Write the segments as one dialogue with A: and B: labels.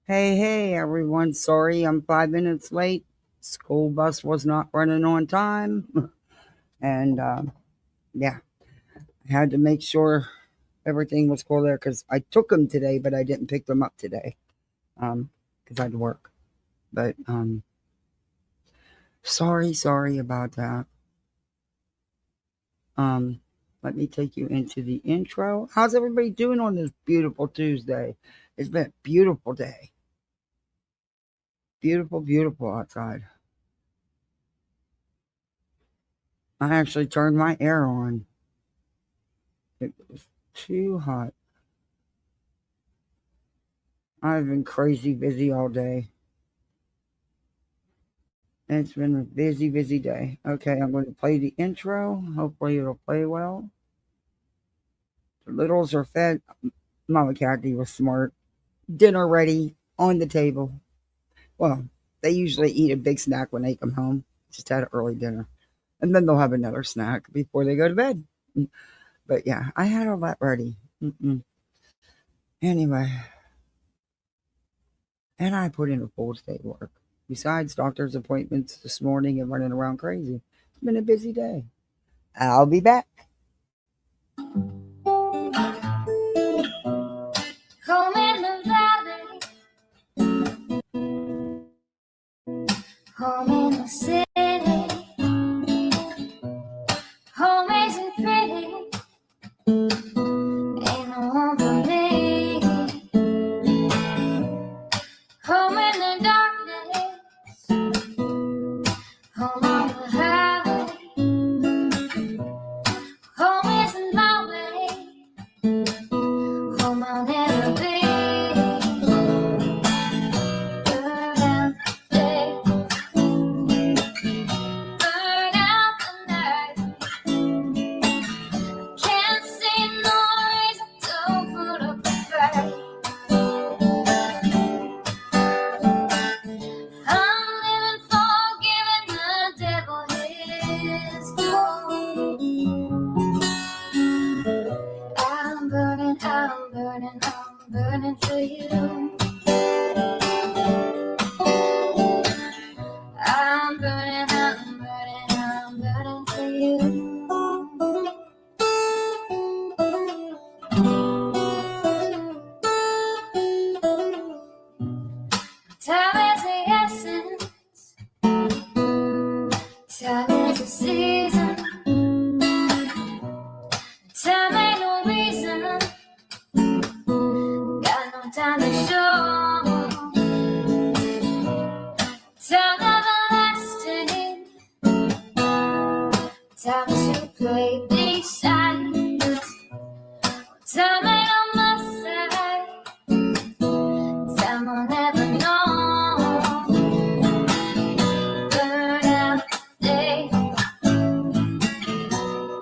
A: Hey, everyone. Sorry I'm 5 minutes late. School bus was not running on time. And yeah, I had to make sure everything was cool there because I took them today, but I didn't pick them up today because I had to work. But sorry about that. Um, Let me take you into the intro. How's everybody doing on this beautiful Tuesday? It's been a beautiful day. Beautiful outside. I actually turned my air on. It was too hot. I've been crazy busy all day. It's been a busy day. Okay, I'm going to play the intro. Hopefully, it'll play well. The littles are fed. Mama Kathy was smart. Dinner ready on the table. Well, they usually eat a big snack when they come home. Just had an early dinner. And then they'll have another snack before they go to bed. But yeah, I had all that ready. Anyway, and I put in a full day of work. Besides doctor's appointments this morning and running around crazy. It's been a busy day. I'll be back. Home in the valley, home in the city, home isn't pretty, ain't no home for me. Home in the darkness, home on the highway, home isn't my way, home I'll never be. Burn out the day, burn out the night. Can't see no reason, don't put up a fight. I'm living for giving the devil his due. I'm burning for you. I'm burning for you. Time is the essence, time is the season, time ain't no reason, got no time to show, time everlasting, time to play these sides, time ain't on my side, time I'll never know. Burn out the day,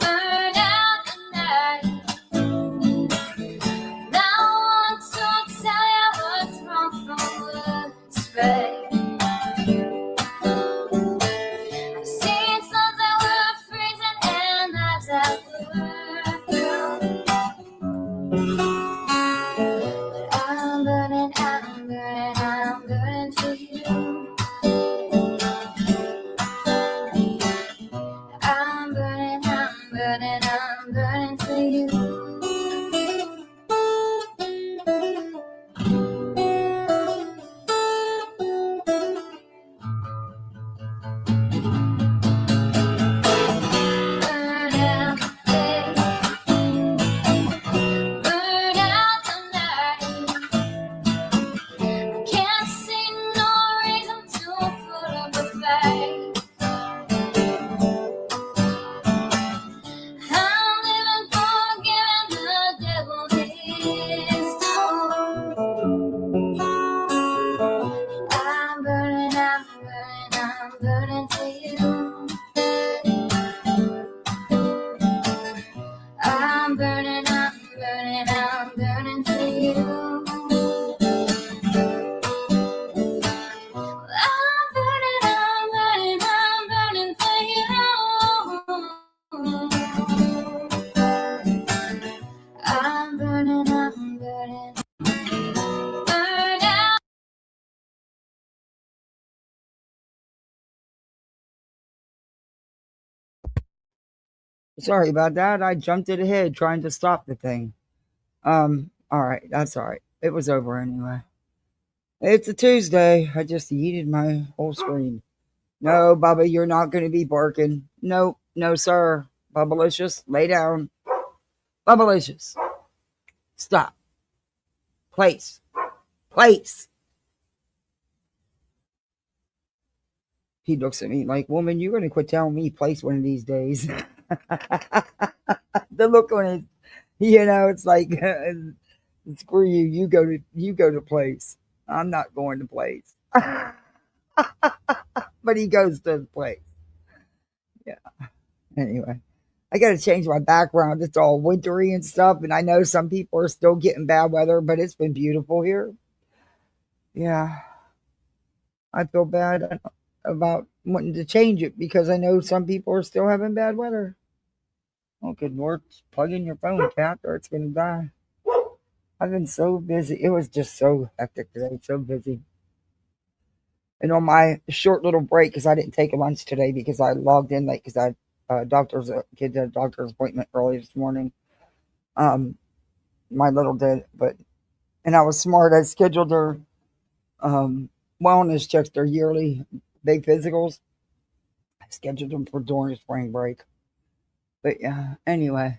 A: burn out the night. Now I want to tell you Sorry about that. I jumped it ahead trying to stop the thing. All right, that's all right. It was over anyway. It's a Tuesday. I just yeeted my whole screen. No, Bubba, you're not going to be barking. No, no, sir. Bubbalicious, lay down. Bubbalicious, stop. Place, place. He looks at me like, woman, you're going to quit telling me place one of these days. The look on his, it's like, screw you. You go to place. I'm not going to place. But he goes to the place. Yeah. Anyway, I got to change my background. It's all wintry and stuff. And I know some people are still getting bad weather, but it's been beautiful here. Yeah. I feel bad about wanting to change it because I know some people are still having bad weather. Oh, good Lord. Plug in your phone, cat, or it's going to die. I've been so busy. It was just so hectic today, so busy. And on my short little break, because I didn't take a lunch today because I logged in late because I kid had a doctor's appointment early this morning. Um, my little did, and I was smart. I scheduled their wellness checks, their yearly big physicals. I scheduled them for during spring break. But yeah, anyway,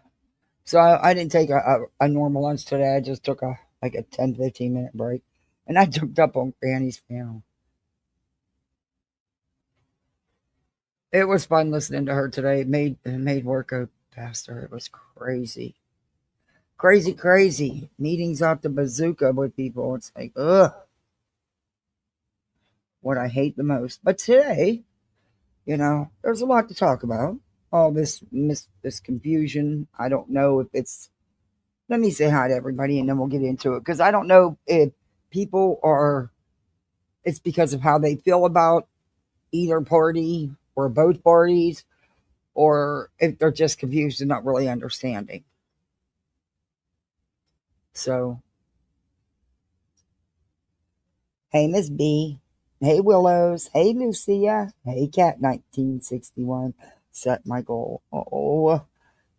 A: so I didn't take a normal lunch today. I just took a 10-15 minute break, and I jumped up on Granny's panel. It was fun listening to her today. It made work go faster. It was crazy. Crazy, crazy. Meetings out the bazooka with people. It's like, ugh, what I hate the most. But today, there's a lot to talk about. All this confusion. I don't know if it's. Let me say hi to everybody, and then we'll get into it because I don't know if people are. It's because of how they feel about either party or both parties, or if they're just confused and not really understanding. So, hey, Miss B. Hey, Willows. Hey, Lucia. Hey, Cat 1961. Set my goal. Oh,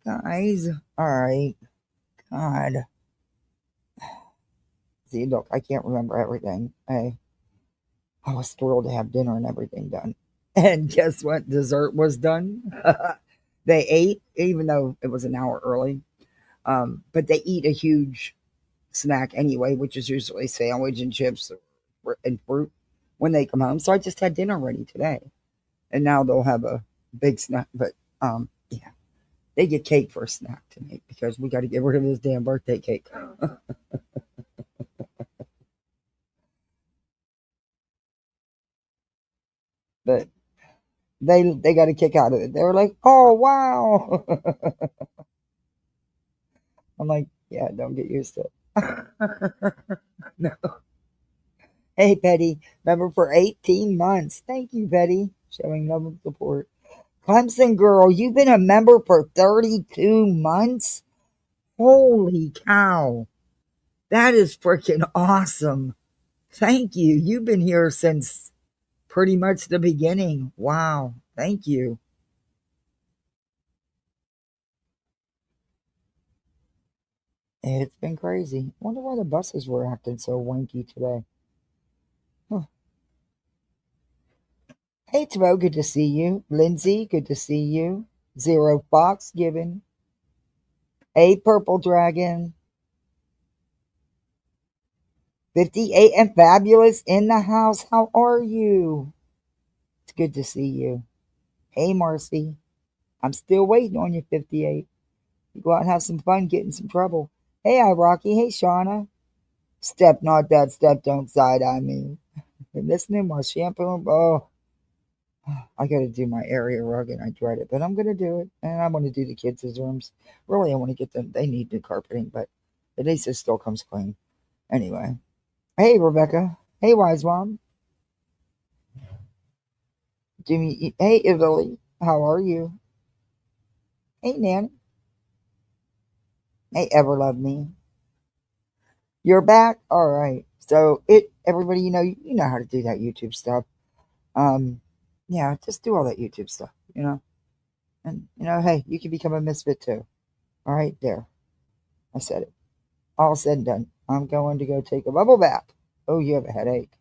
A: guys. All right. God. See, look, I can't remember everything. I was thrilled to have dinner and everything done. And guess what? Dessert was done. They ate, even though it was an hour early. But they eat a huge snack anyway, which is usually sandwich and chips and fruit when they come home. So I just had dinner ready today, and now they'll have a big snack. But yeah, they get cake for a snack tonight because we got to get rid of this damn birthday cake. But they got a kick out of it. They were like, "Oh wow!" I'm like, "Yeah, don't get used to it." No. Hey, Betty, member for 18 months. Thank you, Betty, showing love and support. Clemson girl, you've been a member for 32 months? Holy cow. That is freaking awesome. Thank you. You've been here since pretty much the beginning. Wow. Thank you. It's been crazy. Wonder why the buses were acting so wanky today. Huh. Hey, Tvo, good to see you. Lindsay, good to see you. Zero Fox given. Hey, Purple Dragon. 58 and Fabulous in the house. How are you? It's good to see you. Hey, Marcy. I'm still waiting on you, 58. You go out and have some fun, get in some trouble. Hey, I Rocky. Hey, Shauna. Step not that step, don't side eye me. Been listening while shampooing. Oh, I got to do my area rug and I dread it, but I'm going to do it. And I want to do the kids' rooms. Really, I want to get them. They need new carpeting, but at least it still comes clean. Anyway. Hey, Rebecca. Hey, Wise Mom. Jimmy. Hey, Italy. How are you? Hey, Nanny. Hey, Ever Love Me. You're back? All right. So everybody, you know how to do that YouTube stuff. Um, yeah, just do all that YouTube stuff, And, hey, you can become a misfit too. All right, there. I said it. All said and done. I'm going to go take a bubble bath. Oh, you have a headache.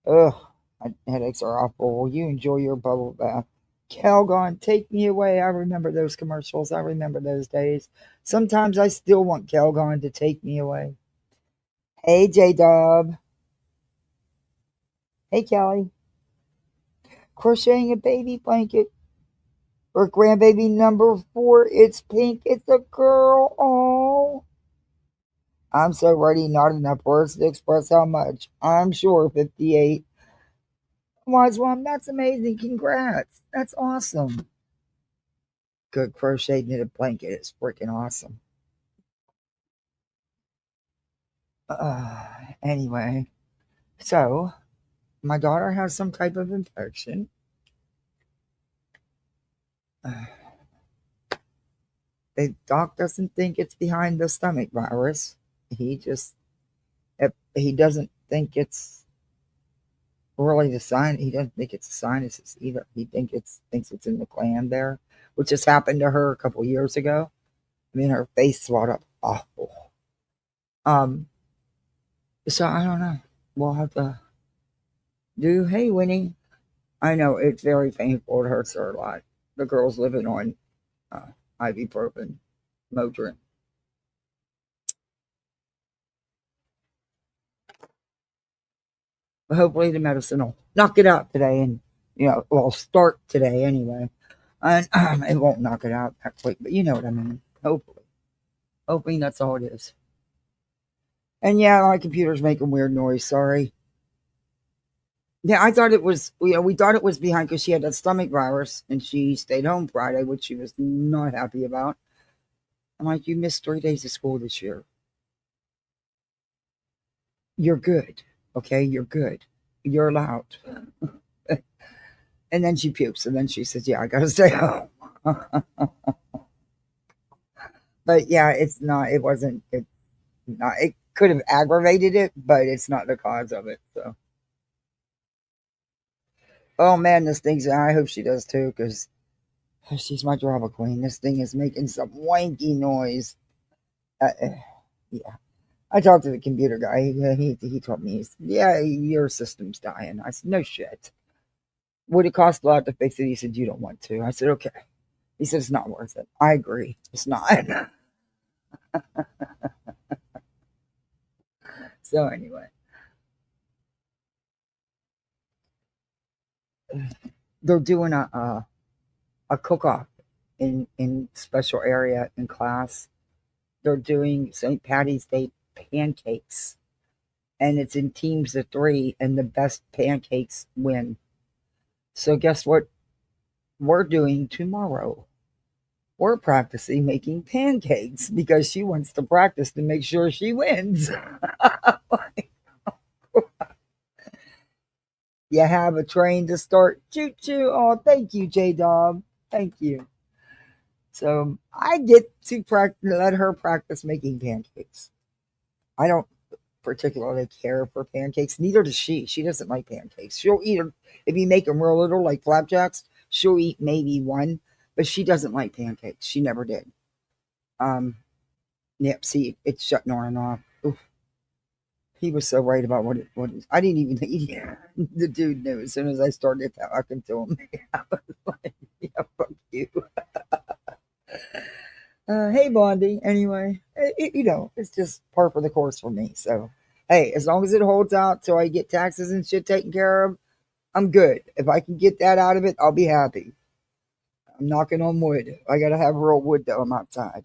A: Ugh, my headaches are awful. Will you enjoy your bubble bath? Calgon, take me away. I remember those commercials. I remember those days. Sometimes I still want Calgon to take me away. Hey, J Dub. Hey, Kelly. Crocheting a baby blanket for grandbaby number 4. It's pink. It's a girl. Oh, I'm so ready. Not enough words to express how much. I'm sure 58. Wise one, that's amazing. Congrats. That's awesome. Good crochet knitted blanket. It's freaking awesome. Uh, anyway, so my daughter has some type of infection. The doc doesn't think it's behind the stomach virus. He just, he doesn't think it's really the sign. He doesn't think it's a sinuses either. He thinks it's in the gland there, which has happened to her a couple years ago. I mean, her face swelled up awful. Um, so I don't know. We'll have to do. Hey, Winnie. I know it's very painful. It hurts her a lot. The girl's living on uh, ibuprofen, Motrin. But hopefully the medicine will knock it out today, and well, start today anyway. And it won't knock it out that quick, but you know what I mean. Hopefully, hoping that's all it is. And yeah, my computer's making weird noise. Sorry. Yeah, I thought it was. We thought it was behind because she had that stomach virus and she stayed home Friday, which she was not happy about. I'm like, you missed 3 days of school this year. You're good. Okay, you're good. You're allowed. And then she pukes, and then she says, "Yeah, I gotta stay home." But yeah, it's not. It wasn't. It not. It could have aggravated it, but it's not the cause of it. So, oh man, this thing's. I hope she does too, because she's my drama queen. This thing is making some wanky noise. Yeah, I talked to the computer guy. He told me, "Yeah, your system's dying." I said, "No shit." Would it cost a lot to fix it? He said, "You don't want to." I said, "Okay." He said, "It's not worth it." I agree. It's not. So anyway, they're doing a cook off in special area in class. They're doing St. Patty's Day pancakes, and it's in teams of 3, and the best pancakes win. So guess what we're doing tomorrow? We're practicing making pancakes because she wants to practice to make sure she wins. You have a train to start. Choo choo. Oh, thank you, J Dog. Thank you. So I get to let her practice making pancakes. I don't particularly care for pancakes. Neither does she. She doesn't like pancakes. She'll eat them if you make them real little, like flapjacks. She'll eat maybe one, but she doesn't like pancakes. She never did. Um, yep. See, it's shutting on and off. Oof. He was so right about I didn't even eat it. The dude knew as soon as I started talking to him. I was like, yeah, fuck you. Hey, Blondie. Anyway, it's just par for the course for me. So, hey, as long as it holds out till I get taxes and shit taken care of, I'm good. If I can get that out of it, I'll be happy. I'm knocking on wood. I gotta have real wood though. I'm outside.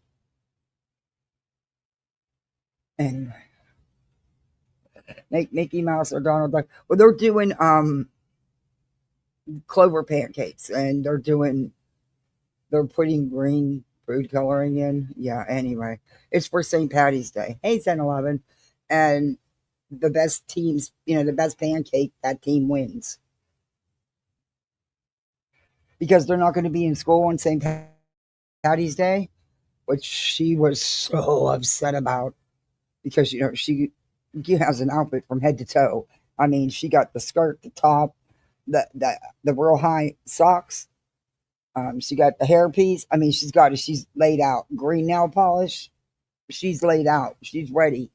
A: Anyway, make Mickey Mouse or Donald Duck. Well, they're doing clover pancakes, and they're putting green food coloring in. Yeah. Anyway, it's for St. Patty's Day. Hey, 10-11, and the best teams, the best pancake, that team wins because they're not going to be in school on St. Patty's Day, which she was so upset about because she has an outfit from head to toe. I mean, she got the skirt, the top, the real high socks, She got the hairpiece. I mean, she's got it. She's laid out. Green nail polish. She's laid out. She's ready.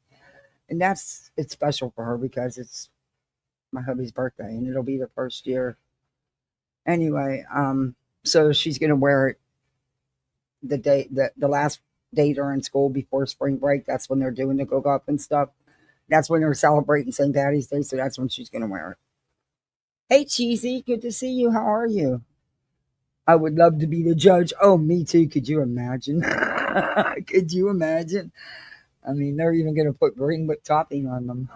A: And it's special for her because it's my hubby's birthday and it'll be the first year. Anyway, so she's gonna wear it the last day during school before spring break. That's when they're doing the cook up and stuff. That's when they're celebrating St. Patty's Day, so that's when she's gonna wear it. Hey Cheesy, good to see you. How are you? I would love to be the judge. Oh, me too. Could you imagine? Could you imagine? I mean, they're even going to put green whip topping on them.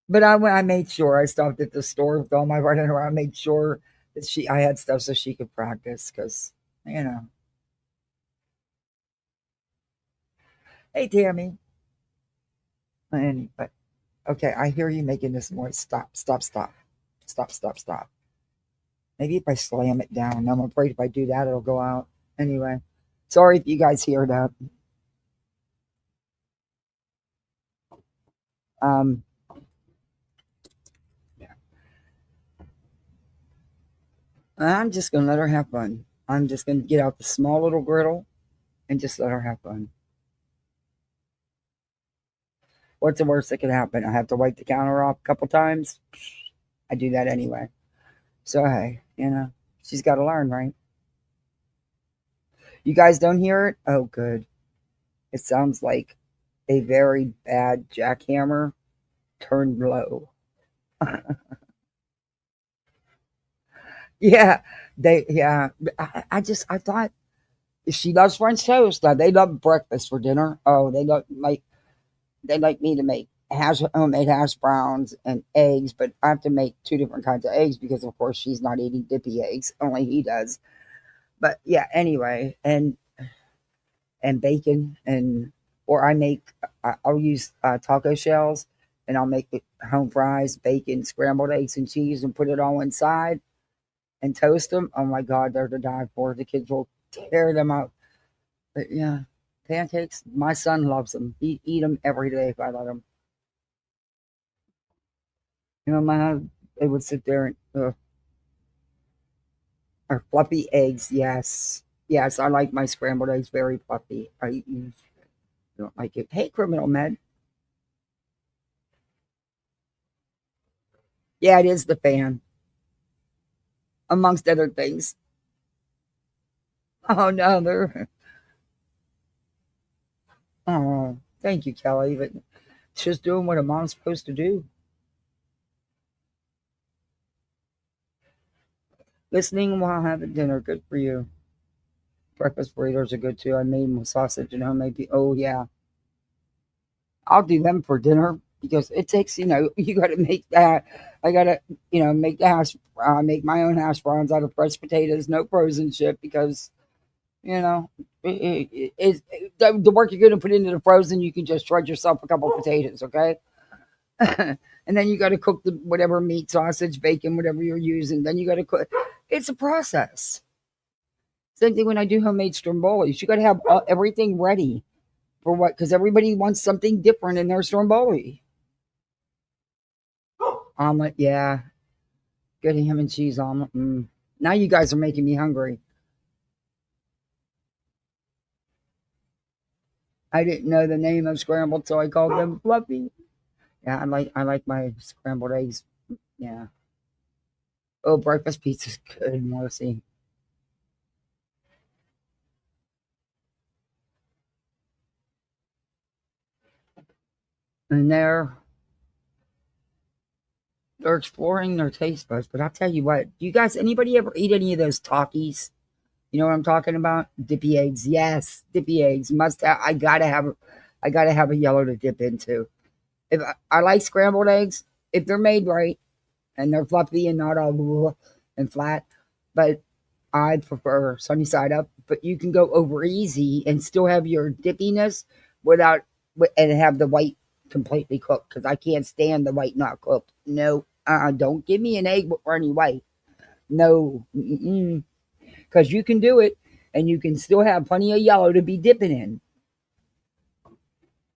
A: But I made sure I stopped at the store with all my running around. I made sure that I had stuff so she could practice because, you know. Hey, Tammy. But okay, I hear you making this noise. Stop, stop, stop. Stop, stop, stop. Maybe if I slam it down. I'm afraid if I do that, it'll go out. Anyway, sorry if you guys hear that. Um, I'm just going to let her have fun. I'm just going to get out the small little griddle and just let her have fun. What's the worst that could happen? I have to wipe the counter off a couple times. I do that anyway. So, hey, she's got to learn, right? You guys don't hear it? Oh, good. It sounds like a very bad jackhammer turned low. Yeah, yeah. I thought she loves French toast. They love breakfast for dinner. Oh, they like me to make homemade hash browns and eggs, but I have to make two different kinds of eggs because, of course, she's not eating dippy eggs. Only he does. But yeah, anyway, and bacon or I'll use taco shells and I'll make home fries, bacon, scrambled eggs, and cheese, and put it all inside and toast them. Oh my God, they're to die for. The kids will tear them up. But yeah, pancakes. My son loves them. He eat them every day if I let him. They would sit there and or fluffy eggs. Yes, yes, I like my scrambled eggs very fluffy. I don't like it. Hey, criminal med. Yeah, it is the fan, amongst other things. Oh no, they're. Oh, thank you, Kelly. But it's just doing what a mom's supposed to do. Listening while having dinner. Good for you. Breakfast burritos are good too. I made them with sausage and homemade. Oh yeah, I'll do them for dinner because it takes. You got to make that. I got to make the make my own hash browns out of fresh potatoes, no frozen shit because you know the work you're going to put into the frozen. You can just shred yourself a couple of potatoes, okay? And then you got to cook the whatever meat, sausage, bacon, whatever you're using. Then you got to cook. It's a process. Same thing when I do homemade strombolis. You got to have everything ready for what? Because everybody wants something different in their stromboli. Omelet, yeah. Good ham and cheese omelet. Now you guys are making me hungry. I didn't know the name of scrambled, so I called them fluffy. Yeah, I like my scrambled eggs. Yeah. Oh, breakfast pizza's good, Marcy. And they're exploring their taste buds. But I'll tell you what, do you guys anybody ever eat any of those Takis? You know what I'm talking about? Dippy eggs. Yes, dippy eggs. Must have I gotta have a yellow to dip into. If I like scrambled eggs, if they're made right and they're fluffy and not all and flat, but I prefer sunny side up. But you can go over easy and still have your dippiness without and have the white completely cooked because I can't stand the white not cooked. No, don't give me an egg with runny white. No, because you can do it and you can still have plenty of yellow to be dipping in.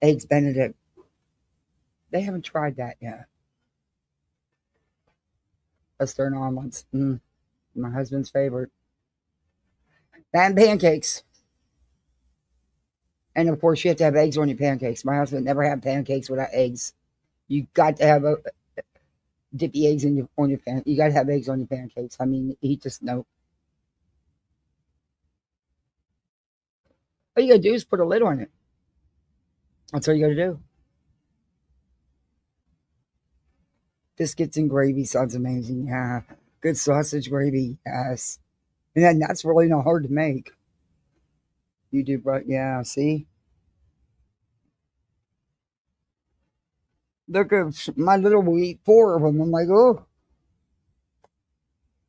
A: Eggs Benedict. They haven't tried that yet. Western omelets. My husband's favorite. And pancakes. And of course, you have to have eggs on your pancakes. My husband never had pancakes without eggs. You got to have a dippy eggs in your on your pan. You got to have eggs on your pancakes. I mean, he just no. All you got to do is put a lid on it. That's all you got to do. Biscuits and gravy sounds amazing. Yeah, good sausage gravy. Yes, and then that's really not hard to make. You do, but yeah. See, look at my little we eat four of them. I'm like, oh,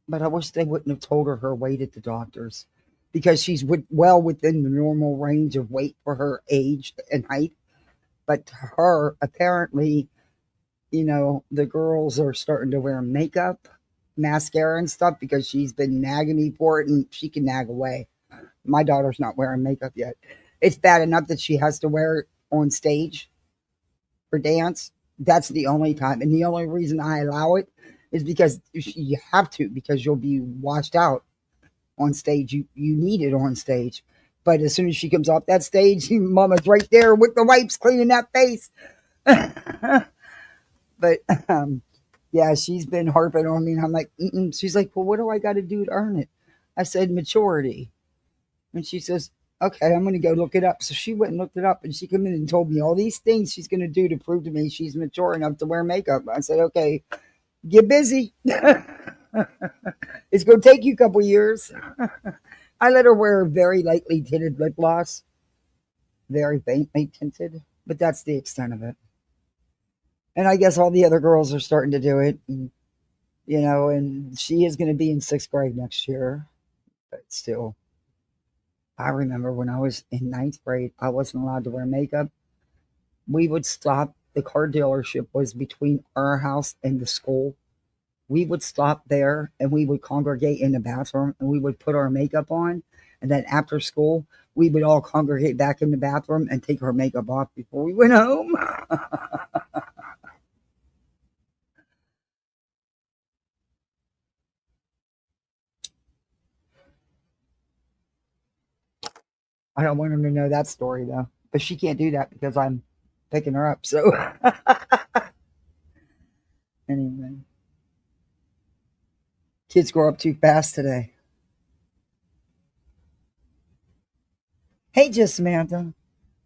A: but I wish they wouldn't have told her weight at the doctor's because she's well within the normal range of weight for her age and height. But to her, apparently, the girls are starting to wear makeup, mascara, and stuff because she's been nagging me for it, and she can nag away. My daughter's not wearing makeup yet. It's bad enough that she has to wear it on stage for dance. That's the only time. And the only reason I allow it is because you have to, because you'll be washed out on stage. You need it on stage. But as soon as she comes off that stage, mama's right there with the wipes cleaning that face. But yeah, she's been harping on me, and I'm like, mm-mm. She's like, well, what do I got to do to earn it? I said, maturity. And she says, okay, I'm going to go look it up. So she went and looked it up, and she came in and told me all these things she's going to do to prove to me she's mature enough to wear makeup. I said, okay, get busy. It's going to take you a couple years. I let her wear very lightly tinted lip gloss, very faintly tinted, but that's the extent of it. And I guess all the other girls are starting to do it. And she is going to be in sixth grade next year. But still, I remember when I was in ninth grade, I wasn't allowed to wear makeup. We would stop. The car dealership was between our house and the school. We would stop there and we would congregate in the bathroom and we would put our makeup on. And then after school, we would all congregate back in the bathroom and take our makeup off before we went home. I don't want him to know that story though. But she can't do that because I'm picking her up. So anyway, kids grow up too fast today. Hey, just Samantha.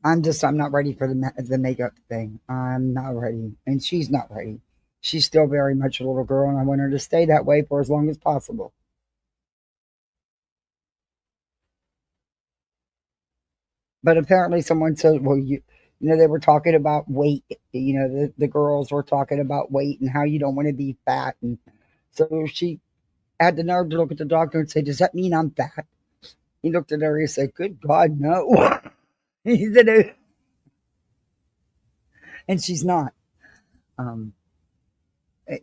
A: I'm not ready for the makeup thing. I'm not ready, and she's not ready. She's still very much a little girl, and I want her to stay that way for as long as possible. But apparently, someone said, "Well, they were talking about weight. The girls were talking about weight and how you don't want to be fat." And so she had the nerve to look at the doctor and say, "Does that mean I'm fat?" He looked at her and said, "Good God, no." He said, and she's not. Um, eh,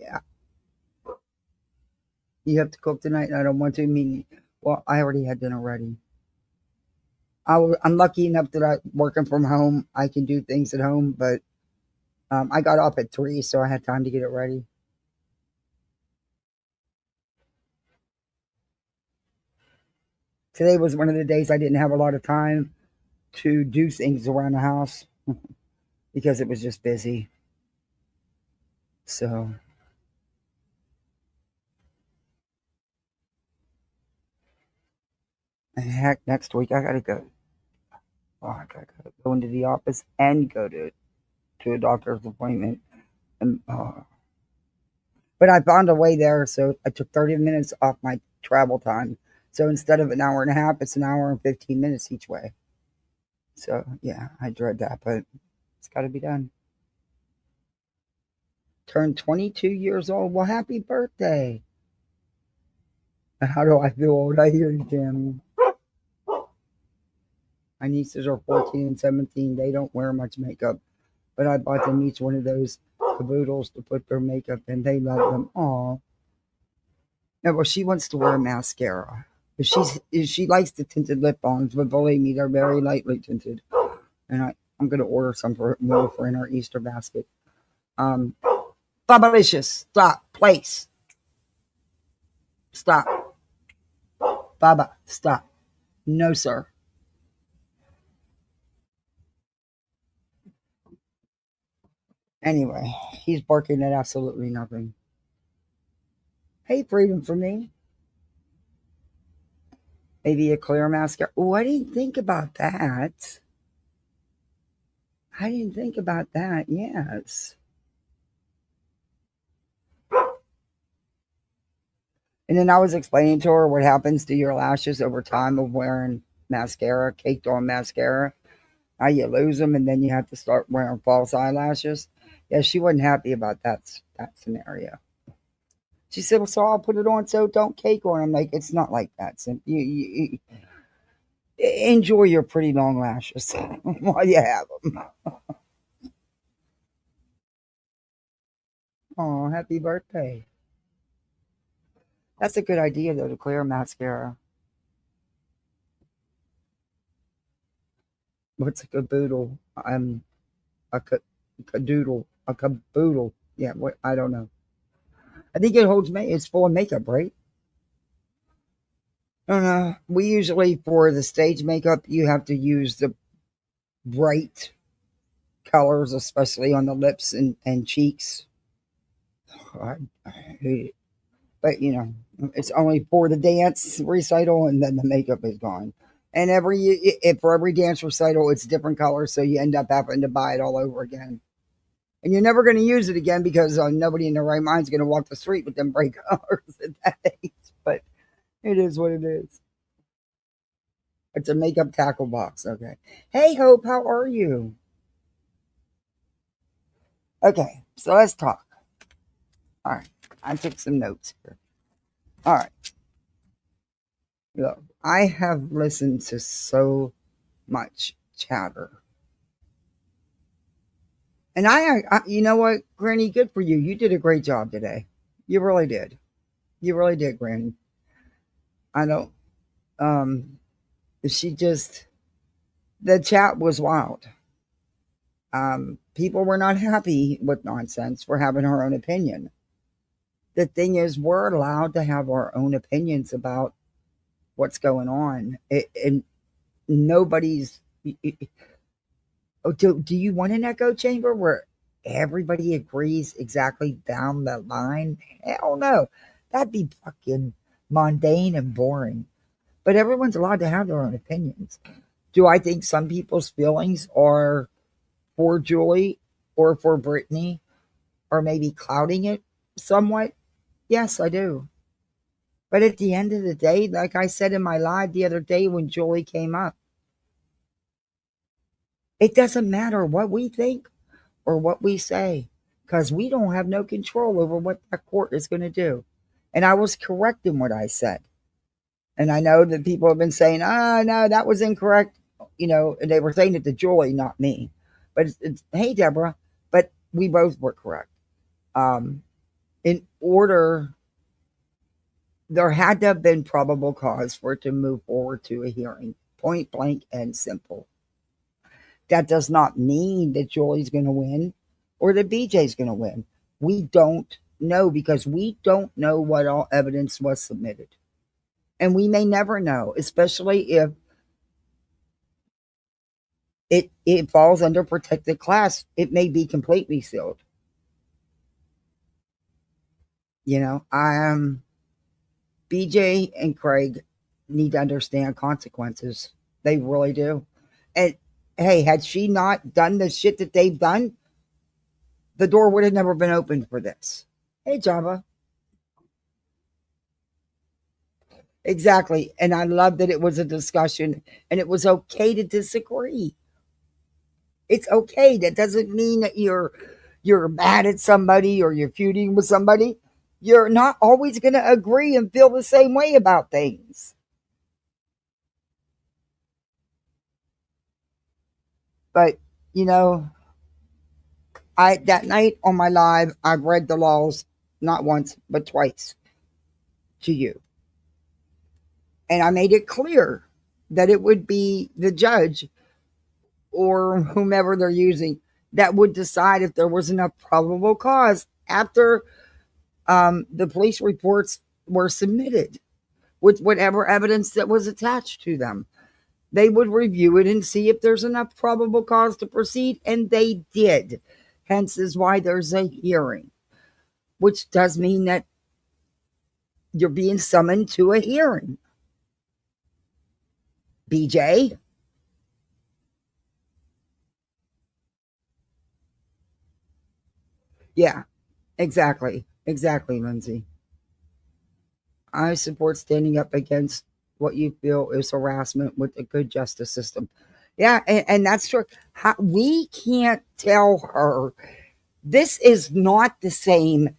A: you have to cook tonight, and I don't want to. Mean, well, I already had dinner ready. I'm lucky enough that I working from home. I can do things at home, but I got up at 3, so I had time to get it ready. Today was one of the days I didn't have a lot of time to do things around the house because it was just busy. So, and heck, next week I gotta go. Oh, I gotta go into the office and go to a doctor's appointment. And but I found a way there, so I took 30 minutes off my travel time. So instead of an hour and a half, it's an hour and 15 minutes each way. So yeah, I dread that, but it's got to be done. Turned 22 years old. Well, happy birthday. How do I feel old? I hear you, Tammy. My nieces are 14 and 17. They don't wear much makeup, but I bought them each one of those caboodles to put their makeup in. They love them. Aw. Yeah, well, she wants to wear mascara. She likes the tinted lip balms, but believe me, they're very lightly tinted. And I'm going to order some more for in our Easter basket. Bubblicious, stop, place. Stop. Baba, stop. No, sir. Anyway, he's barking at absolutely nothing. Hey, freedom for me. Maybe a clear mascara. Oh, I didn't think about that. I didn't think about that. Yes. And then I was explaining to her what happens to your lashes over time of wearing mascara, caked on mascara. How you lose them and then you have to start wearing false eyelashes. Yeah, she wasn't happy about that scenario. She said, "Well, so I'll put it on so don't cake on." I'm like, "It's not like that. So you enjoy your pretty long lashes while you have them." Oh, happy birthday! That's a good idea though to clear mascara. What's a caboodle? A cadoodle, a caboodle. Yeah, what I don't know. I think it holds it's full of makeup, right? I don't know. We usually for the stage makeup, you have to use the bright colors, especially on the lips and cheeks. I hate it. But it's only for the dance recital, and then the makeup is gone. And for every dance recital, it's different colors, so you end up having to buy it all over again. And you're never going to use it again because nobody in their right mind is going to walk the street with them bright colors at that age. But it is what it is. It's a makeup tackle box. Okay. Hey, Hope, how are you? Okay, so let's talk. All right. I took some notes here. All right. Look, I have listened to so much chatter. And you know what, Granny, good for you. You did a great job today. You really did. You really did, Granny. I don't, she just, the chat was wild. People were not happy with nonsense for having her own opinion. The thing is, we're allowed to have our own opinions about what's going on. And nobody's. Oh, do you want an echo chamber where everybody agrees exactly down the line? Hell no. That'd be fucking mundane and boring. But everyone's allowed to have their own opinions. Do I think some people's feelings are for Julie or for Brittany or maybe clouding it somewhat? Yes, I do. But at the end of the day, like I said in my live the other day when Julie came up, it doesn't matter what we think or what we say because we don't have no control over what that court is going to do. And I was correct in what I said. And I know that people have been saying, no, that was incorrect. And they were saying it to Julie, not me. But hey, Deborah, but we both were correct. In order, there had to have been probable cause for it to move forward to a hearing, point blank and simple. That does not mean that Julie's going to win or that BJ's going to win. We don't know because we don't know what all evidence was submitted. And we may never know, especially if it falls under protected class. It may be completely sealed. BJ and Craig need to understand consequences. They really do. And hey, had she not done the shit that they've done, the door would have never been opened for this. Hey, Java. Exactly. And I love that it was a discussion and it was okay to disagree. It's okay. That doesn't mean that you're mad at somebody or you're feuding with somebody. You're not always going to agree and feel the same way about things. But, I that night on my live, I read the laws not once but twice to you. And I made it clear that it would be the judge or whomever they're using that would decide if there was enough probable cause after the police reports were submitted with whatever evidence that was attached to them. They would review it and see if there's enough probable cause to proceed, and they did. Hence is why there's a hearing, which does mean that you're being summoned to a hearing. BJ? Yeah, exactly. Exactly, Lindsay. I support standing up against what you feel is harassment with a good justice system. Yeah, and that's true. We can't tell her this is not the same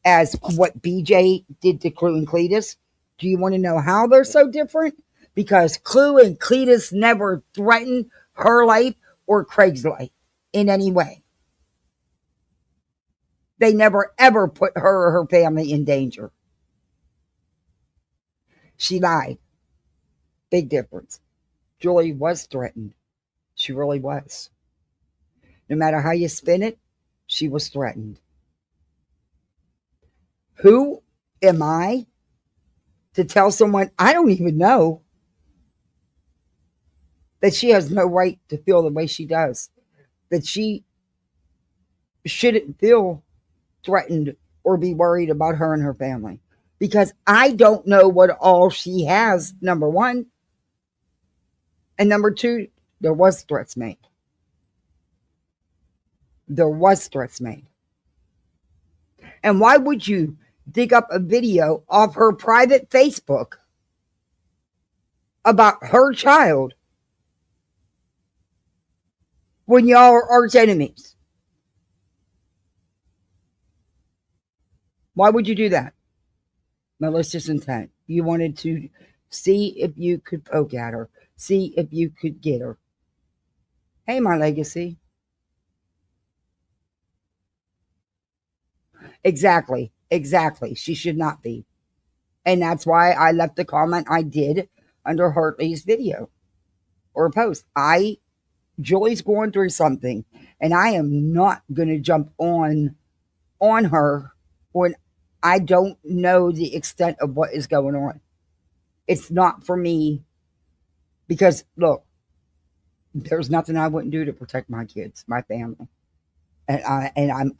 A: as what BJ did to Clue and Cletus. Do you want to know how they're so different? Because Clue and Cletus never threatened her life or Craig's life in any way. They never ever put her or her family in danger. She lied. Big difference. Julie was threatened. She really was. No matter how you spin it, she was threatened. Who am I to tell someone I don't even know that she has no right to feel the way she does? That she shouldn't feel threatened or be worried about her and her family? Because I don't know what all she has, number one. And number two, there was threats made. There was threats made. And why would you dig up a video off her private Facebook about her child when y'all are arch enemies? Why would you do that? Malicious intent. You wanted to see if you could poke at her, see if you could get her. Hey, my legacy. Exactly. She should not be. And that's why I left the comment I did under Hartley's video or post. Julie's going through something, and I am not going to jump on her when I don't know the extent of what is going on. It's not for me, because look, there's nothing I wouldn't do to protect my kids, my family, and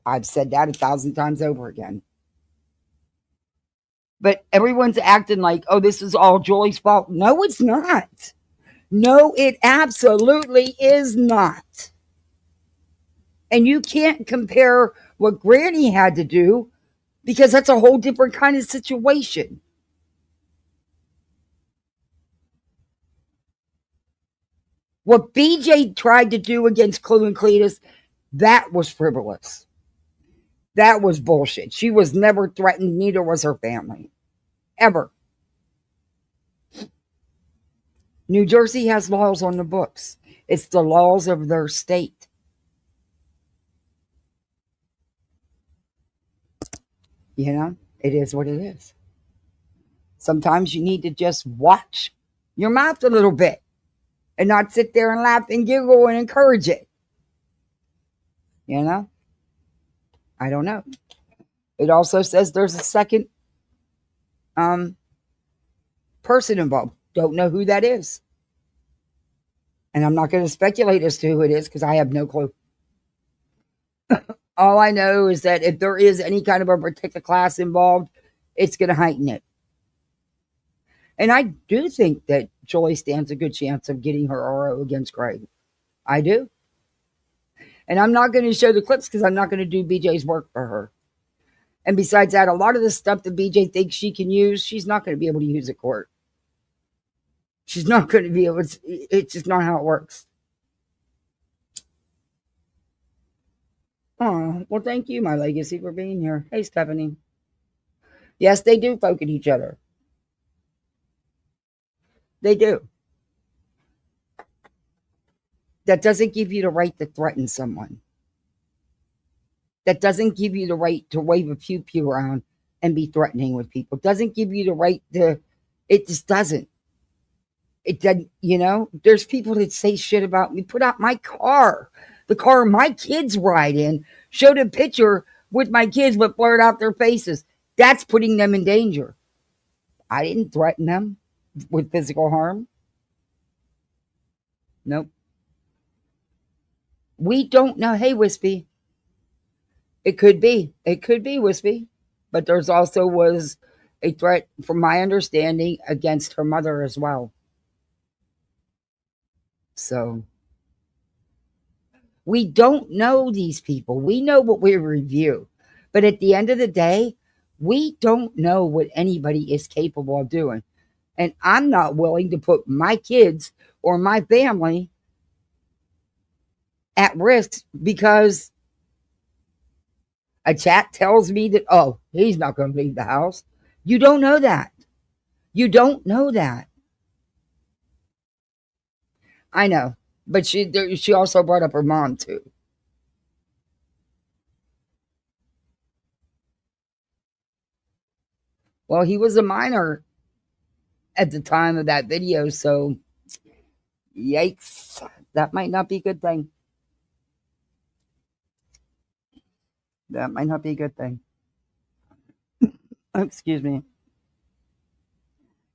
A: I've said that 1,000 times over again. But everyone's acting like, oh, this is all Julie's fault. No, it's not. No, it absolutely is not. And you can't compare what Granny had to do, because that's a whole different kind of situation. What BJ tried to do against Clue and Cletus, that was frivolous. That was bullshit. She was never threatened, neither was her family. Ever. New Jersey has laws on the books. It's the laws of their state. You know, it is what it is. Sometimes you need to just watch your mouth a little bit and not sit there and laugh and giggle and encourage it. You know? I don't know. It also says there's a second person involved. Don't know who that is. And I'm not going to speculate as to who it is, because I have no clue. All I know is that if there is any kind of a protected class involved, it's going to heighten it. And I do think that Julie stands a good chance of getting her RO against Craig. I do. And I'm not going to show the clips, because I'm not going to do BJ's work for her. And besides that, a lot of the stuff that BJ thinks she can use, she's not going to be able to use at court. She's not going to be able to. It's just not how it works. Oh, well, thank you, my legacy, for being here. Hey, Stephanie. Yes, they do poke at each other. They do. That doesn't give you the right to threaten someone. That doesn't give you the right to wave a pew-pew around and be threatening with people. Doesn't give you the right to. It just doesn't. It doesn't, you know, there's people that say shit about me. Put out my car, the car my kids ride in, showed a picture with my kids, but blurred out their faces. That's putting them in danger. I didn't threaten them with physical harm. Nope. We don't know. Hey, Wispy, it could be. It could be Wispy. But there's also was a threat, from my understanding, against her mother as well. So we don't know these people. We know what we review. But at the end of the day, we don't know what anybody is capable of doing. And I'm not willing to put my kids or my family at risk because a chat tells me that, oh, he's not going to leave the house. You don't know that. You don't know that. I know. But she also brought up her mom too. Well, he was a minor at the time of that video, so yikes. That might not be a good thing. That might not be a good thing. Excuse me.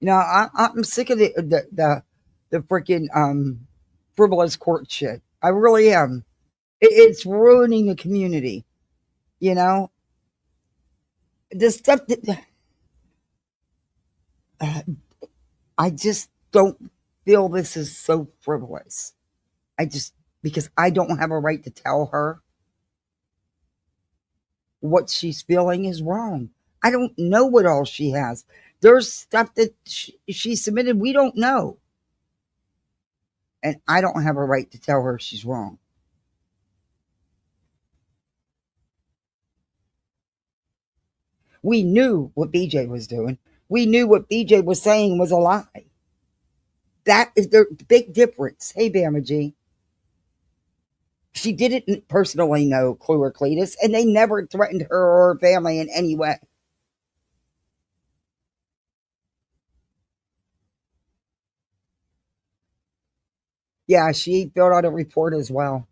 A: I'm sick of the freaking frivolous court shit. I really am. It's ruining the community. You know, the stuff that uh, I just don't feel this is so frivolous. I just because I don't have a right to tell her what she's feeling is wrong. I don't know what all she has. There's stuff that she submitted we don't know. And I don't have a right to tell her she's wrong. We knew what BJ was doing. We knew what BJ was saying was a lie. That is the big difference. Hey, Bama G. She didn't personally know Clue or Cletus, and they never threatened her or her family in any way. Yeah, she filled out a report as well.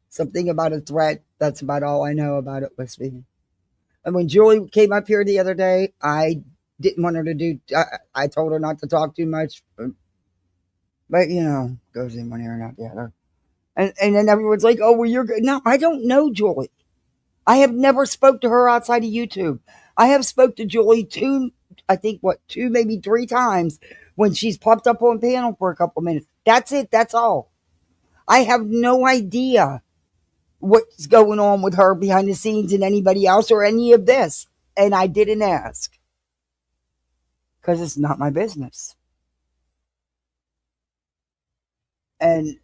A: Something about a threat. That's about all I know about it, Wispy. And when Julie came up here the other day, I didn't want her to do. I told her not to talk too much, but goes in one ear and out the other. And then everyone's like, "Oh, well, you're good." No, I don't know Julie. I have never spoke to her outside of YouTube. I have spoke to Julie I think two, maybe three times when she's popped up on panel for a couple minutes. That's it. That's all. I have no idea what's going on with her behind the scenes and anybody else or any of this. And I didn't ask because it's not my business. And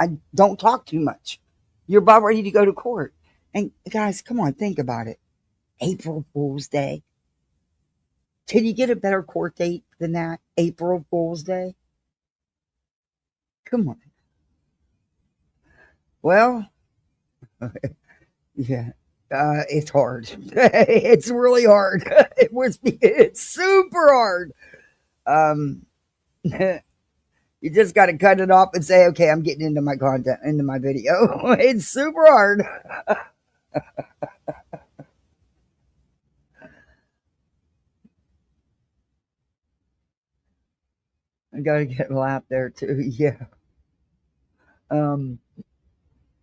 A: I don't talk too much. You're about ready to go to court. And guys, come on, think about it. April Fool's Day. Can you get a better court date than that? April Fool's Day? Come on. Well, yeah. It's hard. It's really hard. It's super hard. Um, you just got to cut it off and say, okay, I'm getting into my content, into my video. It's super hard. I got to get a lap there too. Yeah. Um,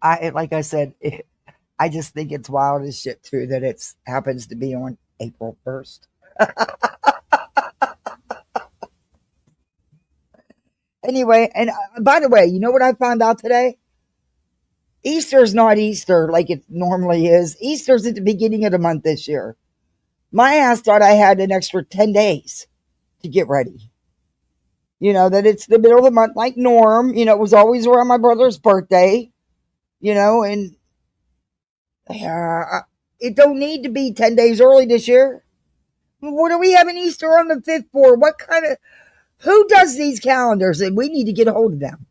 A: like I said, I just think it's wild as shit too that it happens to be on April 1st. Anyway, and by the way, you know what I found out today? Easter's not Easter like it normally is. Easter's at the beginning of the month this year. My ass thought I had an extra 10 days to get ready. That it's the middle of the month like norm. It was always around my brother's birthday, and it don't need to be 10 days early this year. What are we having Easter on the 5th for? What kind of, who does these calendars? And we need to get a hold of them.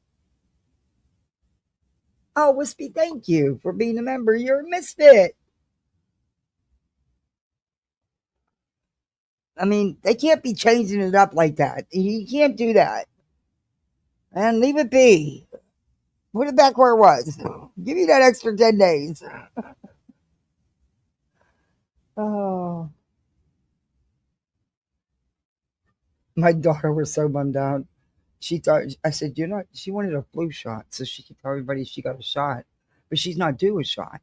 A: Oh, Wispy, thank you for being a member. You're a misfit. I mean, they can't be changing it up like that. You can't do that. And leave it be. Put it back where it was. Give me that extra 10 days. Oh, my daughter was so bummed out. She thought I said, "You're not." She wanted a flu shot so she could tell everybody she got a shot, but she's not due a shot.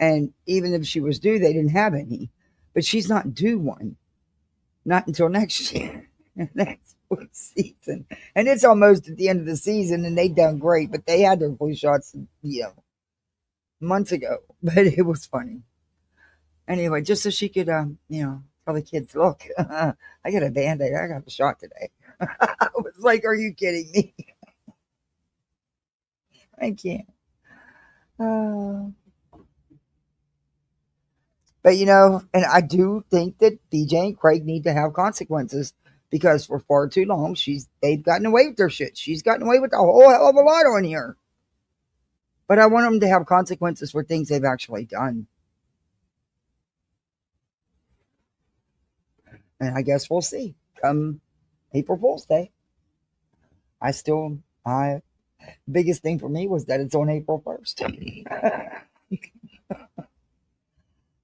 A: And even if she was due, they didn't have any. But she's not due one, not until next year, next flu season. And it's almost at the end of the season, and they've done great. But they had their flu shots, months ago. But it was funny anyway, just so she could, tell the kids, "Look, I got a band-aid. I got a shot today." I was like, "Are you kidding me?" I can't. Uh, but and I do think that BJ and Craig need to have consequences because for far too long they've gotten away with their shit. She's gotten away with a whole hell of a lot on here. But I want them to have consequences for things they've actually done. And I guess we'll see. Come April Fool's Day. I biggest thing for me was that it's on April 1st.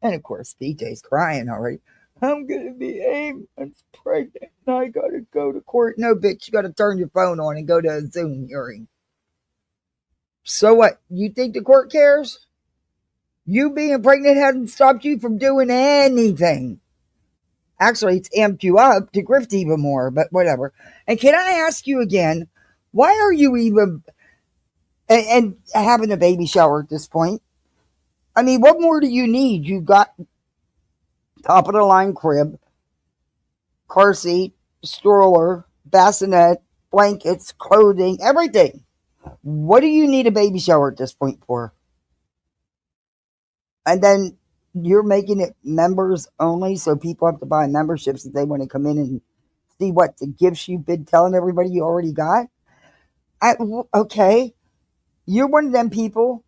A: And of course, BJ's crying already. "I'm gonna be 8 months pregnant and I gotta go to court." No, bitch, you gotta turn your phone on and go to a Zoom hearing. So what? You think the court cares? You being pregnant hasn't stopped you from doing anything. Actually, it's amped you up to grift even more, but whatever. And can I ask you again, why are you even and having a baby shower at this point? I mean, what more do you need? You got top of the line crib, car seat, stroller, bassinet, blankets, clothing, everything. What do you need a baby shower at this point for? And then you're making it members only, so people have to buy memberships if they want to come in and see what the gifts you've been telling everybody you already got. Okay, you're one of them people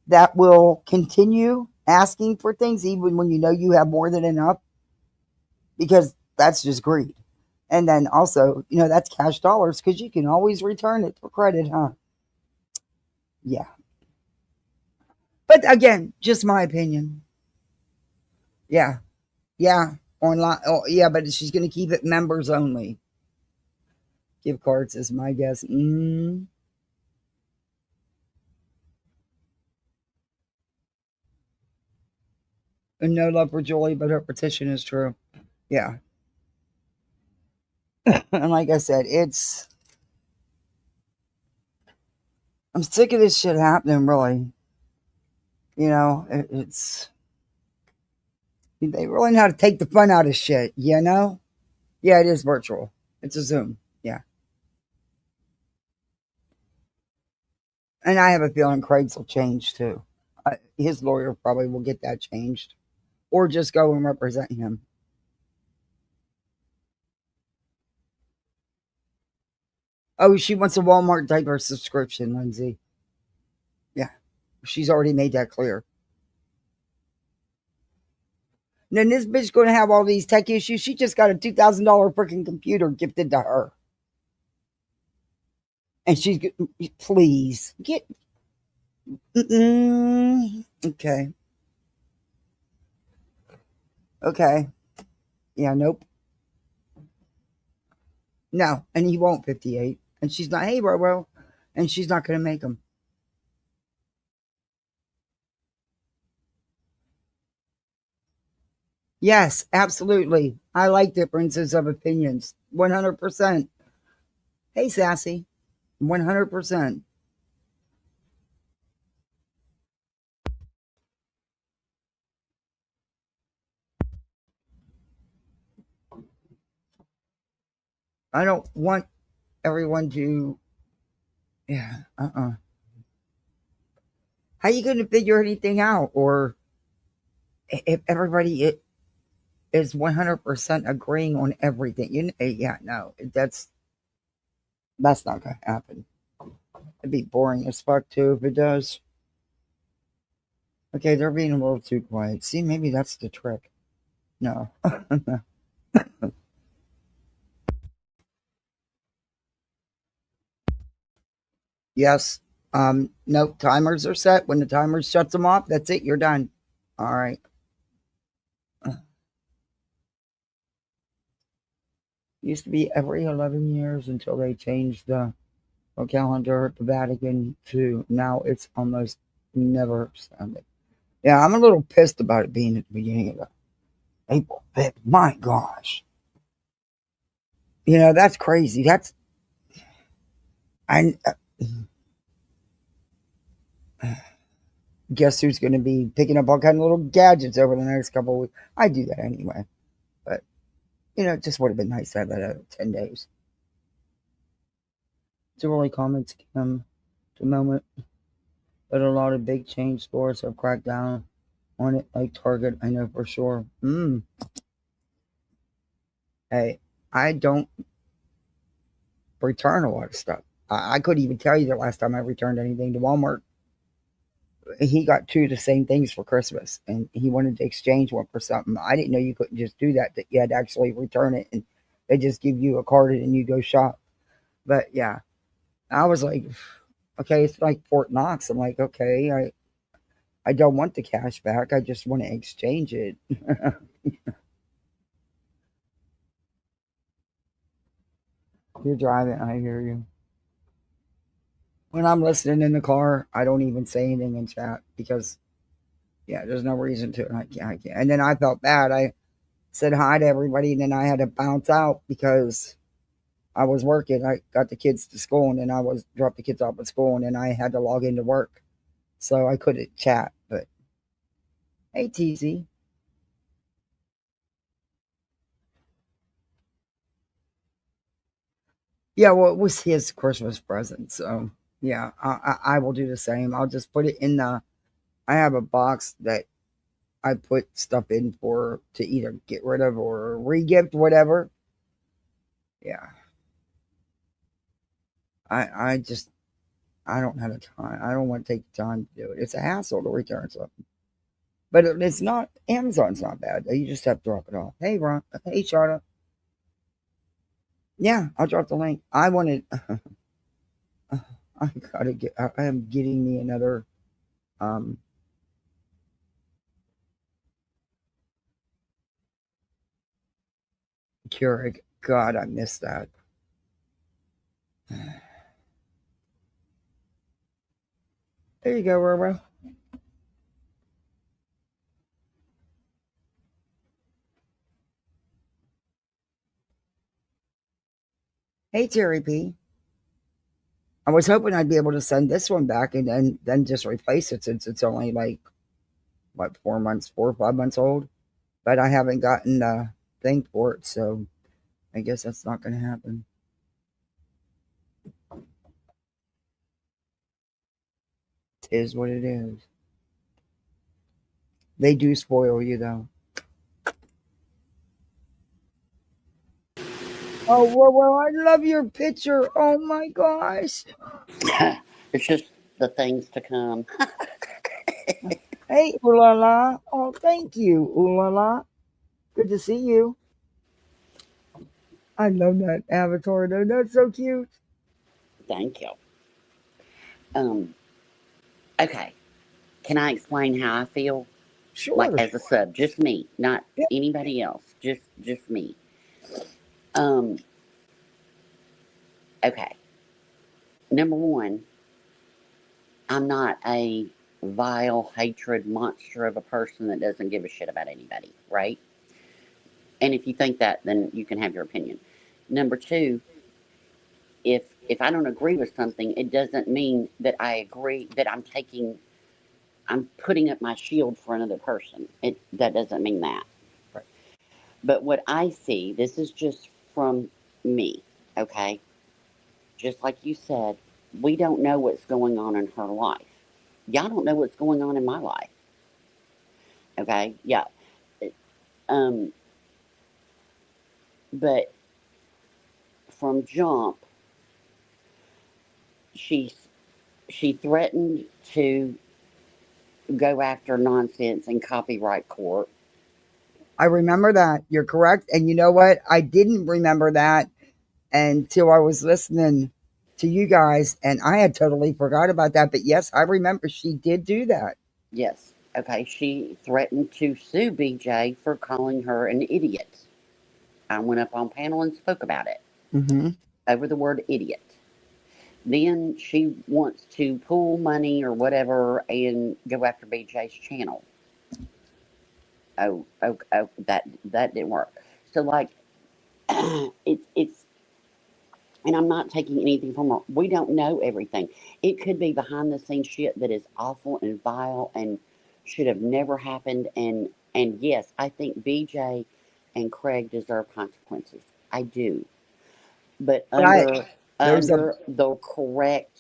A: that will continue asking for things even when you know you have more than enough because that's just greed. And then also, that's cash dollars because you can always return it for credit, huh? Yeah. But again, just my opinion. Yeah. Yeah. Online. Oh, yeah, but she's going to keep it members only. Gift cards is my guess. And no love for Julie, but her petition is true. Yeah. And like I said, I'm sick of this shit happening, really. It's, they really know how to take the fun out of shit. Yeah, it is virtual. It's a Zoom. Yeah. And I have a feeling Craig's will change too. His lawyer probably will get that changed or just go and represent him. Oh, she wants a Walmart diaper subscription, Lindsay. Yeah. She's already made that clear. And then this bitch going to have all these tech issues. She just got a $2,000 freaking computer gifted to her. And she's, please, get. Okay. Okay. Yeah, nope. No. And he won't 58. And she's not, "Hey, bro. And she's not going to make him. Yes, absolutely. I like differences of opinions. 100%. Hey, Sassy. 100%. I don't want everyone to, yeah, How you going to figure anything out? Or if everybody is 100% agreeing on everything, yeah, no, that's not going to happen. It'd be boring as fuck too if it does. Okay, they're being a little too quiet. See, maybe that's the trick. No. Yes. No, timers are set. When the timer shuts them off, that's it. You're done. All right. Used to be every 11 years until they changed the calendar at the Vatican to now it's almost never Sunday. Yeah, I'm a little pissed about it being at the beginning of April 5th. My gosh. That's crazy. I guess who's going to be picking up all kind of little gadgets over the next couple of weeks. I do that anyway. But, it just would have been nice to have that 10 days. It's a really common scam at the moment, but a lot of big chain stores have cracked down on it, like Target, I know for sure. Hey, I don't return a lot of stuff. I couldn't even tell you the last time I returned anything to Walmart. He got two of the same things for Christmas, and he wanted to exchange one for something. I didn't know you couldn't just do that; that you had to actually return it, and they just give you a card and you go shop. But yeah, I was like, okay, it's like Fort Knox. I'm like, okay, I don't want the cash back. I just want to exchange it. You're driving. I hear you. When I'm listening in the car, I don't even say anything in chat because yeah, there's no reason to. I can't. And then I felt bad. I said hi to everybody, and then I had to bounce out because I was working. I got the kids to school, and then I was dropped the kids off at school, and then I had to log into work, so I couldn't chat. But hey, TZ, yeah, well, it was his Christmas present, so yeah, I will do the same. I'll just put it in the. I have a box that I put stuff in for to either get rid of or re-gift, whatever. Yeah, I just I don't have the time. I don't want to take the time to do it. It's a hassle to return something. But it's not Amazon's not bad. You just have to drop it off. Hey Ron, hey Charlotte. Yeah, I'll drop the link. I wanted. I gotta get. I am getting me another um Keurig. God, I missed that. There you go, Roro. Hey Terry P. I was hoping I'd be able to send this one back and then just replace it since it's only like what 4 months, 4 or 5 months old. But I haven't gotten the thing for it, so I guess that's not going to happen. It is what it is. They do spoil you though. Oh well, I love your picture. Oh my gosh.
B: It's just the things to come.
A: Hey, ooh la la. Oh, thank you, ooh la la. Good to see you. I love that avatar though. That's so cute.
B: Thank you. Um, okay. Can I explain how I feel? Like
A: Sure.
B: as a sub, just me, not
A: Yep.
B: anybody else. Just me. Um, okay. Number one, I'm not a vile hatred monster of a person that doesn't give a shit about anybody, right? And if you think that, then you can have your opinion. Number two, if I don't agree with something, it doesn't mean that I agree that I'm putting up my shield for another person. It that doesn't mean that.
A: Right.
B: But what I see, this is just from me, okay? Just like you said, we don't know what's going on in her life. Y'all don't know what's going on in my life, okay? Yeah. Um, but from jump, she she threatened to go after nonsense in copyright court.
A: I remember that. You're correct. And you know what? I didn't remember that until I was listening to you guys, and I had totally forgot about that. But yes, I remember she did do that.
B: Yes. Okay. She threatened to sue BJ for calling her an idiot. I went up on panel and spoke about it
A: Mm-hmm.
B: over the word idiot. Then she wants to pool money or whatever and go after BJ's channel. Oh, that didn't work. So like, it's and I'm not taking anything from her. We don't know everything. It could be behind the scenes shit that is awful and vile and should have never happened. And yes, I think BJ and Craig deserve consequences. I do, but
A: But there's a
B: under the correct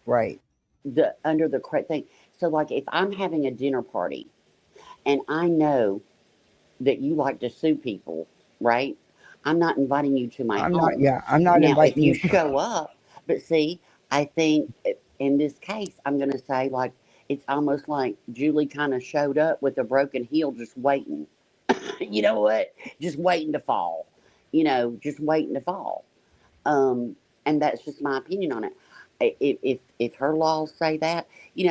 A: right.
B: the under the correct thing. So like, if I'm having a dinner party and I know that you like to sue people, right? I'm not inviting you to my
A: I'm not.
B: home.
A: Yeah, I'm not
B: Now, if
A: inviting
B: you
A: you.
B: show up, but see, I think in this case, I'm going to say, like, it's almost like Julie kind of showed up with a broken heel, just waiting. You know what? Just waiting to fall. Just waiting to fall. Um, and that's just my opinion on it. If her laws say that,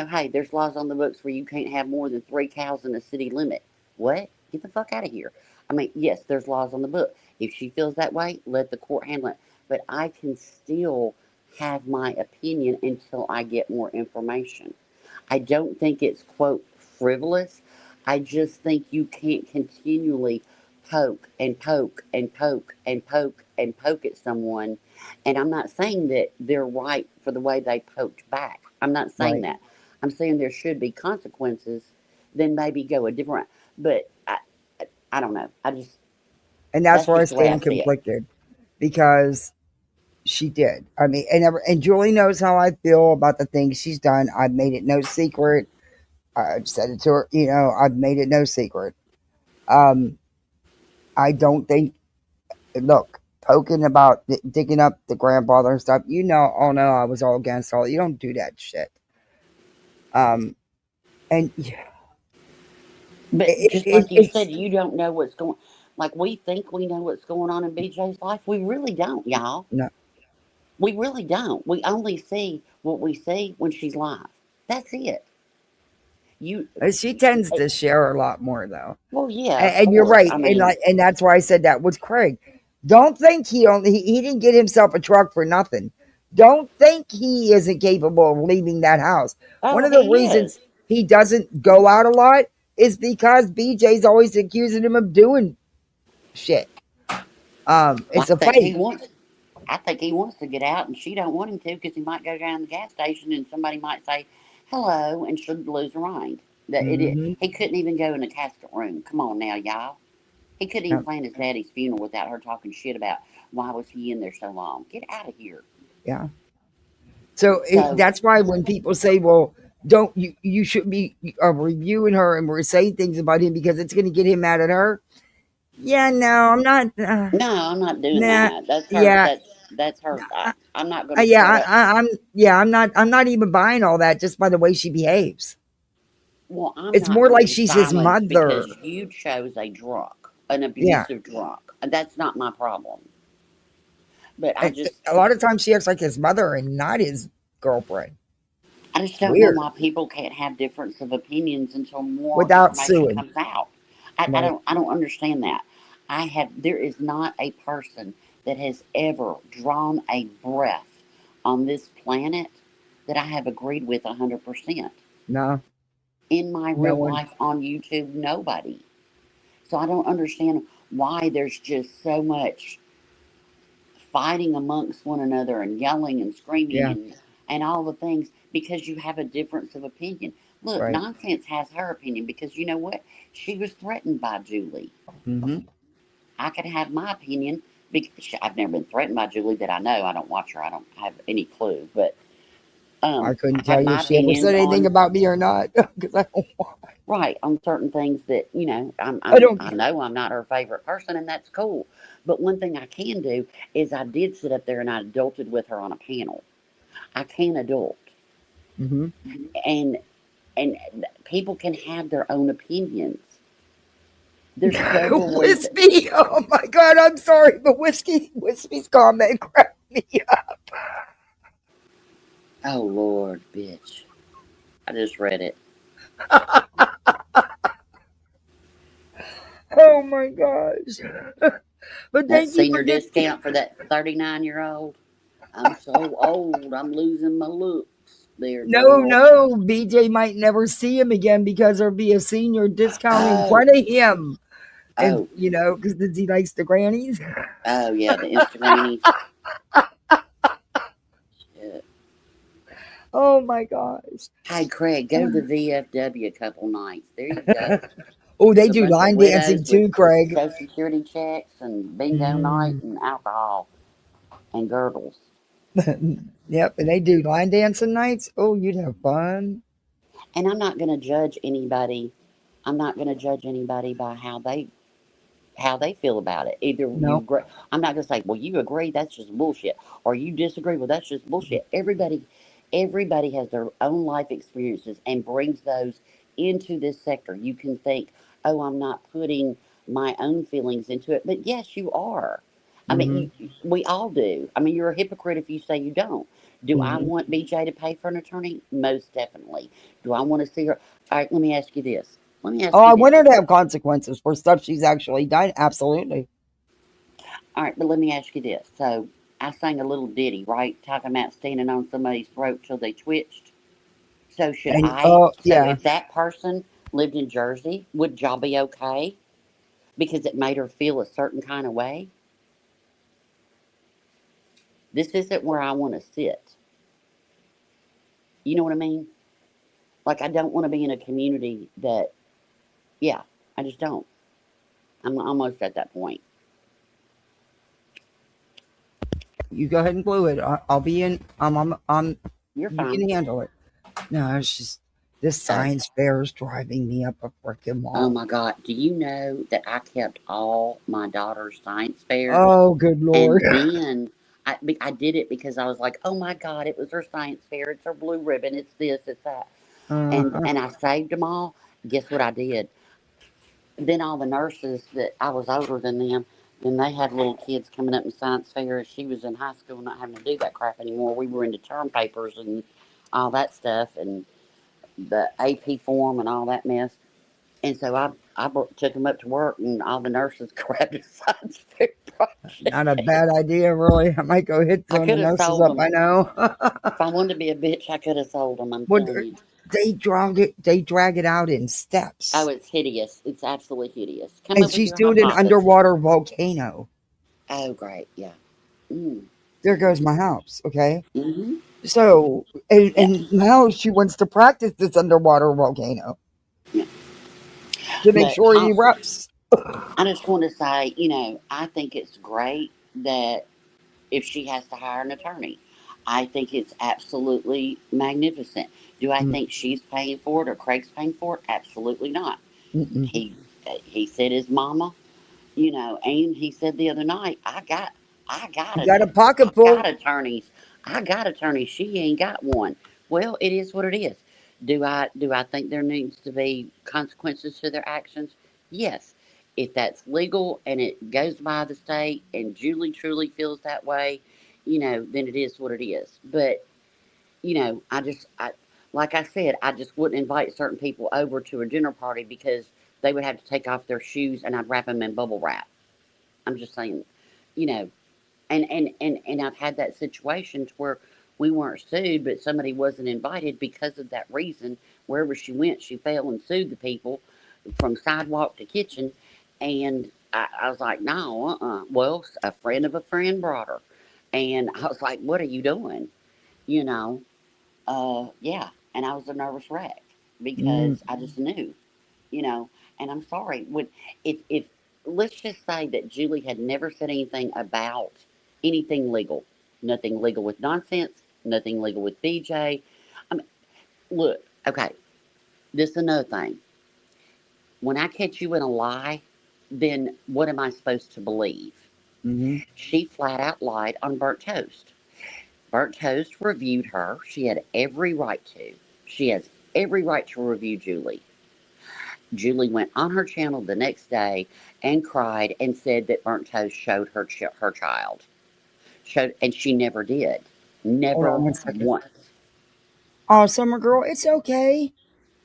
B: hey, there's laws on the books where you can't have more than 3 cows in a city limit. What? Get the fuck out of here. I mean, yes, there's laws on the book. If she feels that way, let the court handle it. But I can still have my opinion until I get more information. I don't think it's, quote, frivolous. I just think you can't continually poke and poke and poke and poke and poke at someone. And I'm not saying that they're right for the way they poked back. I'm not saying
A: Right,
B: that. I'm saying there should be consequences, then maybe go a different. But I don't know.
A: and that's
B: That's
A: where I
B: just the way I
A: stand
B: see it.
A: conflicted because she did. I mean, and Julie knows how I feel about the things she's done. I've made it no secret. I've said it to her. I've made it no secret. Um, I don't think. Look, poking about digging up the grandfather and stuff. Oh no, I was all against all. You don't do that shit. And
B: But just like you
A: it's
B: said, you don't know what's going. Like, we think we know what's going on in BJ's life. We really don't, y'all.
A: no.
B: We really don't. We only see what we see when she's live. That's it. You,
A: She tends
B: eh,
A: to share a lot more though.
B: well, yeah, of
A: And you're
B: course.
A: right,
B: I
A: and
B: mean,
A: that's why I said that was Craig. Don't think he didn't get himself a truck for nothing. Don't think he isn't capable of leaving that house. One
B: oh,
A: of the
B: he is.
A: reasons he doesn't go out a lot is because BJ's always accusing him of doing shit.
B: Well,
A: It's a fight.
B: I think he wants to get out, and she don't want him to because he might go down the gas station, and somebody might say hello, and she'll lose her mind.
A: Hmm.
B: He couldn't even go in the casket room. Come on now, y'all. He couldn't even
A: Yeah,
B: plan his daddy's funeral without her talking shit about why was he in there so long. Get out of here.
A: yeah. So
B: So
A: that's why when people say, "Well, don't you should be reviewing her and we're saying things about him because it's going to get him mad at her." Yeah, no, I'm not.
B: no, I'm not doing
A: Nah,
B: that. That's her.
A: yeah,
B: That's her. I'm not going to
A: yeah,
B: set up.
A: I'm yeah, I'm not even buying all that just by the way she behaves.
B: Well, I'm
A: It's
B: not
A: more
B: going to
A: like
B: be
A: she's his
B: silenced because
A: mother.
B: you chose a drunk, an
A: Yeah,
B: abusive drunk. That's not my problem. But
A: and a lot of times she acts like his mother and not his girlfriend.
B: I just don't know
A: Weird.
B: why people can't have difference of opinions until more
A: Without
B: information
A: suing,
B: comes out.
A: right?
B: I don't understand that. There is not a person that has ever drawn a breath on this planet that I have agreed with 100%.
A: No,
B: In my
A: no
B: real
A: one.
B: life on YouTube, nobody. So I don't understand why there's just so much fighting amongst one another and yelling and screaming
A: Yeah,
B: and all the things because you have a difference of opinion. Look,
A: right.
B: Nonsense has her opinion because you know what? She was threatened by Julie.
A: Hmm.
B: I could have my opinion because I've never been threatened by Julie that I know. I don't watch her. I don't have any clue. But
A: I
B: I
A: couldn't
B: have
A: tell you if
B: my
A: she ever
B: opinions
A: said anything
B: on
A: about me or not because I don't.
B: right on certain things that
A: I don't
B: I
A: care.
B: know I'm not her favorite person, and that's cool. But one thing I can do is I did sit up there and I adulted with her on a panel. I can adult,
A: Hmm.
B: and and people can have their own opinions. There's several ways.
A: Whiskey. Oh my God, I'm sorry, but whiskey's comment cracked me up.
B: Oh Lord, bitch! I just read it.
A: Oh my gosh. But
B: That
A: thank you for
B: senior
A: this.
B: discount for that 39-year-old. I'm so old. I'm losing my looks there,
A: No,
B: girl.
A: no, BJ might never see him again because there'll be a senior discount in
B: Oh,
A: front of him. And,
B: oh,
A: because he likes the grannies.
B: oh, yeah, the Instagrannies. Shit.
A: Oh my gosh.
B: Hey, Craig, go to the VFW a couple nights. There you go.
A: Oh, they
B: It's a
A: do
B: bunch of
A: line dancing
B: widows with
A: too, Craig.
B: Social Security checks and bingo night
A: Mm.
B: and alcohol and girdles.
A: Yep, and they do line dancing nights. Oh, you'd have fun.
B: And I'm not going to judge anybody. I'm not going to judge anybody by how they feel about it. Either you
A: No.
B: agree, I'm not gonna say, well, you agree, that's just bullshit, or you disagree, well, that's just bullshit. Everybody has their own life experiences and brings those into this sector. You can think, oh, I'm not putting my own feelings into it, but yes, you are. I
A: Hmm.
B: mean, we all do. I mean, you're a hypocrite if you say you don't. Do I
A: Hmm.
B: want BJ to pay for an attorney? Most definitely. Do I want to see her? All right, let me ask you this. Let me
A: Oh,
B: ask you
A: I
B: this.
A: want her to have consequences for stuff she's actually done. Absolutely.
B: All right, but let me ask you this. So I sang a little ditty, right? Talking about standing on somebody's throat till they twitched. So should
A: And
B: I? So
A: yeah.
B: if that person lived in Jersey, would y'all be okay because it made her feel a certain kind of way? This isn't where I want to sit. You know what I mean? Like I don't want to be in a community that, yeah, I just don't. I'm almost at that point.
A: You go ahead and glue it. I'll be in.
B: You're
A: You
B: fine.
A: can handle it. No, it's just this
B: So,
A: science fair is driving me up a freaking
B: oh
A: wall.
B: my God, do you know that I kept all my daughter's science fairs?
A: Oh, good Lord.
B: And then I did it because I was like, oh my God, it was her science fair. It's her blue ribbon. It's this, it's that. And,
A: Uh-huh.
B: and I saved them all. Guess what I did? Then all the nurses that I was older than them, then they had little kids coming up in science fair. She was in high school, not having to do that crap anymore. We were into term papers and all that stuff and the AP form and all that mess. And so I took them up to work, and all the nurses grabbed a science fair
A: Not a
B: project.
A: bad idea, really. I might go hit
B: I
A: some of the
B: could have
A: nurses
B: sold
A: up.
B: them.
A: I know.
B: If I wanted to be a bitch, I could have sold them. I'm
A: Well,
B: telling you.
A: they drag it out in
B: Oh,
A: steps.
B: it's hideous. It's absolutely hideous. Come
A: And
B: up with
A: she's
B: your
A: doing an
B: hypothesis.
A: underwater volcano.
B: Oh, great. Yeah. Mm.
A: There goes my house. Okay.
B: Mm-hmm.
A: So,
B: Yeah.
A: and now she wants to practice this underwater volcano
B: Yeah.
A: to make
B: But
A: sure it
B: also,
A: erupts.
B: I just want to say, I think it's great that if she has to hire an attorney, I think it's absolutely magnificent. Do I
A: Mm,
B: think she's paying for it or Craig's paying for it? Absolutely not.
A: mm-mm.
B: He said his mama, and he said the other night,
A: You got a pocket
B: I got
A: full.
B: attorneys, I got attorneys. She ain't got one. Well, it is what it is. Do I think there needs to be consequences to their actions? Yes. If that's legal and it goes by the state, and Julie truly feels that way, then it is what it is. But like I said, I just wouldn't invite certain people over to a dinner party because they would have to take off their shoes and I'd wrap them in bubble wrap. I'm just saying, you know, and I've had that situation to where we weren't sued, but somebody wasn't invited because of that reason. Wherever she went, she fell and sued the people from sidewalk to kitchen, and I was like, no, Well, a friend of a friend brought her, and I was like, what are you doing? You know, yeah, and I was a nervous wreck
A: Mm,
B: because I just knew, you know, and I'm sorry. If let's just say that Julie had never said anything about anything legal, nothing legal with nonsense, nothing legal with BJ. I mean, look, okay, this is another thing. When I catch you in a lie, then what am I supposed to believe?
A: mm-hmm.
B: She flat out lied on burnt toast. Burnt Toast reviewed her. She had every right to. She has every right to review Julie. Julie went on her channel the next day and cried and said that Burnt Toast showed her child. And she never did.
A: Hold on
B: Never
A: 1 second.
B: once.
A: Oh, summer girl, it's okay.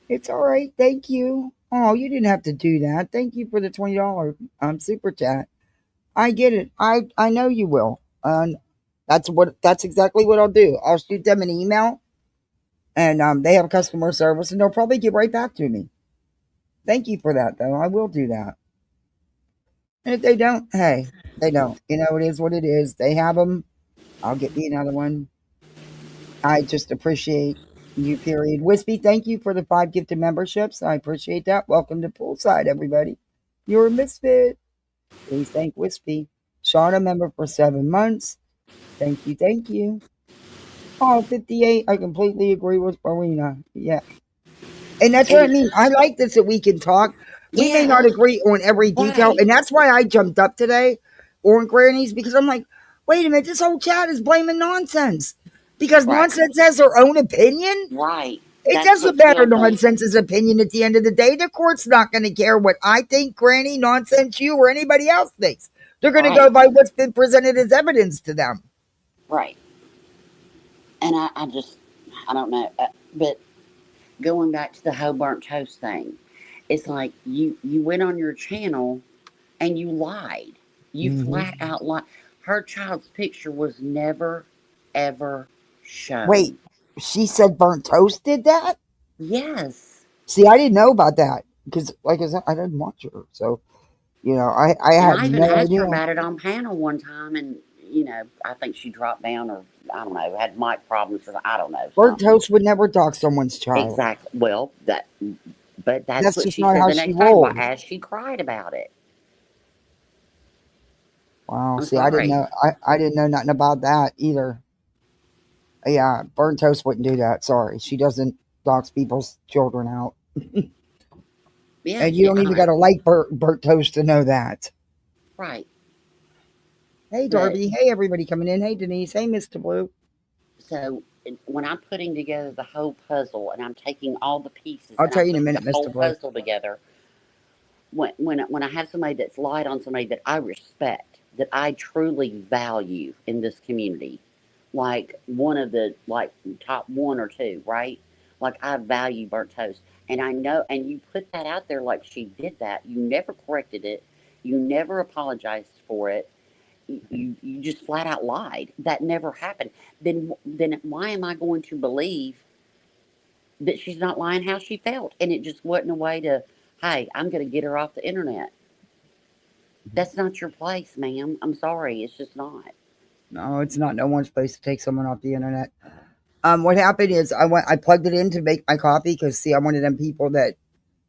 A: It's all right. Thank you. Oh, you didn't have to do that. Thank you for the $20 super chat. I get it. I know you will. And that's exactly what I'll do. I'll shoot them an email, and they have customer service, and they'll probably get right back to me. Thank you for that, though. I will do that. And if they don't, hey, they don't. You know, it is what it is. They have them. I'll get me another one. I just appreciate you, period. Wispy, thank you for the 5 gifted memberships. I appreciate that. Welcome to Poolside, everybody. You're a misfit. Please thank Wispy. Sean, a member for 7 months. Thank you, thank you. Oh, 58. I completely agree with Marina. Yeah. And that's what I
B: And
A: mean. I like this that we can talk. We may
B: yeah,
A: not agree on every detail.
B: right,
A: And that's why I jumped up today on Grannies, because I'm like, wait a minute, this whole chat is blaming nonsense. Because
B: right,
A: nonsense has their own opinion.
B: right.
A: It
B: That's
A: doesn't
B: what
A: matter
B: kills me.
A: nonsense's opinion at the end of the day. The court's not going to care what I think, Granny, nonsense, you, or anybody else thinks. They're going to go
B: Right,
A: by what's been presented as evidence to them.
B: right. And I just, I don't know. But going back to the whole burnt toast thing, it's like you went on your channel and you lied. You flat
A: Hmm.
B: out lied. Her child's picture was never, ever
A: Wait,
B: shown.
A: she said burnt toast did that?
B: Yes.
A: See, I didn't know about that because, like I said, I didn't watch her. So, I
B: And
A: had
B: I even
A: no
B: asked her
A: idea.
B: about it on panel one time, and I think she dropped down, or I don't know, had mic problems, or I don't know,
A: Burnt
B: something.
A: toast would never dock someone's child.
B: Exactly. Well, but that's
A: That's
B: what
A: just
B: she
A: not
B: said
A: how
B: the
A: she
B: next day. Why,
A: rolled.
B: as she cried about it.
A: Wow.
B: I'm
A: See, I didn't
B: sorry.
A: know. I didn't know nothing about that either. Yeah, burnt toast wouldn't do that. Sorry, she doesn't dox people's children out.
B: Yeah.
A: And you
B: See,
A: don't
B: I
A: even
B: don't
A: got
B: know.
A: to like burnt toast to know that.
B: Right.
A: Hey,
B: But
A: Darby. Hey, everybody coming in. Hey, Denise. Hey, Mr. Blue.
B: so when I'm putting together the whole puzzle, and I'm taking all the pieces
A: I'll
B: and I'm
A: tell you in a
B: putting the
A: minute,
B: whole
A: Mr. Blue.
B: puzzle together, when I have somebody that's lied on somebody that I respect, that I truly value in this community, like one of the like top one or two, right? Like I value burnt toast, and I know, and you put that out there like she did that. You never corrected it. You never apologized for it. You just flat out lied. That never happened. Then why am I going to believe that she's not lying how she felt? And it just wasn't a way to, hey, I'm going to get her off the internet. That's not your place, ma'am. I'm sorry. It's just not.
A: No, it's not no one's place to take someone off the internet. What happened is I plugged it in to make my coffee because see, I'm one of them people that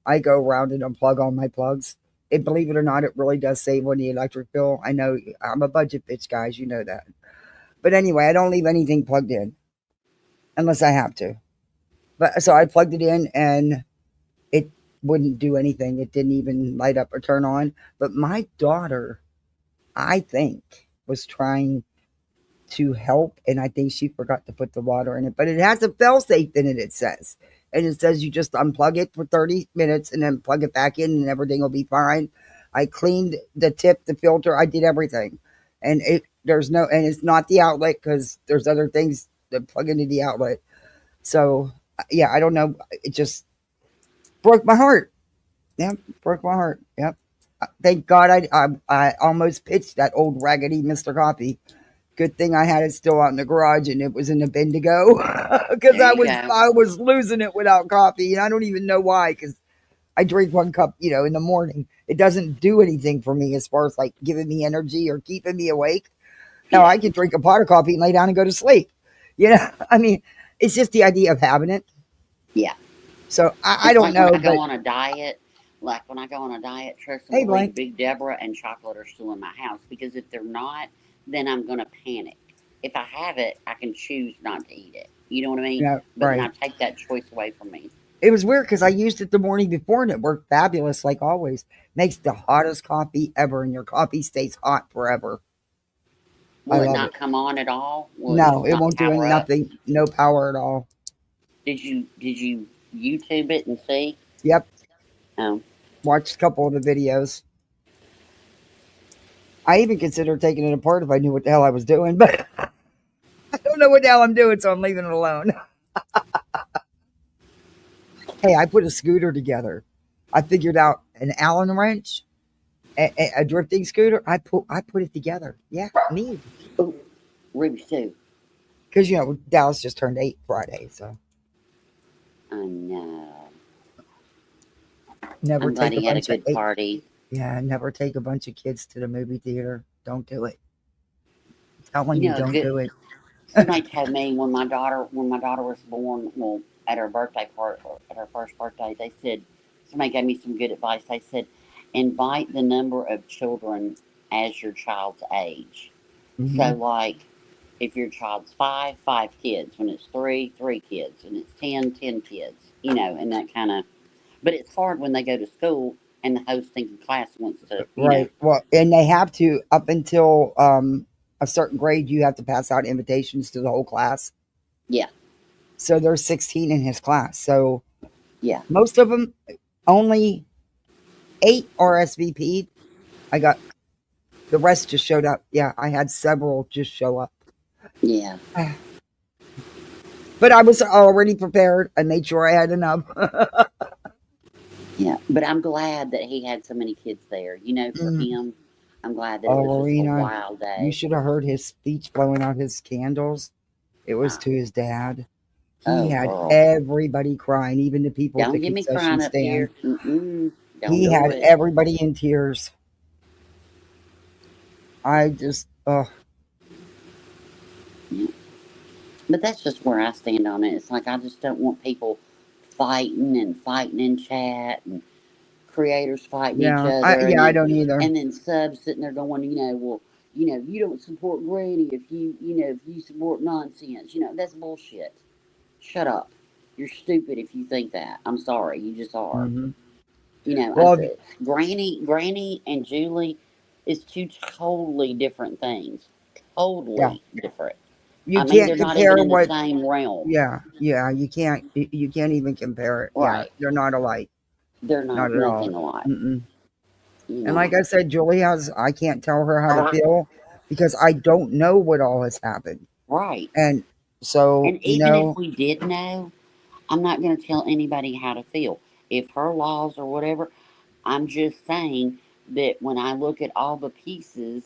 A: I go around and unplug all my plugs. And believe it or not, it really does save on the electric bill. I know I'm a budget bitch, guys. You know that. But anyway, I don't leave anything plugged in unless I have to. But so I plugged it in and it wouldn't do anything. It didn't even light up or turn on. But my daughter, I think, was trying to help, and I think she forgot to put the water in it. But it has a fail safe in it. It says, and it says you just unplug it for 30 minutes and then plug it back in, and everything will be fine. I cleaned the tip, the filter. I did everything, and there's no, and it's not the outlet because there's other things that plug into the outlet. So yeah, I don't know. It just broke my heart. Yeah, broke my heart. Yep. Thank God I almost pitched that old raggedy Mr. Coffee. Good thing I had it still out in the garage and it was in the bin to go because
B: There you go.
A: I was losing it without coffee and I don't even know why because I drink 1 cup in the morning. It doesn't do anything for me as far as like giving me energy or keeping me awake. Hell,
B: Yeah.
A: I could drink a pot of coffee and lay down and go to sleep. I mean, it's just the idea of having it.
B: Yeah.
A: So I
B: It's
A: don't
B: like when
A: know,
B: I go
A: but
B: on a diet. Like when I go on a diet, trust and
A: hey,
B: believe,
A: Blank.
B: Big Deborah and chocolate are still in my house because if they're not, then I'm gonna panic. If I have it, I can choose not to eat it. You know what I mean?
A: Yeah,
B: But now
A: right.
B: take that choice away from me.
A: It was weird because I used it the morning before and it worked fabulous, like always. Makes the hottest coffee ever, and your coffee stays hot forever. I
B: Will it
A: love
B: not
A: it.
B: come on at all? Will it
A: No,
B: just
A: it
B: not
A: won't do
B: power up?
A: nothing. No power at all.
B: Did you YouTube it and see?
A: Yep.
B: Um,
A: Watched a couple of the videos. I even considered taking it apart if I knew what the hell I was doing, but I don't know what the hell I'm doing, so I'm leaving it alone. Hey, I put a scooter together. I figured out an Allen wrench A drifting scooter. I put it together. Yeah, me.
B: Oh, Ruby Sue.
A: Because Dallas just turned 8 Friday, so
B: I know.
A: never
B: I'm glad
A: take a
B: he had a
A: bunch of
B: good
A: eight.
B: party.
A: Yeah, never take a bunch of kids to the movie theater. Don't do it. I'm telling
B: You
A: you,
B: know, a
A: don't
B: good.
A: do it.
B: Somebody told me when my daughter was born, well, at her birthday part, at her first birthday, they said somebody gave me some good advice. They said, invite the number of children as your child's age. So,
A: Hmm.
B: like, if your child's five kids. When it's three kids. And it's 10 kids. You know, and that kind of. But it's hard when they go to school and the hosting class wants to, you know.
A: Right. Well, and they have to up until a certain grade. You have to pass out invitations to the whole class.
B: Yeah,
A: So there's 16 in his class. So
B: yeah,
A: most of them only 8 RSVP'd. I got the rest just showed up. Yeah, I had several just show up.
B: yeah,
A: But I was already prepared. I made sure I had enough.
B: yeah. But I'm glad that he had so many kids there. You know, for
A: Mm.
B: him, I'm glad that it
A: Oh,
B: was just a
A: Lorena,
B: wild
A: you
B: day.
A: should have heard his speech blowing out his candles. It was
B: Ah,
A: to his dad. He
B: oh,
A: had
B: girl.
A: everybody crying, even the people at
B: Don't
A: the
B: get me
A: concession
B: crying up
A: stand.
B: here. Mm-mm. Don't
A: He
B: do
A: had
B: it.
A: everybody in tears. I just, oh,
B: Yeah. But that's just where I stand on it. It's like I just don't want people fighting in chat and creators fighting each
A: yeah,
B: other
A: I don't either.
B: and then subs sitting there going, well, you don't support Granny if if you support nonsense. That's bullshit. Shut up. You're stupid if you think that. I'm sorry, you just are.
A: Hmm.
B: I
A: Well,
B: said Granny and Julie is two totally different things.
A: yeah,
B: Totally different.
A: you
B: I mean,
A: can't
B: they're not even
A: compare
B: in the
A: what.
B: same realm.
A: Yeah, you can't even compare it. Yeah,
B: Right.
A: they're not alike,
B: They're
A: not
B: not
A: at all.
B: nothing alike.
A: Mm-mm.
B: You
A: And like
B: know.
A: I said, Julie has. I can't tell her how to feel because I don't know what all has happened,
B: Right.
A: and so
B: And even if we did know, I'm not going to tell anybody how to feel. If her laws or whatever, I'm just saying that when I look at all the pieces,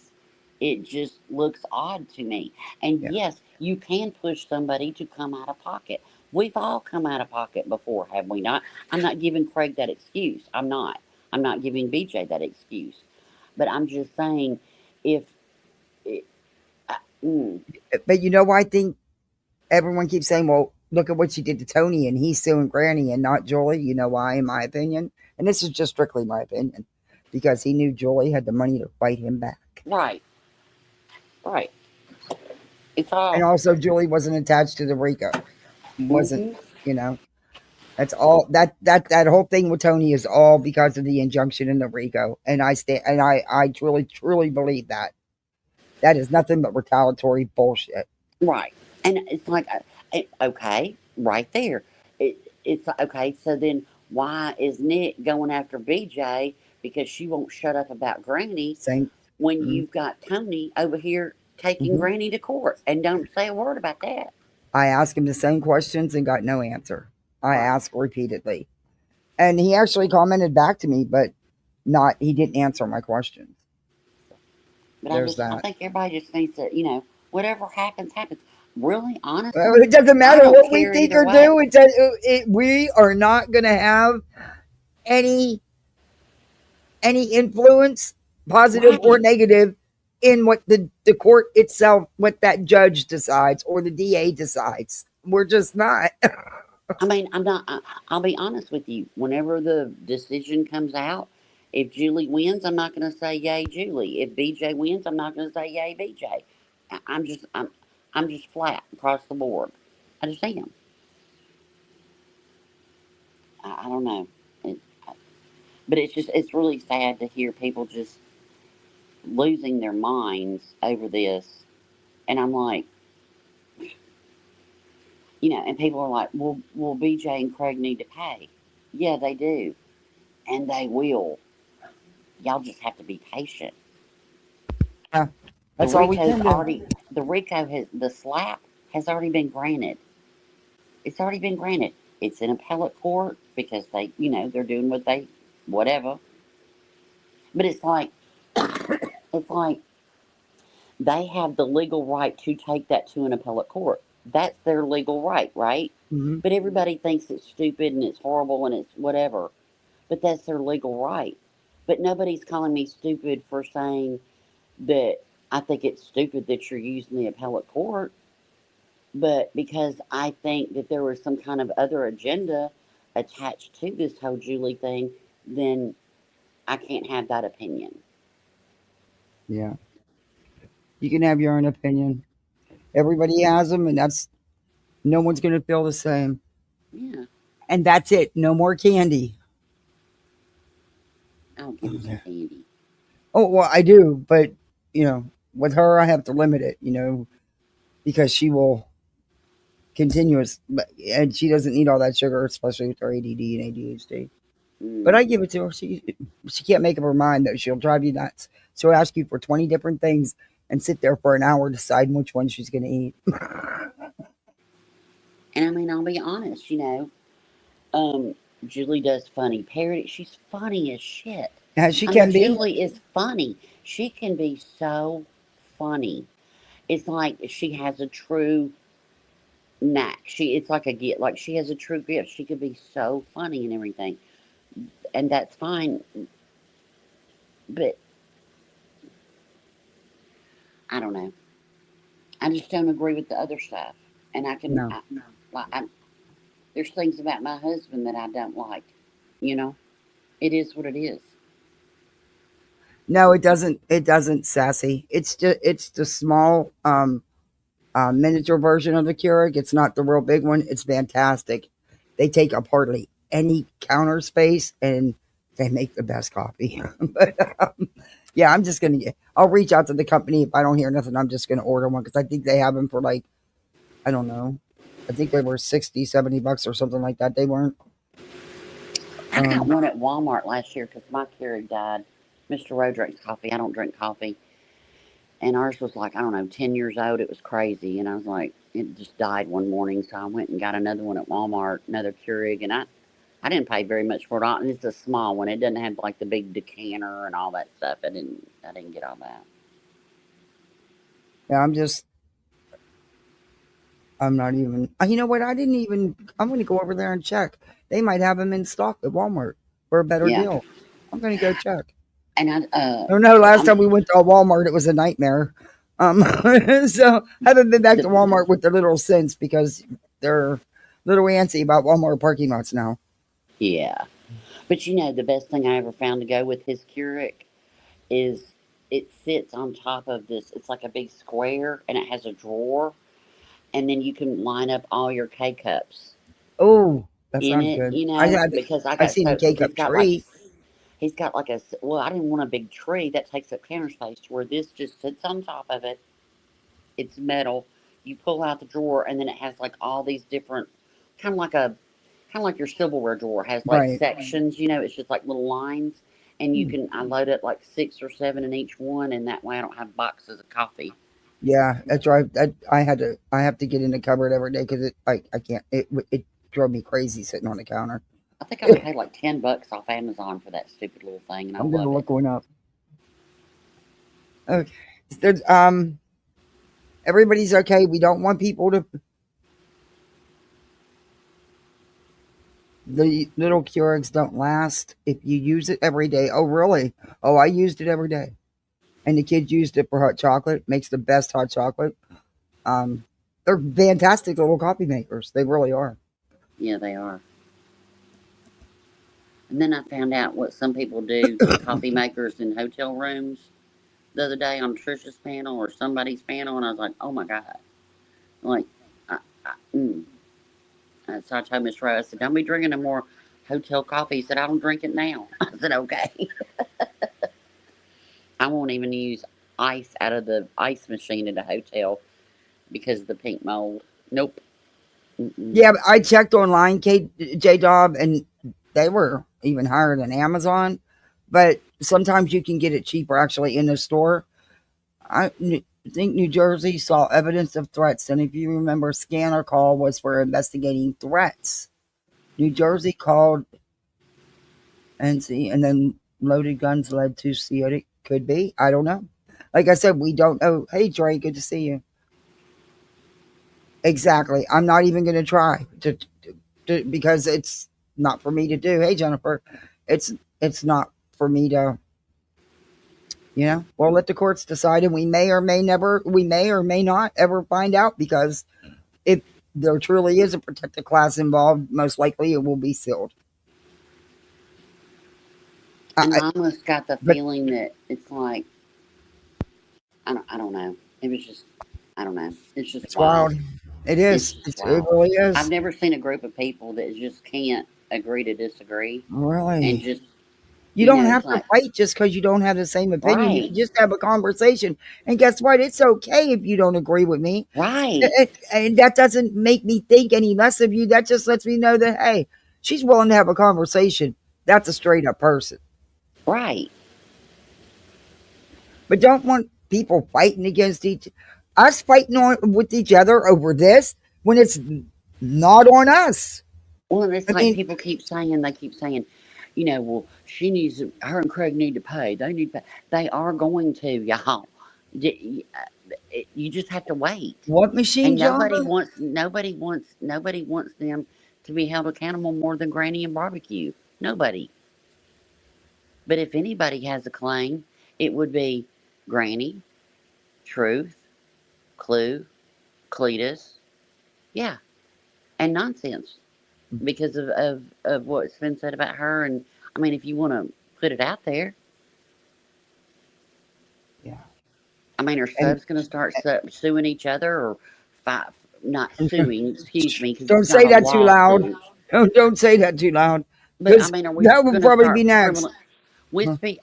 B: it just looks odd to me. And
A: yeah,
B: yes, you can push somebody to come out of pocket. We've all come out of pocket before, have we not? I'm not giving Craig that excuse. I'm not. I'm not giving BJ that excuse. But I'm just saying, if it, I, mm,
A: but I think everyone keeps saying, "Well, look at what she did to Tony," and he's suing Granny and not Julie. You know why? In my opinion, and this is just strictly my opinion, because he knew Julie had the money to fight him back,
B: right, right. It's
A: and
B: all.
A: also Julie wasn't attached to the Rico. Wasn't
B: Hmm.
A: you know? That's all. That whole thing with Tony is all because of the injunction in the Rico, and I truly believe that that is nothing but retaliatory bullshit.
B: Right. And it's like, okay, right there. It's like, okay, so then why is Nick going after BJ because she won't shut up about Granny
A: Saying,
B: when
A: mm,
B: you've got Tony over here taking
A: mhm.
B: Granny to court and don't say a word about that?
A: I asked him the same questions and got no answer. I
B: Right.
A: asked repeatedly, and he actually commented back to me, but not he didn't answer my questions.
B: But
A: There's
B: I
A: that.
B: think everybody just thinks that, whatever happens, happens. Really,
A: Well,
B: honestly,
A: it doesn't
B: I
A: matter
B: don't
A: what we
B: care
A: think
B: either
A: or
B: way.
A: do. We are not going to have any any influence, positive or
B: Right.
A: negative, in what the court itself, what that judge decides or the DA decides. We're just not.
B: I mean, I'm not. I'll be honest with you. Whenever the decision comes out, if Julie wins, I'm not going to say yay Julie. If BJ wins, I'm not going to say yay BJ. I'm just I'm just flat across the board. I just am. I don't know, it, but it's really sad to hear people just losing their minds over this. And I'm like, and people are like, well, BJ and Craig need to pay. Yeah, they do, and they will. Y'all just have to be patient.
A: Yeah,
B: The
A: that's all we
B: Rico's
A: can do.
B: already the Rico has the slap has already been granted. It's already been granted. It's in appellate court because they're doing what they whatever. But it's like It's like they have the legal right to take that to an appellate court. That's their legal right, right?
A: Hmm.
B: But everybody thinks it's stupid and it's horrible and it's whatever. But that's their legal right. But nobody's calling me stupid for saying that I think it's stupid that you're using the appellate court. But because I think that there was some kind of other agenda attached to this whole Julie thing, then I can't have that opinion.
A: Yeah, you can have your own opinion. Everybody has them, and that's no one's going to feel the same.
B: Yeah,
A: And that's it. No more candy.
B: I'll give me some candy.
A: Oh well, I do, but with her, I have to limit it. Because she will continuous, and she doesn't need all that sugar, especially with her ADD and ADHD. But
B: Mm.
A: I give it to her. She can't make up her mind though. She'll drive you nuts. She'll ask you for 20 different things and sit there for an hour deciding which one she's going to eat.
B: And I mean, I'll be honest, um, Julie does funny parody. She's funny as shit.
A: As she
B: I mean,
A: can be.
B: Julie is funny. She can be so funny. It's like she has a true knack. It's like a gift. Like she has a true gift. She could be so funny and everything, and that's fine. But I don't know. I just don't agree with the other stuff. And I can,
A: No,
B: like, there's things about my husband that I don't like. You know, it is what it is.
A: no, it doesn't. It doesn't, sassy. It's the small miniature version of the Keurig. It's not the real big one. It's fantastic. They take up hardly any counter space and they make the best coffee. But yeah, I'm just gonna. I'll reach out to the company if I don't hear nothing. I'm just gonna order one because I think they have them for like, I don't know. I think they were 60, $70 or something like that. They weren't.
B: I got one at Walmart last year because my Keurig died. Mr. Rowe drinks coffee. I don't drink coffee. And ours was like, I don't know, 10 years old. It was crazy. And I was like, it just died one morning. So I went and got another one at Walmart, another Keurig. And I didn't pay very much for it. And it's a small one. It doesn't have like the big decanter and all that stuff. I didn't get all that.
A: Yeah, I'm not even. You know what? I didn't even. I'm going to go over there and check. They might have them in stock at Walmart for a better
B: Yeah.
A: deal. I'm going to go check.
B: And
A: Oh no! Last
B: I'm,
A: time we went to a Walmart, it was a nightmare. Um, so haven't been back to
B: the,
A: Walmart with the little since because they're little antsy about Walmart parking lots now.
B: yeah. But the best thing I ever found to go with his Keurig is it sits on top of this. It's like a big square and it has a drawer. And then you can line up all your K cups
A: Oh, that
B: in
A: sounds
B: it,
A: good. I had
B: because
A: I seen the K cup tree.
B: he's got like well, I didn't want a big tree that takes up counter space where this just sits on top of it. It's metal. You pull out the drawer and then it has like all these different, kind of like a, kind of like your silverware drawer has like
A: Right.
B: sections, it's just like little lines. And
A: Hmm.
B: I load up like 6 or 7 in each one. And that way I don't have boxes of coffee.
A: Yeah, that's right. I have to get in the cupboard every day because I can't. It drove me crazy sitting on the counter.
B: I think I only paid like $10 off Amazon for that stupid little thing. And I
A: I'm gonna
B: love it.
A: look one up. Okay. There's, everybody's okay. We don't want people to. The little Keurigs don't last if you use it every day. Oh, really? Oh, I used it every day. And the kids used it for hot chocolate. Makes the best hot chocolate. Um, they're fantastic little coffee makers. They really are.
B: Yeah, they are. And then I found out what some people do with coffee makers in hotel rooms the other day on Trisha's panel or somebody's panel, and I was like, oh my god, like, I, I, mm. So I told Miss Rose, I said, don't be drinking no more hotel coffee. He said, I don't drink it now. I said, okay. I won't even use ice out of the ice machine at a hotel because of the pink mold. Nope. Mm-mm.
A: Yeah, but I checked online, J Dob, and they were even higher than Amazon. But sometimes you can get it cheaper actually in the store. Think New Jersey saw evidence of threats, and if you remember, scanner call was for investigating threats. New Jersey called and see, and then loaded guns led to COD. Could be, I don't know. Like I said, we don't know. Hey, Dre, good to see you. Exactly. I'm not even going to try to because it's not for me to do. Hey, Jennifer, it's not for me to. We'll let the courts decide, and we may or may not ever find out because if there truly is a protected class involved, most likely it will be sealed.
B: And
A: I,
B: I almost got the
A: but
B: feeling that it's like I don't know. It was just I don't know. It's just
A: it's
B: wild.
A: wild. It
B: It's
A: is.
B: just
A: It
B: wild.
A: really
B: I've
A: is.
B: never seen a group of people that just can't agree to disagree and
A: Really.
B: just
A: You don't
B: it's
A: have to
B: like
A: fight just because you don't have the same opinion. You
B: right,
A: can just have a conversation. And guess what? It's okay if you don't agree with me.
B: right,
A: And that doesn't make me think any less of you. That just lets me know that, hey, she's willing to have a conversation. That's a straight up person.
B: right.
A: But don't want people fighting against us fighting with each other over this when it's not on us.
B: Well, and it's
A: I
B: like
A: mean,
B: people keep saying, well, she needs, her and Craig need to pay. They need to pay. They are going to, y'all. You just have to wait.
A: what
B: And
A: machine Java?
B: nobody wants them to be held accountable more than Granny and Barbecue. Nobody. But if anybody has a claim, it would be Granny, Truth, Clue, Cletus, yeah, and Nonsense because of what's been said about her. And I mean, if you want to put it out there,
A: Yeah.
B: I mean, are
A: And
B: subs going to start suing each other or fight? Not suing, excuse me, because
A: don't
B: it's not
A: say
B: a
A: that too loud.
B: lawsuit.
A: Don't say that too loud
B: But I
A: because
B: mean, are we
A: that would
B: going to
A: probably be
B: start
A: next.
B: criminal?
A: Huh.
B: Wispy,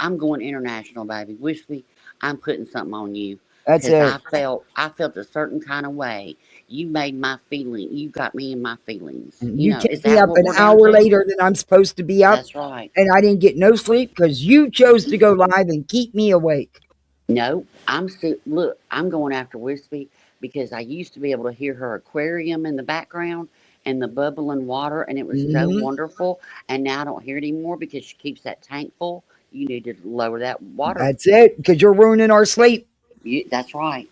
B: I'm going international, baby. Wispy, I'm putting something on you
A: That's
B: because
A: it.
B: I felt a certain kind of way. You made my feeling. You got me in my feelings.
A: You
B: Is
A: kept me
B: that
A: up
B: what
A: an
B: we're down
A: hour
B: to?
A: later than I'm supposed to be up,
B: That's right.
A: and I didn't get no sleep because you chose to go live and keep me awake.
B: No, look. I'm going after Wispy because I used to be able to hear her aquarium in the background and the bubbling water, and it was so
A: Hmm.
B: wonderful. And now I don't hear it anymore because she keeps that tank full. You need to lower that water.
A: That's it because you're ruining our sleep.
B: That's right.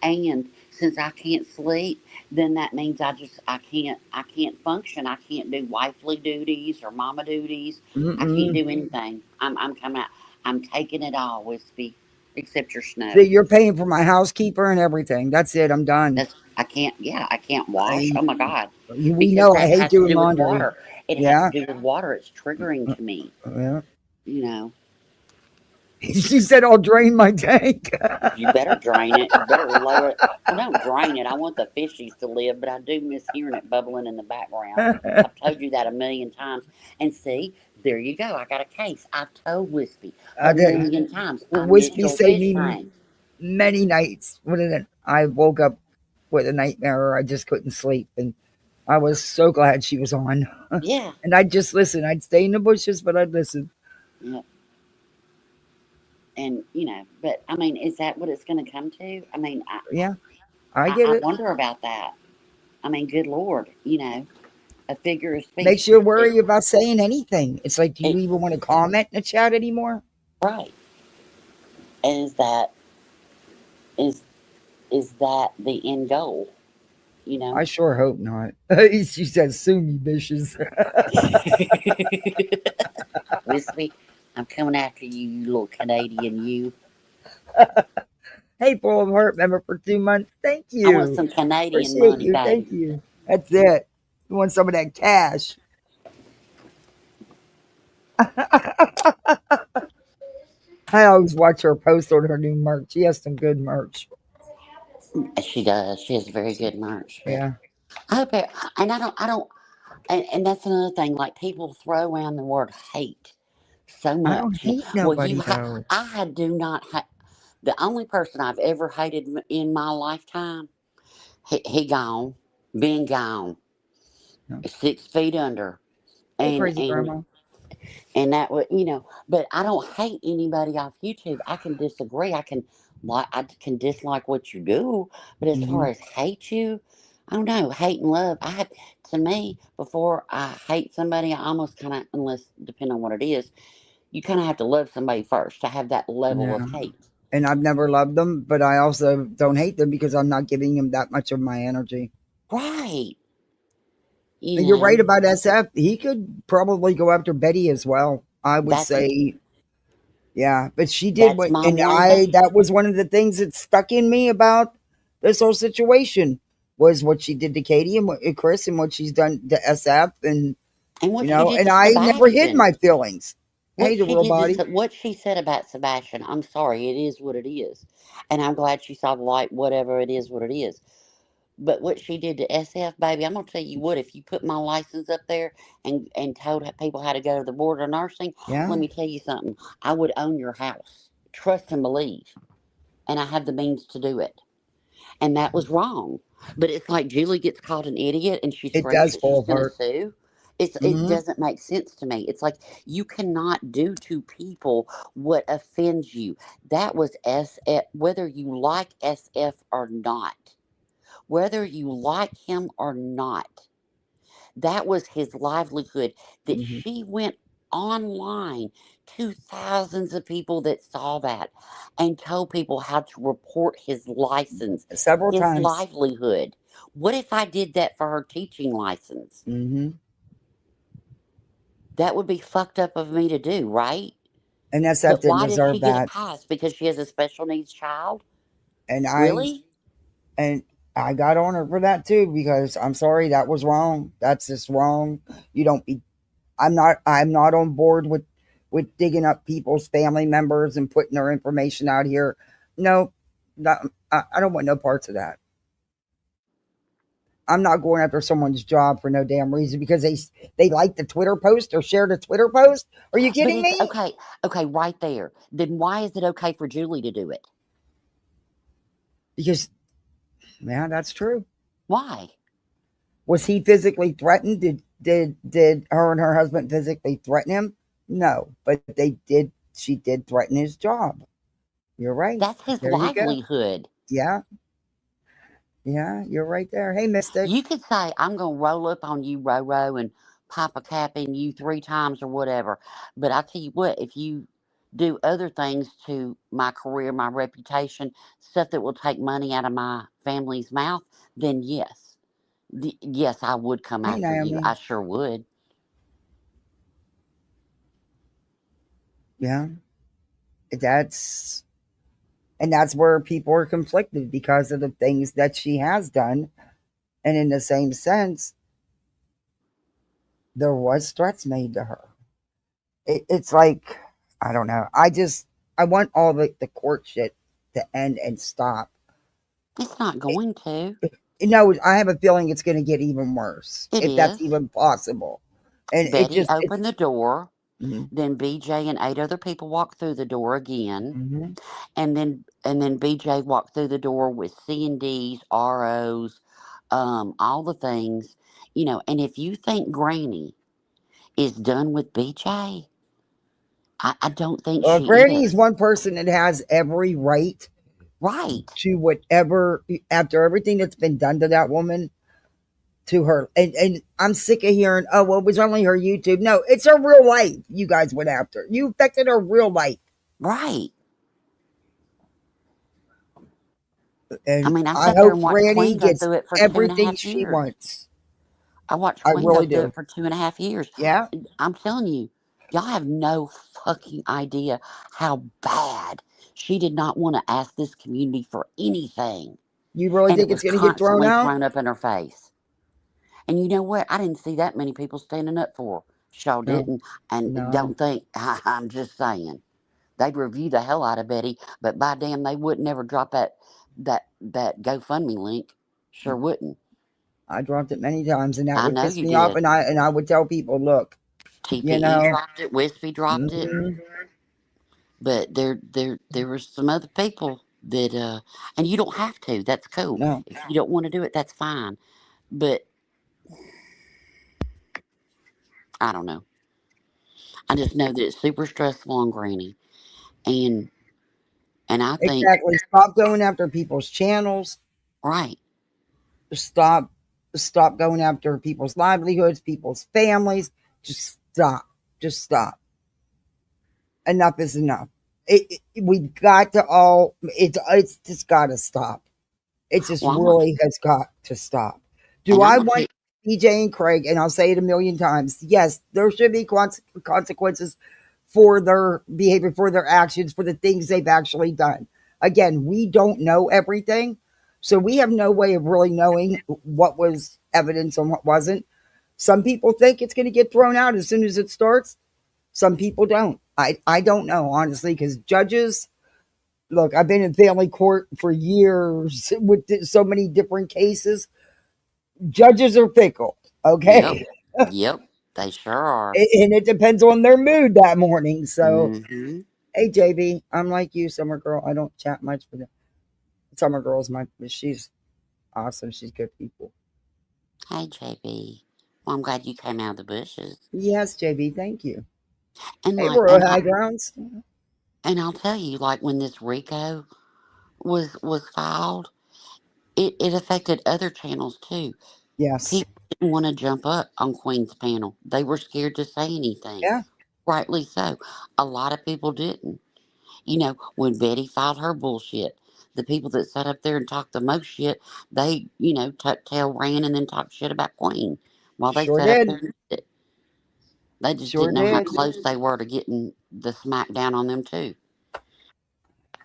B: And since I can't sleep, then that means I can't function. I can't do wifely duties or mama duties. I can't
A: Mm-mm.
B: do anything. I'm coming out. I'm taking it all, Wispy, except your
A: So
B: snow.
A: you're paying for my housekeeper and everything. That's it. I'm done.
B: I can't. Yeah, I can't wash.
A: I,
B: Oh my god,
A: we
B: because
A: know I
B: that
A: hate
B: has to
A: doing
B: do with
A: laundry.
B: water. It has to
A: Yeah.
B: do with water. It's triggering to me.
A: Yeah.
B: You know.
A: She said I'll drain my tank.
B: You better drain it. You better lower it. Well, don't drain it. I want the fishies to live, but I do miss hearing it bubbling in the background. I've told you that a million times. And see, there you go. I got a case. I've told Wispy a
A: I did.
B: million times. I miss
A: Wispy
B: your
A: saved
B: fish
A: me
B: tank.
A: many nights. What is it? I woke up with a nightmare or I just couldn't sleep. And I was so glad she was on.
B: Yeah.
A: And I'd just listen. I'd stay in the bushes, but I'd listen.
B: Yeah. And, but I mean, is that what it's going to come to? I mean,
A: Yeah, I
B: I,
A: get
B: I
A: it.
B: wonder about that. I mean, good Lord, a figure of speech.
A: Makes you worry about saying anything. It's like, do you
B: It,
A: even want to comment in the chat anymore?
B: right. And is is that the end goal? You know?
A: I sure hope not. She says, sue me, bitches.
B: Wispy, I'm coming after you, you little Canadian you.
A: Hey, full of heart member for 2 months. Thank
B: I want
A: you.
B: some Canadian
A: Appreciate
B: money,
A: you.
B: baby.
A: Thank you. That's it. You want some of that cash? I always watch her post on her new merch. She has some good merch.
B: She does. She has very good merch, but
A: Yeah.
B: I hope it, and I don't, and that's another thing. Like people throw around the word hate so
A: I don't
B: much.
A: hate
B: Well,
A: nobody though.
B: I do not. The only person I've ever hated in my lifetime, he gone, been gone,
A: No.
B: 6 feet under,
A: Hey,
B: and
A: crazy
B: and
A: grandma.
B: and that would but I don't hate anybody off YouTube. I can disagree. I can dislike what you do, but as
A: Hmm.
B: far as hate you, I don't know. Hate and love. I have to me before I hate somebody. I almost kind of, unless depending on what it is, you kind of have to love somebody first to have that level of
A: Yeah.
B: hate.
A: and I've never loved them, but I also don't hate them because I'm not giving them that much of my energy.
B: Right. You
A: And you're right
B: know,
A: about SF. He could probably go after Betty as well. I would
B: that's
A: say, yeah, but she did
B: that's
A: what,
B: my
A: and
B: one thing.
A: that was one of the things that stuck in me about this whole situation was what she did to Katie and Chris and what she's done to SF, and
B: And what she did
A: and
B: to
A: I never hid
B: Sebastian.
A: my feelings. Hey,
B: What
A: the
B: she
A: real
B: did
A: body,
B: to what she said about Sebastian. I'm sorry, it is what it is, and I'm glad she saw the light. Whatever it is, what it is. But what she did to SF, baby, I'm gonna tell you what. If you put my license up there and told people how to go to the board of nursing,
A: yeah,
B: let me tell you something. I would own your house. Trust and believe, and I have the means to do it. And that was wrong. But it's like Julie gets called an idiot and she
A: it
B: screams
A: does
B: that
A: fall
B: she's going to
A: apart.
B: sue. It
A: Hmm.
B: doesn't make sense to me. It's like you cannot do to people what offends you. That was SF, whether you like SF or not, whether you like him or not. That was his livelihood that
A: Hmm.
B: she went online to thousands of people that saw that and told people how to report his license,
A: Several
B: his
A: times.
B: livelihood. What if I did that for her teaching license?
A: Hmm.
B: That would be fucked up of me to do, right?
A: And SF
B: But
A: didn't
B: why did she
A: deserve
B: get it
A: that.
B: passed? Because she has a special needs child?
A: And
B: Really?
A: and I got on her for that too because I'm sorry that was wrong. That's just wrong. You don't be. I'm not on board with digging up people's family members and putting their information out here. No, not, I don't want no parts of that. I'm not going after someone's job for no damn reason because they liked the Twitter post or shared a Twitter post. Are you
B: But
A: kidding
B: it's
A: me?
B: okay. Okay, right there. Then why is it okay for Julie to do it?
A: Because yeah, that's true.
B: Why?
A: Was he physically threatened? Did her and her husband physically threaten him? No, but they did. She did threaten his job. You're right.
B: That's his
A: There you go.
B: livelihood.
A: Yeah, yeah, you're right there. Hey, Mystic.
B: You could say, I'm going to roll up on you, Roro, and pop a cap in you 3 times or whatever. But I tell you what, if you do other things to my career, my reputation, stuff that will take money out of my family's mouth, then yes. Yes, I would come
A: Hey,
B: after you.
A: Naomi.
B: I sure would.
A: Yeah, that's and that's where people are conflicted because of the things that she has done. And in the same sense, there was threats made to her. It's like I don't know. I want all the court shit to end and stop.
B: It's not
A: It,
B: going to.
A: no, I have a feeling it's going to get even worse
B: It
A: if that's
B: is.
A: even possible. And
B: Betty
A: it's
B: opened the door.
A: mhm,
B: Then BJ and 8 other people walked through the door again.
A: mhm.
B: And then BJ walked through the door with C&Ds, ROs, all the things, And if you think Granny is done with BJ, I don't think
A: Well,
B: she
A: Granny is
B: is.
A: one person that has every right
B: Right,
A: to whatever after everything that's been done to that woman to her. And I'm sick of hearing, oh, well, it was only her YouTube. No, it's her real life you guys went after. You affected her real life.
B: right. I
A: And
B: mean, I
A: I
B: sat there
A: hope
B: and watched
A: Granny
B: Queen go
A: gets
B: through it for two and a
A: everything
B: half
A: she
B: years.
A: wants.
B: I watched
A: I
B: Queen go
A: really
B: through
A: do.
B: it for 2.5 years.
A: Yeah.
B: I'm telling you, y'all have no fucking idea how bad she did not want to ask this community for anything.
A: You really
B: And it
A: think it's
B: was
A: going to get thrown
B: constantly
A: out?
B: thrown up in her face. And you know what? I didn't see that many people standing up for her. Sure
A: No,
B: didn't. And
A: no.
B: don't think, I'm just saying. They'd review the hell out of Betty, but by damn, they would never drop that GoFundMe link. Sure wouldn't.
A: I dropped it many times, and that
B: I
A: would
B: know
A: piss
B: you
A: me off.
B: did.
A: And I would tell people, look, you
B: TPE
A: know,
B: dropped it. Wispy dropped it.
A: mhm,
B: But there were some other people that and you don't have to. That's cool.
A: no,
B: If you don't want to do it, that's fine. But I don't know. I just know that it's super stressful on Granny, and I think
A: exactly. Stop going after people's channels.
B: right,
A: Stop, stop going after people's livelihoods, people's families. Just stop. Just stop. Enough is enough. We got to all. It's just got to stop. It just
B: Well, I'm gonna,
A: really has got to stop. Do
B: and I'm
A: I
B: gonna tell
A: want
B: you,
A: BJ and Craig? And I'll say it a million times. Yes, there should be consequences for their behavior, for their actions, for the things they've actually done. Again, we don't know everything, so we have no way of really knowing what was evidence and what wasn't. Some people think it's going to get thrown out as soon as it starts. Some people don't. I don't know, honestly, because judges, look, I've been in family court for years with so many different cases. Judges are fickle,
B: yep,
A: okay?
B: yep, they sure are.
A: And it depends on their mood that morning. So,
B: Mm-hmm.
A: hey, JB, I'm like you, Summer Girl. I don't chat much for the Summer Girl's she's awesome. She's good people.
B: Hey, JB. Well, I'm glad you came out of the bushes.
A: Yes, JB, thank you.
B: And
A: Hey,
B: like,
A: Royal High Grounds.
B: and I'll tell you, like when this Rico was filed, it affected other channels too.
A: Yes.
B: People didn't want to jump up on Queen's panel. They were scared to say anything.
A: Yeah,
B: Rightly so. A lot of people didn't. You know, when Betty filed her bullshit, the people that sat up there and talked the most shit, they, tucked tail ran and then talked shit about Queen while they
A: sure
B: sat up
A: did.
B: there and did it. They just
A: Sure
B: didn't know how
A: did.
B: close they were to getting the smack down on them too.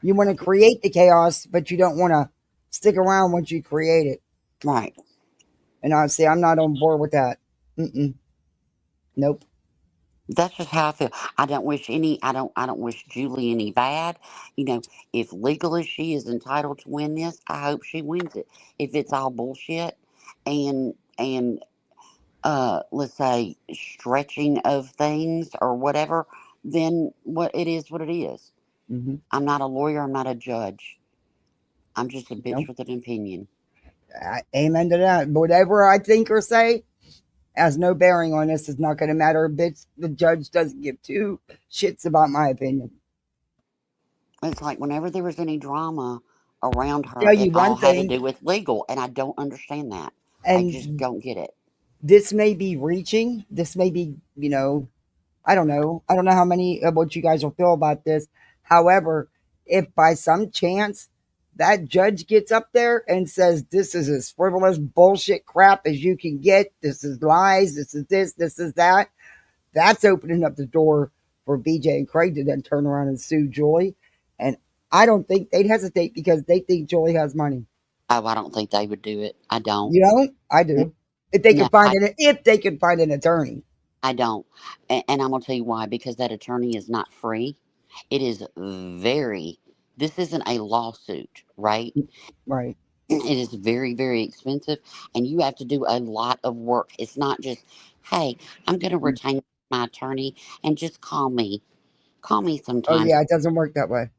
A: You want to create the chaos, but you don't want to stick around once you create it.
B: Right.
A: And I say, I'm not on board with that. Mm-mm. Nope.
B: That's just how I feel. I don't wish Julie any bad. You know, if legally she is entitled to win this, I hope she wins it. If it's all bullshit and let's say stretching of things or whatever, then what it is.
A: Mm-hmm.
B: I'm not a lawyer, I'm not a judge. I'm just a bitch
A: Nope.
B: with an opinion.
A: Amen to that. Whatever I think or say has no bearing on this. It's not going to matter a bit. The judge doesn't give two shits about my opinion.
B: It's like whenever there was any drama around her,
A: Tell
B: it
A: you
B: all
A: one
B: had to
A: thing,
B: do with legal, and I don't understand that. I just
A: and
B: don't get it.
A: this may be reaching. This may be, I don't know. I don't know how many of what you guys will feel about this. However, if by some chance that judge gets up there and says this is as frivolous bullshit crap as you can get, this is lies, this is that, that's opening up the door for BJ and Craig to then turn around and sue Joy. And I don't think they'd hesitate because they think Joy has money.
B: Oh, I don't think they would do it. I don't.
A: You know, I
B: N-
A: do. If they
B: No,
A: could find it, if they could find an attorney.
B: I don't. And I'm gonna tell you why. Because that attorney is not free. It is very. This isn't a lawsuit, right?
A: Right.
B: It is very, very expensive, and you have to do a lot of work. It's not just, hey, I'm going to retain my attorney and just call me
A: Oh
B: sometimes.
A: yeah, it doesn't work that way.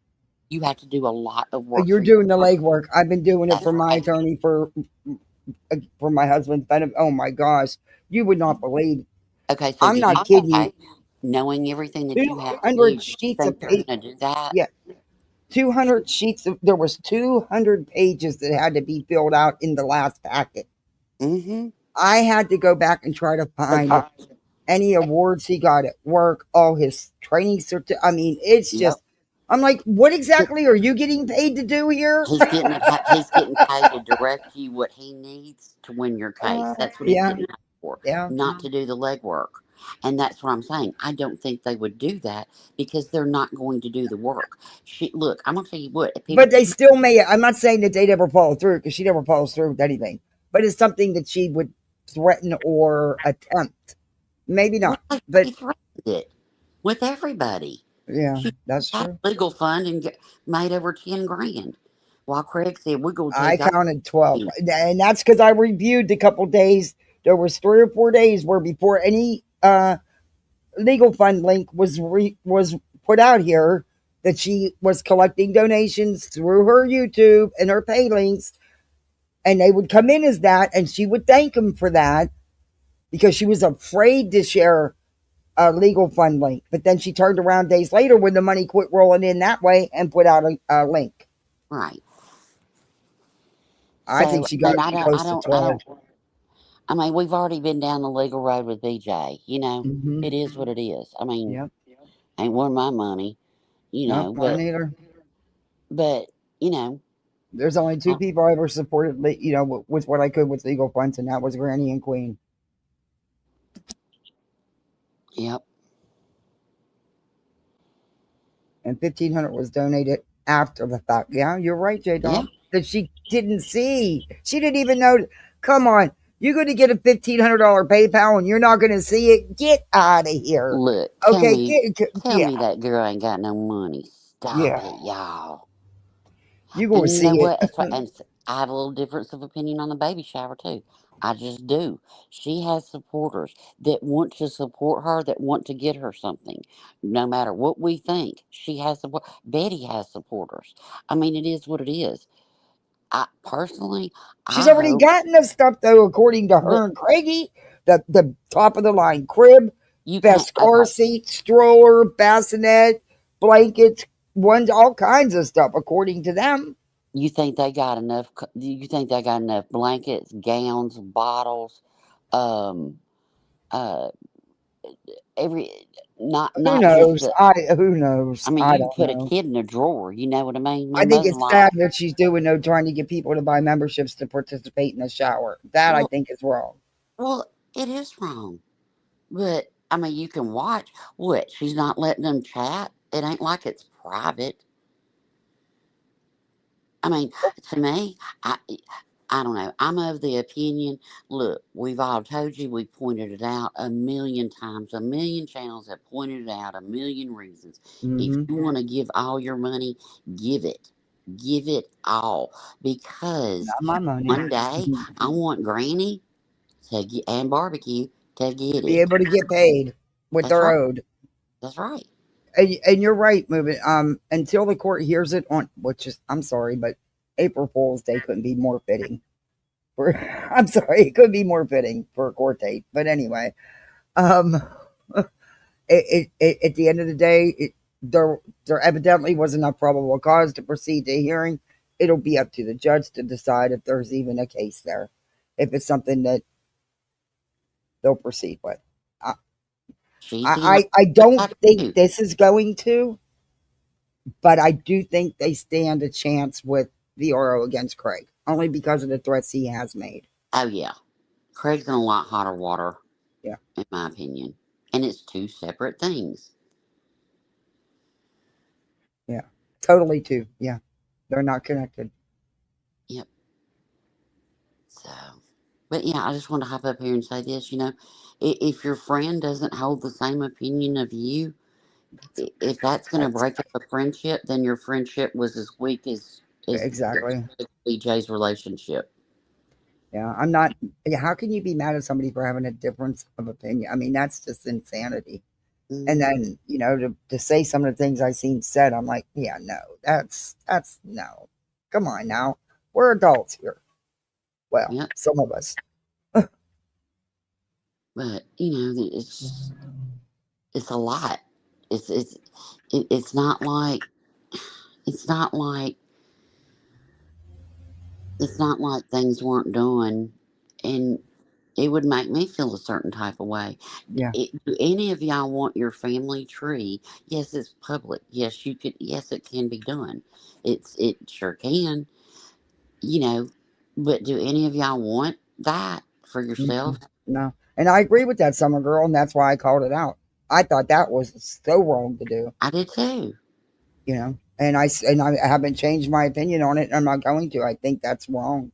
B: You have to do a lot of work
A: You're
B: for your
A: doing the
B: attorney.
A: legwork. I've been doing it
B: That's
A: for my
B: right.
A: attorney for my husband's benefit. Oh my gosh, you would not believe.
B: Okay, so
A: I'm
B: do you
A: not
B: think
A: kidding you.
B: okay, knowing everything that you have to do,
A: 200
B: do you
A: sheets
B: think
A: of
B: they're
A: paper.
B: going to do that?
A: Yeah, 200 sheets of. There was 200 pages that had to be filled out in the last packet.
B: Mm-hmm.
A: I had to go back and try to find any awards he got at work, all his training certificates. I mean, it's
B: Yep.
A: just. I'm like, what exactly are you getting paid to do here?
B: He's getting paid to direct you what he needs to win your case. That's what he's
A: Yeah,
B: getting paid for,
A: yeah.
B: not to do the legwork. And that's what I'm saying. I don't think they would do that because they're not going to do the work. Look, I'm gonna tell you what. If people,
A: But they still may. I'm not saying that they'd ever follow through because she never follows through with anything. But it's something that she would threaten or attempt. Maybe
B: well,
A: not. But
B: he threatened it with everybody.
A: yeah,
B: She
A: that's
B: had
A: true.
B: a legal fund and made over 10 grand. While Craig said, "We're gonna
A: I
B: take our
A: counted 12,
B: money."
A: and that's because I reviewed a couple days. There was 3 or 4 days where before any legal fund link was put out here that she was collecting donations through her YouTube and her pay links, and they would come in as that, and she would thank them for that because she was afraid to share a legal fund link. But then she turned around days later when the money quit rolling in that way and put out a link.
B: Right.
A: I think
B: So
A: she
B: I
A: got
B: mean, I don't, I
A: close to
B: don't, I
A: 12.
B: don't. I mean, we've already been down the legal road with BJ. You know,
A: Mm-hmm.
B: it is what it is. I mean,
A: Yep.
B: ain't worth my money. you
A: No,
B: know,
A: mine either.
B: but you know,
A: There's only two
B: uh,
A: people I ever supported, with what I could with legal funds, and that was Granny and Queen.
B: yep,
A: And 1,500 was donated after the fact. Yeah, you're right, J
B: yeah.
A: Dog. That she didn't see. She didn't even know. Come on, you're going to get a $1,500 PayPal and you're not going to see it. Get out of here.
B: Look,
A: Okay,
B: tell
A: yeah,
B: me that girl ain't got no money. Stop
A: yeah.
B: it, y'all.
A: You're going to
B: And you know
A: see it.
B: what? I have a little difference of opinion on the baby shower too. I just do. She has supporters that want to support her, that want to get her something, no matter what we think. She has support. Betty has supporters. I mean, it is what it is. I personally,
A: She's
B: I
A: already
B: hope,
A: gotten the stuff though, according to
B: but
A: her and Craigie. The top of the line crib,
B: you can't.
A: best car
B: Okay,
A: seat, stroller, bassinet, blankets, ones, all kinds of stuff, according to them.
B: you think they got enough? You think they got enough blankets, gowns, bottles, um, uh, every
A: Who
B: not just
A: knows?
B: the.
A: Who knows?
B: I mean,
A: I
B: you can
A: don't
B: put a
A: know.
B: kid in a drawer. You know what I mean? My
A: I think
B: mother in
A: it's
B: law.
A: sad that she's doing though, trying to get people to buy memberships to participate in the shower. That I
B: Well,
A: think is wrong.
B: it is wrong. But I mean, you can watch. What? She's not letting them chat. It ain't like it's private. I mean, to me, I I don't know. I'm of the opinion. Look, we've all told you. We pointed it out a million times. A million channels have pointed it out a million reasons. If
A: Mm-hmm.
B: you want to give all your money, give it. Give it all because
A: Not my money.
B: one day I want Granny to get, and barbecue to
A: To
B: get
A: be
B: it.
A: able to get paid what
B: That's
A: they're
B: right.
A: owed.
B: That's right.
A: And you're right, moving. Until the court hears it on, which is, I'm sorry, but April Fool's Day couldn't be more fitting. For, I'm sorry, it could be more fitting for a court date. But anyway, um, at the end of the day, there evidently was enough probable cause to proceed to hearing. It'll be up to the judge to decide if there's even a case there, if it's something that they'll proceed with. I,
B: She's the only
A: I
B: one
A: don't
B: that
A: think
B: do.
A: this is going to, but I do think they stand a chance with VRO against Craig, only because of the threats he has made.
B: Oh yeah, Craig's in a lot hotter water,
A: Yeah,
B: in my opinion, and it's two separate things.
A: yeah, totally too. Yeah, they're not connected.
B: Yep. So, but yeah, I just want to hop up here and say this. If your friend doesn't hold the same opinion of you,
A: That's
B: if that's going to
A: that's
B: break up a friendship, then your friendship was as weak as
A: exactly.
B: BJ's relationship.
A: Yeah, I'm not. Yeah, how can you be mad at somebody for having a difference of opinion? I mean, that's just insanity. And
B: Hmm.
A: then to say some of the things I seen said, I'm like, yeah, no, that's no. Come on now, we're adults here. Well,
B: Yep.
A: some of us.
B: But it's a lot. It's it's not like it's not like it's not like things weren't done, and it would make me feel a certain type of way.
A: Yeah.
B: Do any of y'all want your family tree? Yes, it's public. Yes, you could. Yes, it can be done. It sure can. You know, but do any of y'all want that for yourself?
A: No. And I agree with that summer girl, and that's why I called it out. I thought that was so wrong to do,
B: I did too.
A: and I haven't changed my opinion on it. And I'm not going to. I think that's wrong.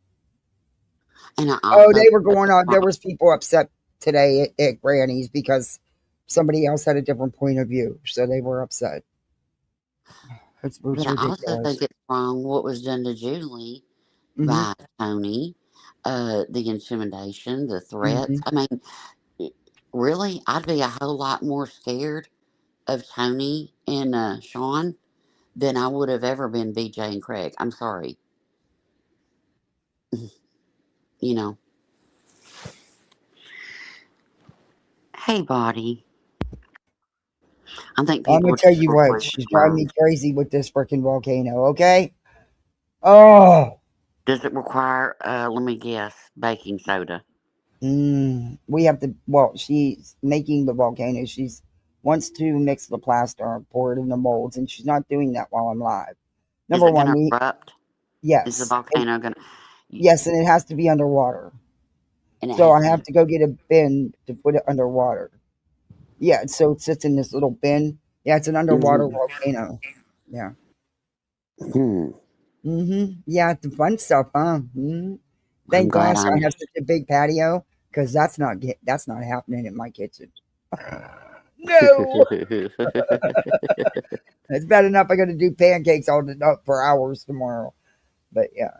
B: And I
A: Oh,
B: also
A: they were
B: think
A: going
B: it's
A: on. There
B: wrong.
A: was people upset today at Granny's because somebody else had a different point of view, so they were upset. It's
B: But I also
A: ridiculous.
B: think it's wrong what was done to Julie
A: Hmm.
B: by Tony, the intimidation, the
A: Hmm.
B: threats. I mean, really, I'd be a whole lot more scared of Tony and Sean than I would have ever been BJ and Craig. I'm sorry. You know, hey, body. I think
A: I'm
B: people
A: gonna
B: are
A: tell
B: just
A: you
B: going to
A: what,
B: lose
A: she's
B: their
A: driving me
B: minds.
A: crazy with this freaking volcano. Okay. Oh,
B: Does it require, let me guess, baking soda?
A: we have to. Well, she's making the volcano. She's wants to mix the plaster and pour it in the molds, and she's not doing that while I'm live.
B: Is
A: Number
B: it
A: one,
B: gonna
A: we
B: erupt? Is the
A: yes,
B: volcano gonna? y-
A: yes, and it has to be underwater.
B: And it
A: So
B: has
A: I
B: to
A: have
B: be.
A: to go get a bin to put it underwater. Yeah, so it sits in this little bin. Yeah, it's an underwater
B: Hmm.
A: volcano. Yeah.
B: Hmm.
A: Yeah, the fun stuff, huh?
B: I'm
A: Thank
B: glad
A: gosh I
B: I'm.
A: have such a big patio because that's not happening in my kitchen. No, it's bad enough I got to do pancakes all for hours tomorrow. But yeah,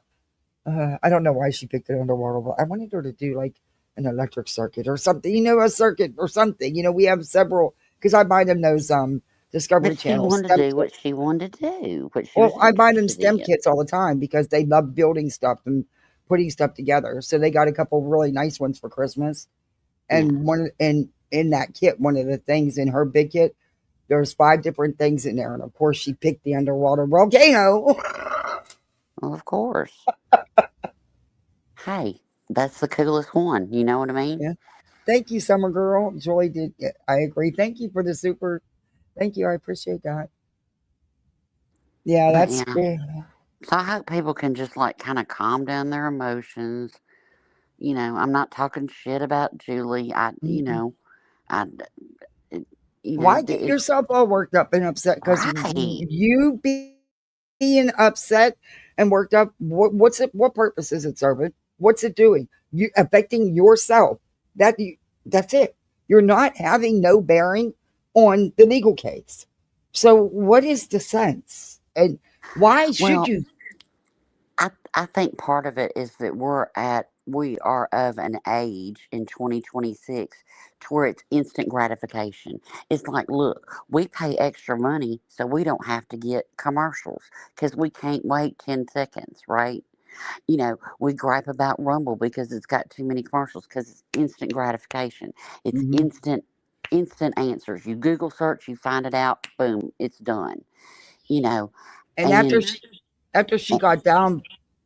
A: I don't know why she picked it underwater. But I wanted her to do like an electric circuit or something. A circuit or something. We have several because I buy them those
B: But
A: Discovery
B: she
A: Channel
B: wanted to
A: STEM
B: do what
A: kits.
B: she wanted to do, what she
A: Well,
B: was
A: I buy them
B: interested
A: STEM
B: in.
A: kits all the time because they love building stuff and putting stuff together. So they got a couple really nice ones for Christmas.
B: Yeah.
A: And one and in that kit, one of the things in her big kit, there's 5 different things in there. And of course, she picked the underwater volcano.
B: Well, of course. Hey, that's the coolest one. You know what I mean?
A: Yeah. Thank you, Summer Girl. Joy did. Yeah, I agree. Thank you for the super. Thank you. I appreciate that. Yeah,
B: But
A: that's
B: yeah.
A: cool.
B: So I hope people can just like kind of calm down their emotions. I'm not talking shit about Julie.
A: Mhm.
B: I,
A: Why get
B: it's
A: yourself all worked up and upset? Because
B: right.
A: you being upset and worked up, what's it? What purpose is it serving? What's it doing? You affecting yourself. That you, that's it. You're not having no bearing on the legal case. So what is the sense? And why should
B: Well,
A: you?
B: I think part of it is that we are of an age in 2026 to where it's instant gratification. It's like, look, we pay extra money so we don't have to get commercials because we can't wait 10 seconds, right? We gripe about Rumble because it's got too many commercials because it's instant gratification. It's
A: Mhm.
B: instant answers. You Google search, you find it out, boom, it's done. You know,
A: And
B: and
A: after she
B: uh,
A: got down,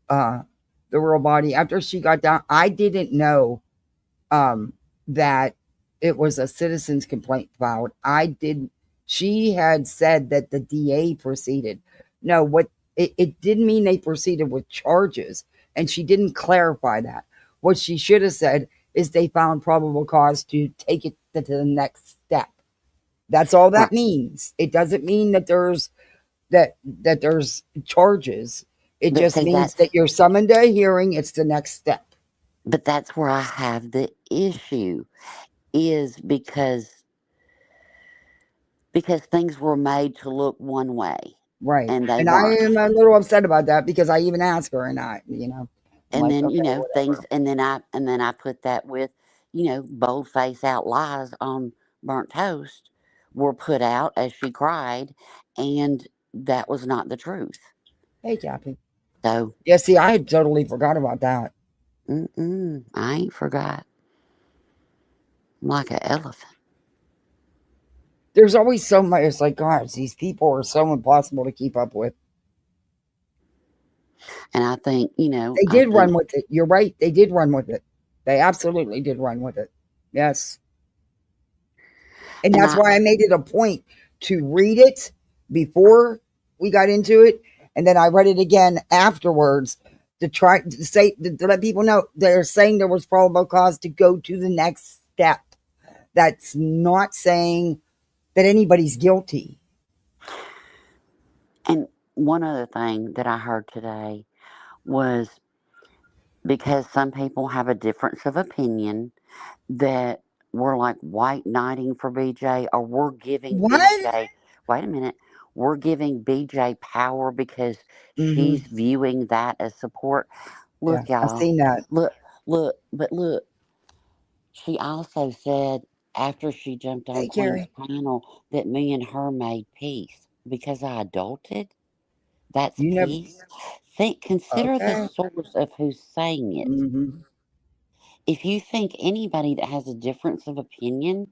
A: uh, the real body. After she got down, I didn't know um, that it was a citizen's complaint filed. I did. She had said that the DA proceeded. No, what it didn't mean they proceeded with charges, and she didn't clarify that. What she should have said is they found probable cause to take it to the next step. That's all
B: right,
A: that means. It doesn't mean that there's charges. It
B: but
A: just
B: see
A: means that you're summoned to a hearing. It's the next step.
B: that's where I have the issue is because things were made to look one way
A: Right.
B: and they
A: And I
B: weren't.
A: am a little upset about that because I even asked her and I'm
B: And
A: like,
B: then
A: okay,
B: things
A: whatever.
B: and then I put that with bold face out lies on burnt toast were put out as she cried, and that was not the truth.
A: Hey, Kathy.
B: So
A: Yeah, see, I had totally forgot about that.
B: I ain't forgot. I'm like an elephant.
A: There's always so much. It's like, gosh, these people are so impossible to keep up with.
B: And I think
A: They
B: I
A: did
B: think
A: run with it. You're right. They did run with it. They absolutely did run with it. Yes. And
B: and
A: that's
B: I
A: why I made it a point to read it before we got into it. And then I read it again afterwards to try to say, to let people know they're saying there was probable cause to go to the next step. That's not saying that anybody's guilty.
B: and one other thing that I heard today was because some people have a difference of opinion that we're like white knighting for BJ, or we're giving
A: What?
B: BJ, wait a minute, we're giving BJ power because she's
A: Mm-hmm.
B: viewing that as support.
A: Yeah,
B: Look,
A: I've
B: y'all,
A: seen that.
B: look, look, she also said after she jumped on
A: Hey,
B: Queen's
A: Carrie,
B: panel that me and her made peace because I adulted. That's
A: you never.
B: peace. Consider the
A: Okay.
B: source of who's saying it.
A: Mm-hmm.
B: If you think anybody that has a difference of opinion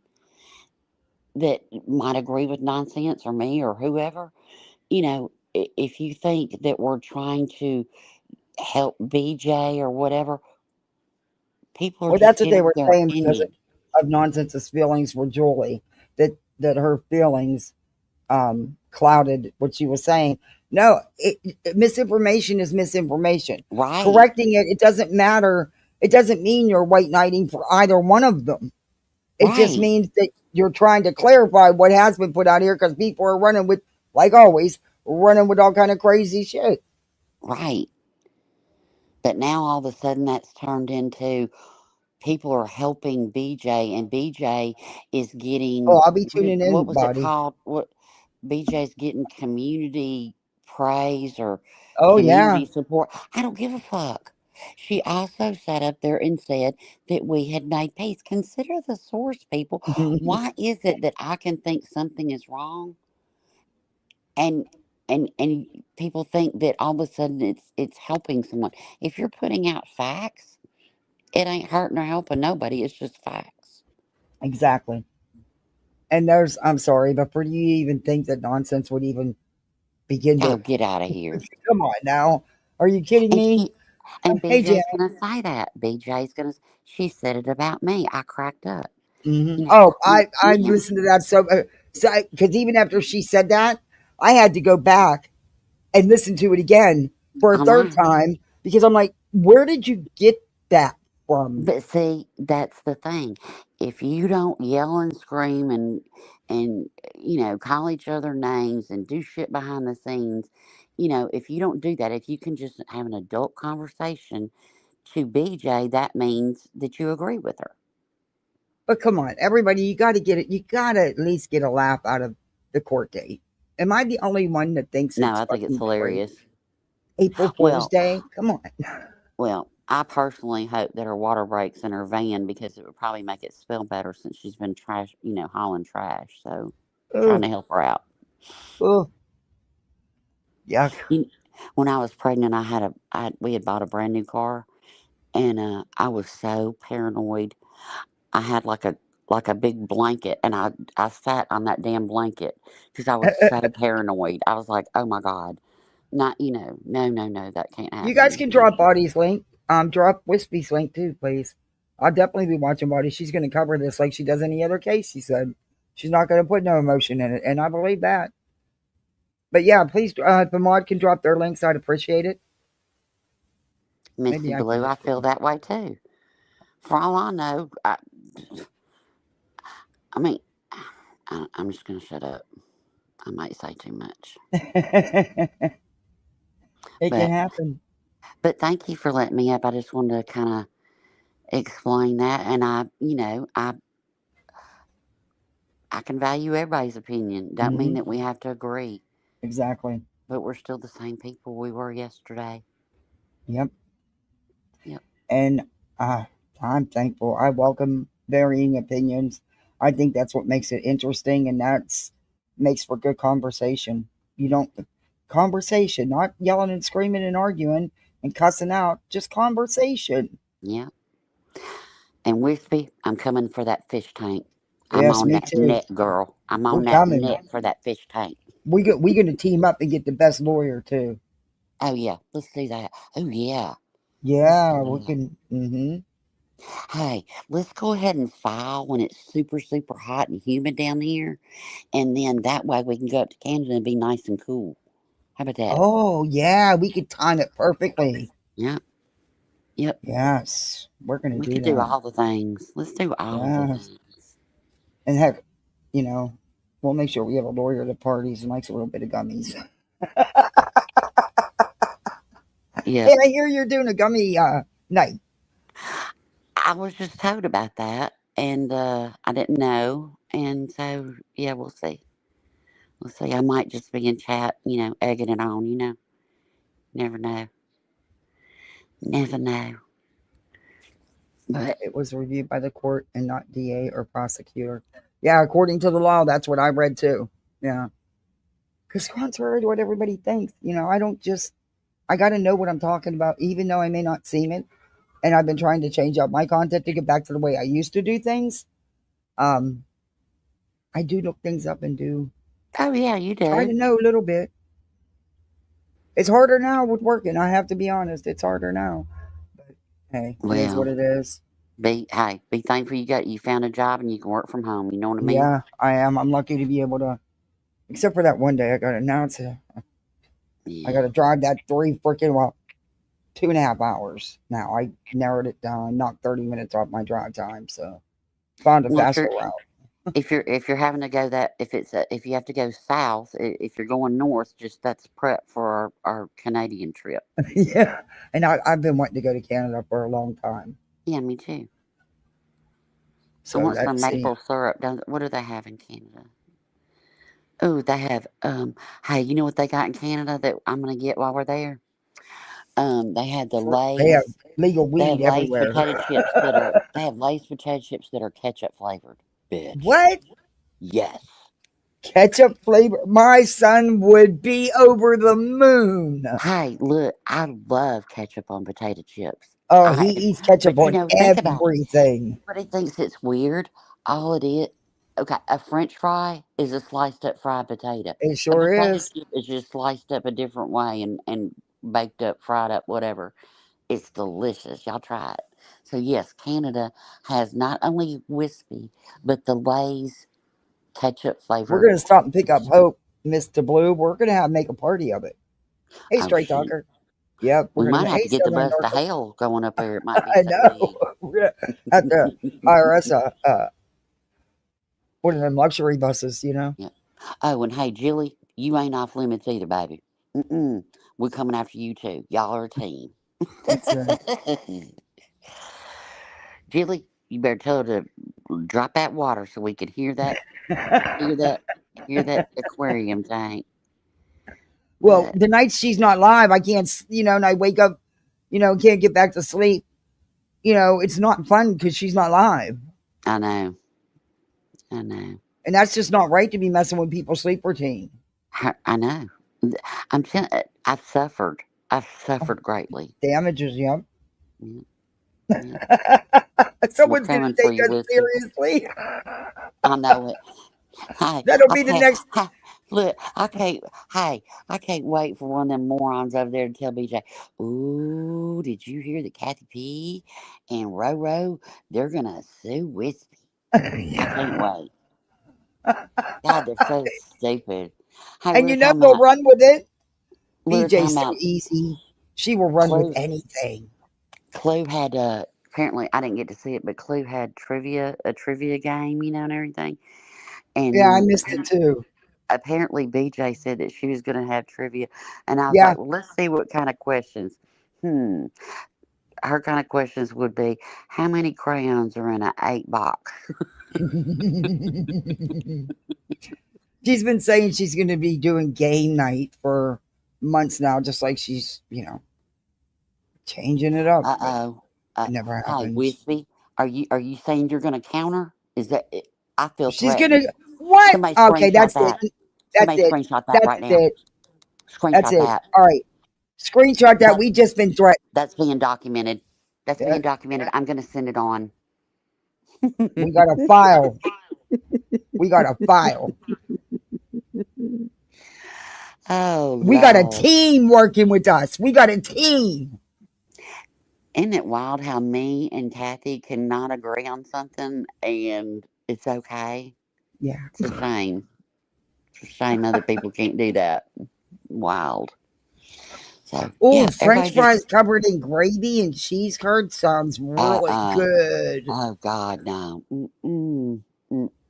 B: that might agree with nonsense or me or whoever, if you think that we're trying to help BJ or whatever, people are
A: Well, that's
B: just
A: what they
B: giving
A: were
B: their
A: saying because
B: opinion.
A: of nonsense's feelings for Julie. That that her feelings clouded what she was saying. No, misinformation is misinformation.
B: Right,
A: Correcting it, it doesn't matter. It doesn't mean you're white knighting for either one of them. It just
B: right,
A: means that you're trying to clarify what has been put out here because people are running with, like always, running with all kind of crazy shit.
B: right. But now all of a sudden that's turned into people are helping BJ, and BJ is
A: Oh,
B: getting
A: I'll be tuning
B: what
A: in,
B: was it
A: buddy.
B: called? What BJ's getting community praise or
A: Oh yeah.
B: community support. I don't give a fuck. She also sat up there and said that we had made peace. Consider the source, people. Why is it that I can think something is wrong and and people think that all of a sudden it's helping someone? If you're putting out facts, it ain't hurting or helping nobody. It's just facts.
A: Exactly. And there's, I'm sorry, but for you to even think that nonsense would even begin
B: Oh,
A: to,
B: get out of here.
A: come on now. Are you kidding
B: And
A: me?
B: she and
A: Hey, Jan.
B: BJ's gonna say that. BJ's gonna. She said it about me. I cracked up.
A: Mhm.
B: You know.
A: Oh, I
B: Yeah.
A: listened to that so because even after she said that, I had to go back and listen to it again for a
B: I
A: third
B: know.
A: time because I'm like, where did you get that from?
B: But see, that's the thing. If you don't yell and scream and call each other names and do shit behind the scenes, if you don't do that, if you can just have an adult conversation to BJ, that means that you agree with her.
A: But come on, everybody, you got to get it. You got to at least get a laugh out of the court date. Am I the only one that thinks
B: No,
A: it's
B: I think it's
A: fucking crazy?
B: hilarious.
A: April Fool's
B: Well,
A: Day? Come on.
B: I personally hope that her water breaks in her van because it would probably make it smell better since she's been hauling trash. So, trying
A: Ugh,
B: to help her out.
A: ugh, yuck.
B: You, when I was pregnant, we had bought a brand new car, and I was so paranoid. I had like a big blanket, and I sat on that damn blanket because I was so paranoid. I was like, oh my god, not no no no, that can't
A: You guys
B: happen.
A: can drop Body's link. Drop Wispy's link too, please. I'll definitely be watching Body. She's going to cover this like she does any other case. She said she's not going to put no emotion in it, and I believe that. But yeah, please, if the mod can drop their links, I'd appreciate it.
B: Missy
A: Maybe I can
B: Blue, I
A: just
B: feel that way too. For all I know, I mean, I'm just gonna shut up. I might say too much,
A: it can
B: but
A: happen.
B: thank you for letting me up. I just wanted to kind of explain that, and I can value everybody's opinion. Don't mean
A: Hmm.
B: that we have to agree,
A: Exactly.
B: but we're still the same people we were yesterday.
A: Yep.
B: Yep.
A: And uh, I'm thankful. I welcome varying opinions. I think that's what makes it interesting, and that's makes for good conversation. You don't conversation, not yelling and screaming and arguing and cussing out, just conversation.
B: Yeah. And Wispy, I'm coming for that fish tank. I'm
A: Yes,
B: on
A: me
B: that
A: too.
B: net, girl. I'm
A: We're
B: on that
A: coming.
B: net for that fish tank.
A: We gonna team up and get the best lawyer too.
B: Oh yeah, let's do that. Oh yeah, let's
A: Yeah,
B: do
A: we
B: that.
A: can. Hmm.
B: Hey, let's go ahead and file when it's super, super hot and humid down here. And then that way we can go up to Canada and be nice and cool. How about that?
A: Oh yeah, we could time it perfectly.
B: Yep. Yep.
A: Yes, we're gonna
B: We
A: do
B: could do
A: that.
B: all the things. Let's do all the
A: Yes,
B: things.
A: and heck, you know, we'll make sure we have a lawyer that parties and likes a little bit of gummies. Hey,
B: Yep.
A: I hear you're doing a gummy night.
B: I was just told about that and I didn't know. And so, yeah, we'll see. We'll see. I might just be in chat, egging it on, Never know. Never know. But,
A: It was reviewed by the court and not DA or prosecutor. Yeah, according to the law, that's what I read too. Yeah, because contrary to what everybody thinks, I don't just I got to know what I'm talking about, even though I may not seem it. And I've been trying to change up my content to get back to the way I used to do things. Um, I do look things up and do
B: oh, yeah, you
A: try to
B: do.
A: know a little bit. It's harder now with working. I have to be honest. It's harder now. But hey, it is what
B: Well,
A: it is.
B: Be thankful you found a job and you can work from home. You know what I mean?
A: Yeah, I am. I'm lucky to be able to. Except for that one day, I got to now. I got
B: Yeah.
A: to drive that 2.5 hours. Now I narrowed it down, knocked 30 minutes off my drive time, so found a
B: Well,
A: faster route.
B: if you're having to go that if you have to go south, if you're going north, just that's prep for our Canadian trip.
A: Yeah, and I've been wanting to go to Canada for a long time,
B: Yeah, me too. I
A: so
B: want some
A: let's see.
B: maple syrup. What do they have in Canada? Oh, they have hey, you know what they got in Canada that I'm gonna get while we're there? They had the
A: They have
B: Lay's.
A: legal
B: They have
A: weed
B: Lay's
A: everywhere.
B: potato chips that are. They have Lay's potato chips that are ketchup flavored. Bitch.
A: What?
B: Yes.
A: Ketchup flavor? My son would be over the moon.
B: Hey, look, I love ketchup on potato chips.
A: Oh, he
B: I,
A: eats ketchup
B: but you
A: on
B: know, think about it.
A: everything.
B: Everybody thinks it's weird. All it is, okay, a French fry is a sliced up fried potato.
A: It
B: A
A: sure
B: potato
A: is.
B: chip is just sliced up a different way and baked up, fried up, whatever. It's delicious. Y'all try it. So yes, Canada has not only whiskey, but the Lay's ketchup
A: We're
B: flavored.
A: gonna stop and pick up Hope, Mr. Blue. We're gonna have make a party of it. Hey,
B: Oh
A: straight
B: shoot,
A: talker. Yep, we're
B: we
A: gonna
B: might
A: make.
B: have
A: Hey,
B: to get the
A: Southern
B: bus to
A: Darker.
B: hell going up there. It might be
A: I
B: so
A: know.
B: big.
A: We're gonna have to hire us one of them luxury buses.
B: Yeah. Oh, and hey, Jilly, you ain't off limits either, baby. Mm-mm. We're coming after you too. Y'all are a team.
A: That's
B: Jilly, you better tell her to drop that water so we can hear that, hear that aquarium tank.
A: well,
B: But
A: the nights she's not live, I can't. And I wake up, can't get back to sleep. It's not fun because she's not live,
B: I know, I know,
A: and that's just not right to be messing with people's sleep routine.
B: I know. I'm telling. I've suffered. I've suffered greatly.
A: Damages, yep.
B: Yeah, yeah. We're
A: Someone's gonna
B: coming for
A: take
B: you,
A: us
B: Whiskey.
A: seriously.
B: I know it. Hey,
A: That'll
B: I
A: be the
B: can't.
A: next.
B: Hey, look, I can't. Hey, I can't wait for one of them morons over there to tell BJ, "Ooh, did you hear that Kathy P and Roro they're gonna sue Whiskey?" I can't wait. God, they're so stupid. Hey, we
A: And
B: were talking
A: we'll
B: about.
A: run with it.
B: We were
A: BJ's
B: talking
A: so
B: about
A: easy. She will run with
B: Clue.
A: anything.
B: Clue had apparently I didn't get to see it, but Clue had a trivia game, and everything.
A: Yeah, I
B: And
A: missed it too.
B: apparently BJ said that she was going to have trivia, and I was
A: Yeah.
B: like, well, let's see what kind of questions. Hmm. Her kind of questions would be, how many crayons are in an 8 box?
A: She's been saying she's going to be doing game night for months now, just like she's, changing it up,
B: Uh
A: but
B: oh. Uh,
A: it never
B: hey,
A: happens.
B: Whispy, are you saying you're going to counter? Is that? I feel
A: She's going to,
B: threatened.
A: what?
B: Somebody
A: Okay,
B: screenshot
A: that's it.
B: that.
A: That's
B: Somebody
A: it.
B: screenshot that
A: That's
B: right now.
A: it. That's
B: Screenshot
A: it.
B: that.
A: All right. Screenshot that.
B: That
A: We just been threatened.
B: that's being documented. That's
A: Yeah,
B: being documented. I'm going to send it on.
A: we got a file. We got a file.
B: Oh
A: We got a
B: Lord.
A: team working with us. We got a team.
B: Isn't it wild how me and Kathy cannot agree on something and it's okay?
A: Yeah.
B: It's a shame. It's a shame other people can't do that. Wild. So
A: Oh,
B: yeah,
A: French
B: everybody just
A: fries covered in gravy and cheese curd sounds
B: uh
A: really
B: uh
A: good.
B: oh God no. Mm-mm.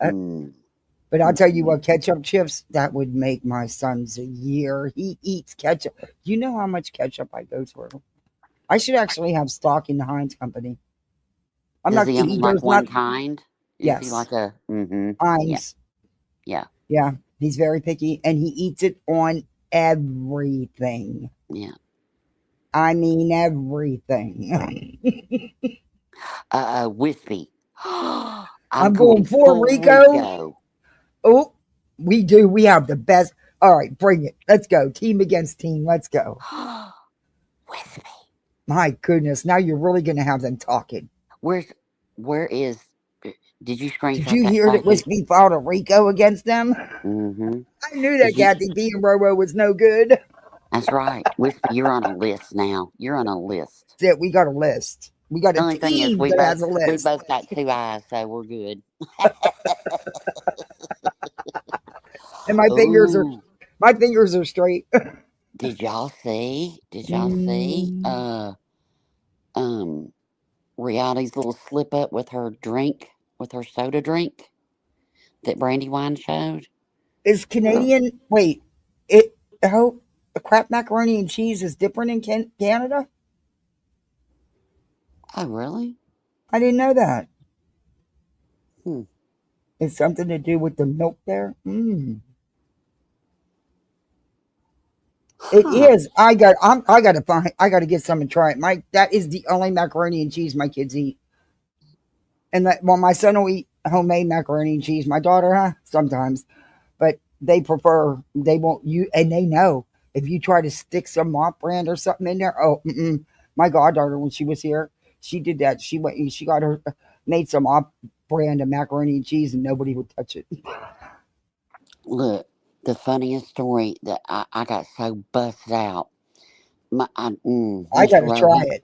A: Uh,
B: Mm-mm.
A: but I'll tell you
B: Mm-mm.
A: what, ketchup chips, that would make my son's a year. He eats ketchup. Do you know how much ketchup I go through? I should actually have stock in the Heinz company. I'm
B: Does
A: not,
B: he only
A: he
B: like
A: does not,
B: one kind? Is he
A: yes,
B: like a yeah,
A: Heinz.
B: yeah,
A: Yeah, he's very picky and he eats it on everything.
B: yeah.
A: I mean, everything.
B: Wispy. I'm
A: I'm
B: going
A: going Puerto
B: full
A: Rico.
B: Rico.
A: Oh, we do. We have the best. All right, bring it. Let's go. Team against team. Let's go.
B: Wispy.
A: My goodness. Now you're really going to have them talking.
B: Where's where is did you
A: Did
B: screenshot
A: you
B: that,
A: hear that
B: Kathy?
A: Whiskey filed a Rico against them?
B: Mm-hmm.
A: I knew that
B: Did you
A: Kathy B and Roro was no good.
B: that's right. Wispy, you're on a list now. You're on a list.
A: That we got a list. We got
B: The
A: a
B: only thing is
A: team that has a
B: we
A: list,
B: both got two eyes, so we're good.
A: and
B: Ooh,
A: my fingers are straight.
B: did y'all see? Did y'all see?
A: Mm,
B: Um, Rihanna's little slip up with her drink, with her soda drink that Brandywine showed.
A: is Canadian? Wait, it how a crap macaroni and cheese is different in Canada?
B: Oh, really?
A: I didn't know that.
B: Hmm.
A: It's something to do with the milk there. Mm. It
B: Huh.
A: is. I got to find. I got to get some and try it. My that is the only macaroni and cheese my kids eat. And that well, my son will eat homemade macaroni and cheese. My daughter, huh? Sometimes, but they prefer. They won't you, and they know if you try to stick some mop brand or something in there. Oh, mm-mm. My goddaughter when she was here, she did that. She went. She got her made some mop brand of macaroni and cheese, and nobody would touch it.
B: Look, the funniest story that I got so busted out.
A: I got
B: Mr.
A: to
B: Rowe,
A: try it.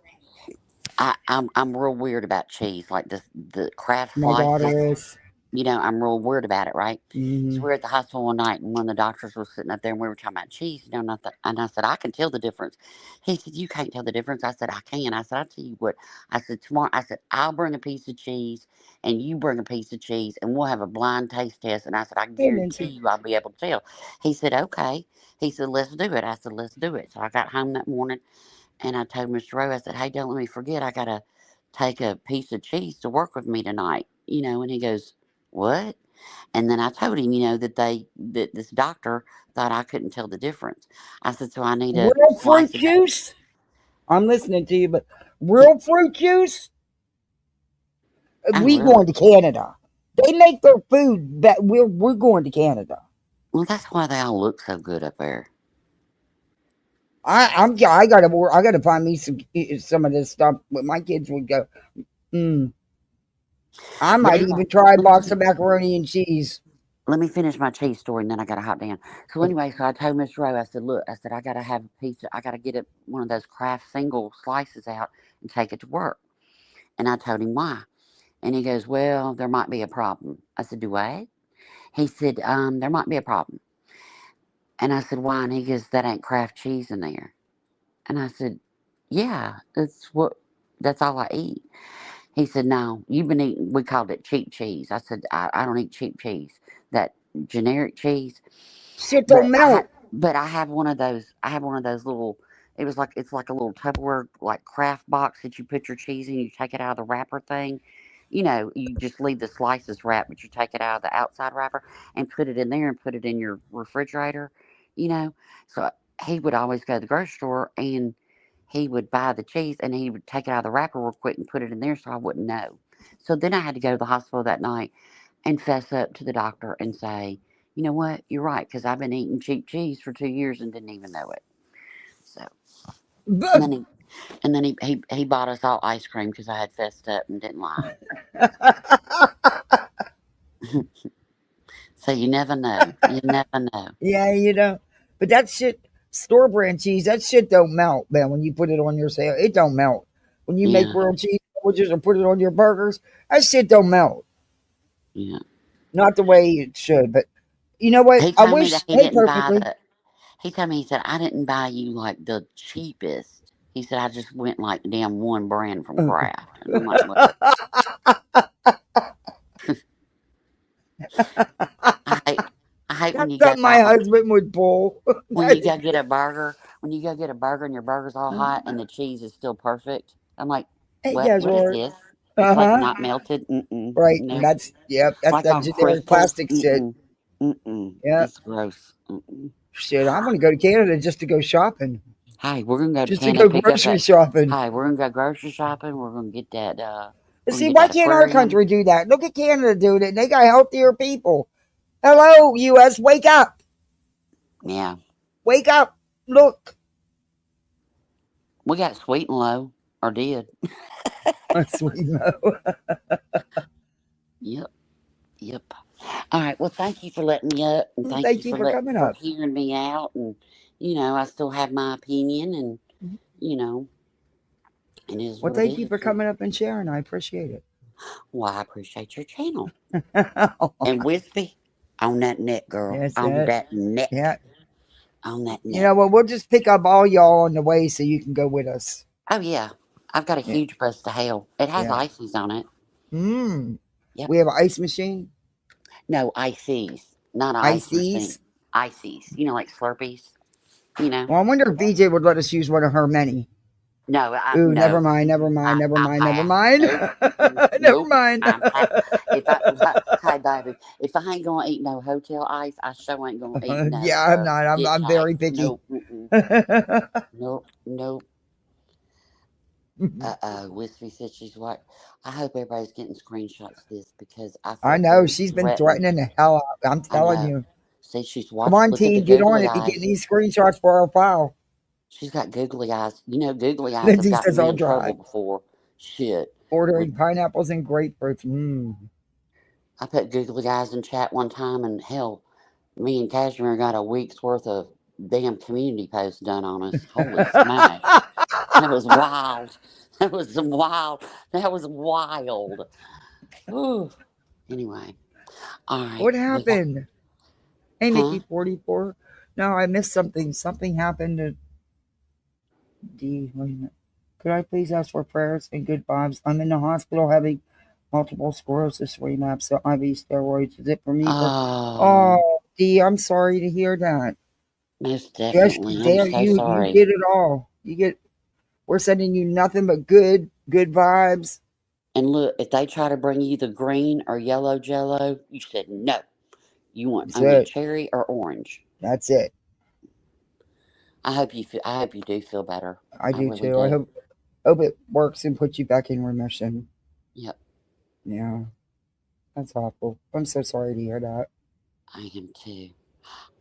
B: I'm real weird about cheese, like the craft
A: My
B: slices.
A: daughter is.
B: I'm real weird about it, right? So
A: Mm-hmm.
B: we were at the hospital one night, and one of the doctors was sitting up there, and we were talking about cheese, and I said, I can tell the difference. He said, you can't tell the difference. I said, I can. I said, I'll tell you what. I said, tomorrow, I said, I'll bring a piece of cheese, and you bring a piece of cheese, and we'll have a blind taste test. And I said, I
A: Hey,
B: guarantee
A: Nancy.
B: you I'll be able to tell. He said, okay. He said, let's do it. I said, let's do it. So I got home that morning, and I told Mr. Rowe, I said, hey, don't let me forget. I got to take a piece of cheese to work with me tonight. And he goes, what? And then I told him, that this doctor thought I couldn't tell the difference. I said, so I need a
A: Real fruit
B: slice of that.
A: juice? I'm listening to you, but
B: He,
A: real fruit juice?
B: oh,
A: We
B: really?
A: going to Canada. They make their food that we're going to Canada.
B: Well, that's why they all look so good up there.
A: I gotta find me some of this stuff. But my kids would go. Mm. I
B: But
A: might
B: anyway,
A: even try a
B: let me
A: box
B: fin-
A: of macaroni and cheese.
B: let me finish my cheese story, and then I got to hop down. So anyway, so I told Miss Rowe, I said, look, I said I got to have a piece. I got to get one of those Kraft single slices out and take it to work. And I told him why. And he goes, well, there might be a problem. I said, do what? He said, there might be a problem. And I said, why? And he goes, that ain't Kraft cheese in there. And I said, yeah, that's all I eat. He said, no, you've been eating, we called it cheap cheese. I said, I don't eat cheap cheese, that generic cheese.
A: Shit don't
B: But
A: melt.
B: I have one of those, little, it's like a little Tupperware, like craft box that you put your cheese in, you take it out of the wrapper thing. You just leave the slices wrapped, but you take it out of the outside wrapper and put it in there and put it in your refrigerator, you know. So he would always go to the grocery store and he would buy the cheese and he would take it out of the wrapper real quick and put it in there so I wouldn't know. So then I had to go to the hospital that night and fess up to the doctor and say, you know what, you're right, because I've been eating cheap cheese for 2 years and didn't even know it. So, and then he bought us all ice cream because I had fessed up and didn't lie. So you never know. You never know.
A: Yeah, but that shit, store brand cheese, that shit don't melt, man. When you put it on your sale, it don't melt. When you make
B: Yeah,
A: real cheese sandwiches or put it on your burgers, that shit don't melt.
B: yeah.
A: Not the way it should. But you know what?
B: He
A: I
B: told me
A: wish.
B: that he
A: Hey,
B: didn't buy
A: perfectly.
B: the. He told me, he said, I didn't buy you like the cheapest. He said, I just went like damn one brand from Kraft. And I'm like, well, I hate, I hate when
A: That's
B: you go
A: something my
B: buy like
A: husband would pull.
B: when you go get a burger, and your burger's all hot and the cheese is still perfect. I'm like,
A: Hey, guys,
B: what is
A: Rory.
B: this? It's
A: Uh
B: like
A: huh.
B: not melted. Mm-mm.
A: Right, and
B: Nope.
A: that's yep. That's
B: Like
A: that
B: on
A: generic
B: crystals.
A: plastic shit.
B: Mm-mm. Mm-mm.
A: Yep.
B: It's gross. Mm-mm.
A: Shit, I want to go to Canada just to go shopping,
B: Hey, we're gonna go to
A: just to
B: Canada
A: go
B: pick up
A: grocery
B: that.
A: shopping.
B: Hey, we're gonna go grocery shopping. We're gonna get that.
A: But
B: We're gonna
A: see,
B: get
A: why
B: that
A: can't our
B: aquarium.
A: country do that? Look at Canada doing it. They got healthier people. Hello, U.S. Wake up!
B: Yeah,
A: Wake up! Look,
B: we got sweet and low, or did.
A: sweet Mo.
B: Yep, yep. All right. Well, thank you for letting me up, and thank you
A: Thank you
B: for
A: for coming
B: for
A: up.
B: hearing me out. And I still have my opinion, and you know, And it is
A: Well,
B: what it
A: thank you
B: is.
A: for coming up and sharing. I appreciate
B: Well, I appreciate your channel.
A: it.
B: And Wispy, on that neck, girl.
A: Yes,
B: On
A: that.
B: that neck.
A: Yeah.
B: On that
A: You
B: neck.
A: know what? We'll just pick up all y'all on the way so you can go with us.
B: Oh, yeah. I've got a
A: Yeah.
B: huge bus to hell. It has
A: Yeah.
B: ices on it.
A: Mm.
B: Yep.
A: We have an ice machine,
B: No, ices. Not an ice machine.
A: ices.
B: Ices. You know, like Slurpees. You know?
A: Well, I wonder if BJ would let us use one of her many.
B: No,
A: Ooh, never
B: no.
A: mind, never mind, never
B: I
A: mind, never
B: pass.
A: mind.
B: Nope.
A: Never
B: Nope.
A: mind.
B: I'm pa- if I Hey baby, if I ain't gonna eat no hotel ice, I sure ain't gonna eat no
A: Yeah, I'm not. I'm
B: ditch
A: very
B: ice.
A: picky.
B: Nope. Mm-mm. Nope. Nope. Wispy said she's what? I hope everybody's getting screenshots of this because I
A: I
B: feel
A: know
B: very
A: she's been
B: threatened.
A: threatening the hell out. I'm
B: I
A: telling
B: know.
A: you.
B: See, she's
A: Come
B: watching.
A: on,
B: Look at the
A: team, get on
B: googly
A: it. Be getting
B: eyes.
A: these screenshots for our file.
B: She's got googly eyes. You know, googly eyes have
A: Lindsay
B: gotten
A: says
B: me
A: I'll
B: in trouble
A: drive.
B: before. Shit. With
A: Ordering pineapples and grapefruits.
B: I put googly eyes in chat one time, and hell, me and Cashmere got a week's worth of damn community posts done on us. Holy smash. That was wild. That was some wild. That was wild. Whew. Anyway, all right.
A: What
B: We got,
A: happened? Hey,
B: huh?
A: Nikki 44. No, I missed something. Something happened to D. Wait a minute. Could I please ask for prayers and good vibes? I'm in the hospital having multiple sclerosis relapse, so IV steroids. Is it for me or?
B: Oh,
A: Oh, D, I'm sorry to hear that.
B: most
A: Yes,
B: definitely. I'm
A: damn,
B: so
A: you
B: sorry.
A: get it all. You get. We're sending you nothing but good vibes.
B: And look, if they try to bring you the green or yellow jello, you said no. You want
A: That's
B: only
A: it.
B: cherry or orange.
A: That's it.
B: I hope you do feel better.
A: I
B: I
A: do
B: really
A: too. I
B: do.
A: hope it works and puts you back in remission.
B: Yep,
A: Yeah, that's awful. I'm so sorry to hear that.
B: I am too.